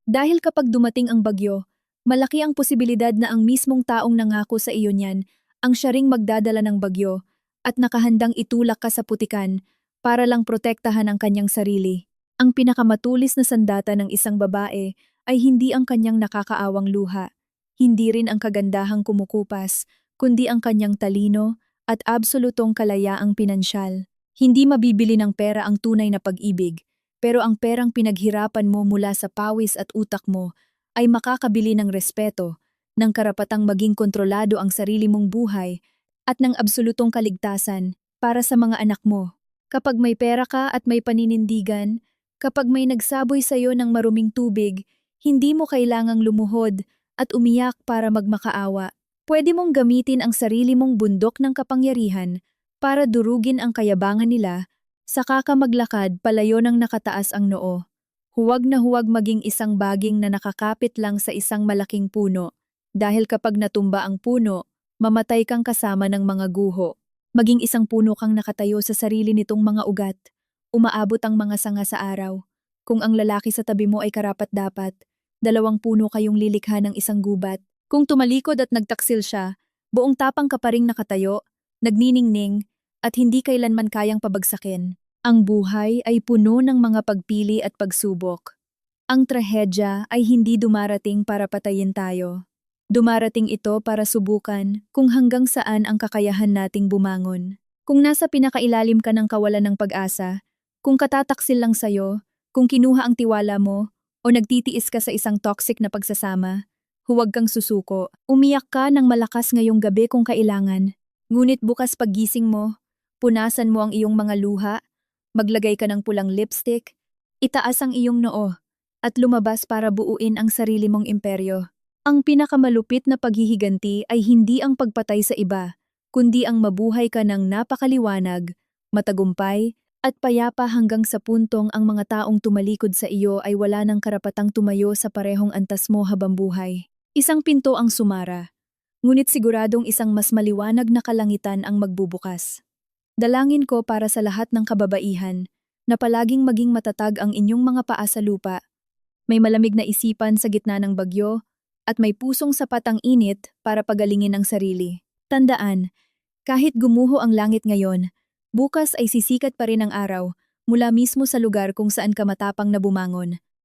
[SPEAKER 1] Dahil kapag dumating ang bagyo, malaki ang posibilidad na ang mismong taong nangako sa iyo niyan ang siya ring magdadala ng bagyo at nakahandang itulak ka sa putikan para lang protektahan ang kanyang sarili. Ang pinakamatulis na sandata ng isang babae ay hindi ang kanyang nakakaawang luha, hindi rin ang kagandahang kumukupas, kundi ang kanyang talino at absolutong kalayaang pinansyal. Hindi mabibili ng pera ang tunay na pag-ibig, pero ang perang pinaghirapan mo mula sa pawis at utak mo ay makakabili ng respeto, ng karapatang maging kontrolado ang sarili mong buhay at ng absolutong kaligtasan para sa mga anak mo. Kapag may pera ka at may paninindigan, kapag may nagsaboy sa iyo ng maruming tubig, hindi mo kailangang lumuhod at umiyak para magmakaawa. Pwede mong gamitin ang sarili mong bundok ng kapangyarihan para durugin ang kayabangan nila, saka ka maglakad palayo ng nakataas ang noo. Huwag na huwag maging isang baging na nakakapit lang sa isang malaking puno, dahil kapag natumba ang puno, mamatay kang kasama ng mga guho. Maging isang puno kang nakatayo sa sarili nitong mga ugat. Umaabot ang mga sanga sa araw. Kung ang lalaki sa tabi mo ay karapat-dapat, 2 puno kayong lilikha ng isang gubat. Kung tumalikod at nagtaksil siya, buong tapang ka pa ring nakatayo, nagniningning, at hindi kailanman kayang pabagsakin. Ang buhay ay puno ng mga pagpili at pagsubok. Ang trahedya ay hindi dumarating para patayin tayo. Dumarating ito para subukan kung hanggang saan ang kakayahan nating bumangon. Kung nasa pinakailalim ka ng kawalan ng pag-asa, kung katataksil lang sa'yo, kung kinuha ang tiwala mo, o nagtitiis ka sa isang toxic na pagsasama, huwag kang susuko. Umiyak ka ng malakas ngayong gabi kung kailangan. Ngunit bukas paggising mo, punasan mo ang iyong mga luha, maglagay ka ng pulang lipstick, itaas ang iyong noo, at lumabas para buuin ang sarili mong imperyo. Ang pinakamalupit na paghihiganti ay hindi ang pagpatay sa iba, kundi ang mabuhay ka ng napakaliwanag, matagumpay, at payapa hanggang sa puntong ang mga taong tumalikod sa iyo ay wala ng karapatang tumayo sa parehong antas mo habang buhay. Isang pinto ang sumara, ngunit siguradong isang mas maliwanag na kalangitan ang magbubukas. Dalangin ko para sa lahat ng kababaihan, na palaging maging matatag ang inyong mga paa sa lupa. May malamig na isipan sa gitna ng bagyo, at may pusong sapat ang init para pagalingin ang sarili. Tandaan, kahit gumuho ang langit ngayon, bukas ay sisikat pa rin ang araw mula mismo sa lugar kung saan ka matapang na bumangon.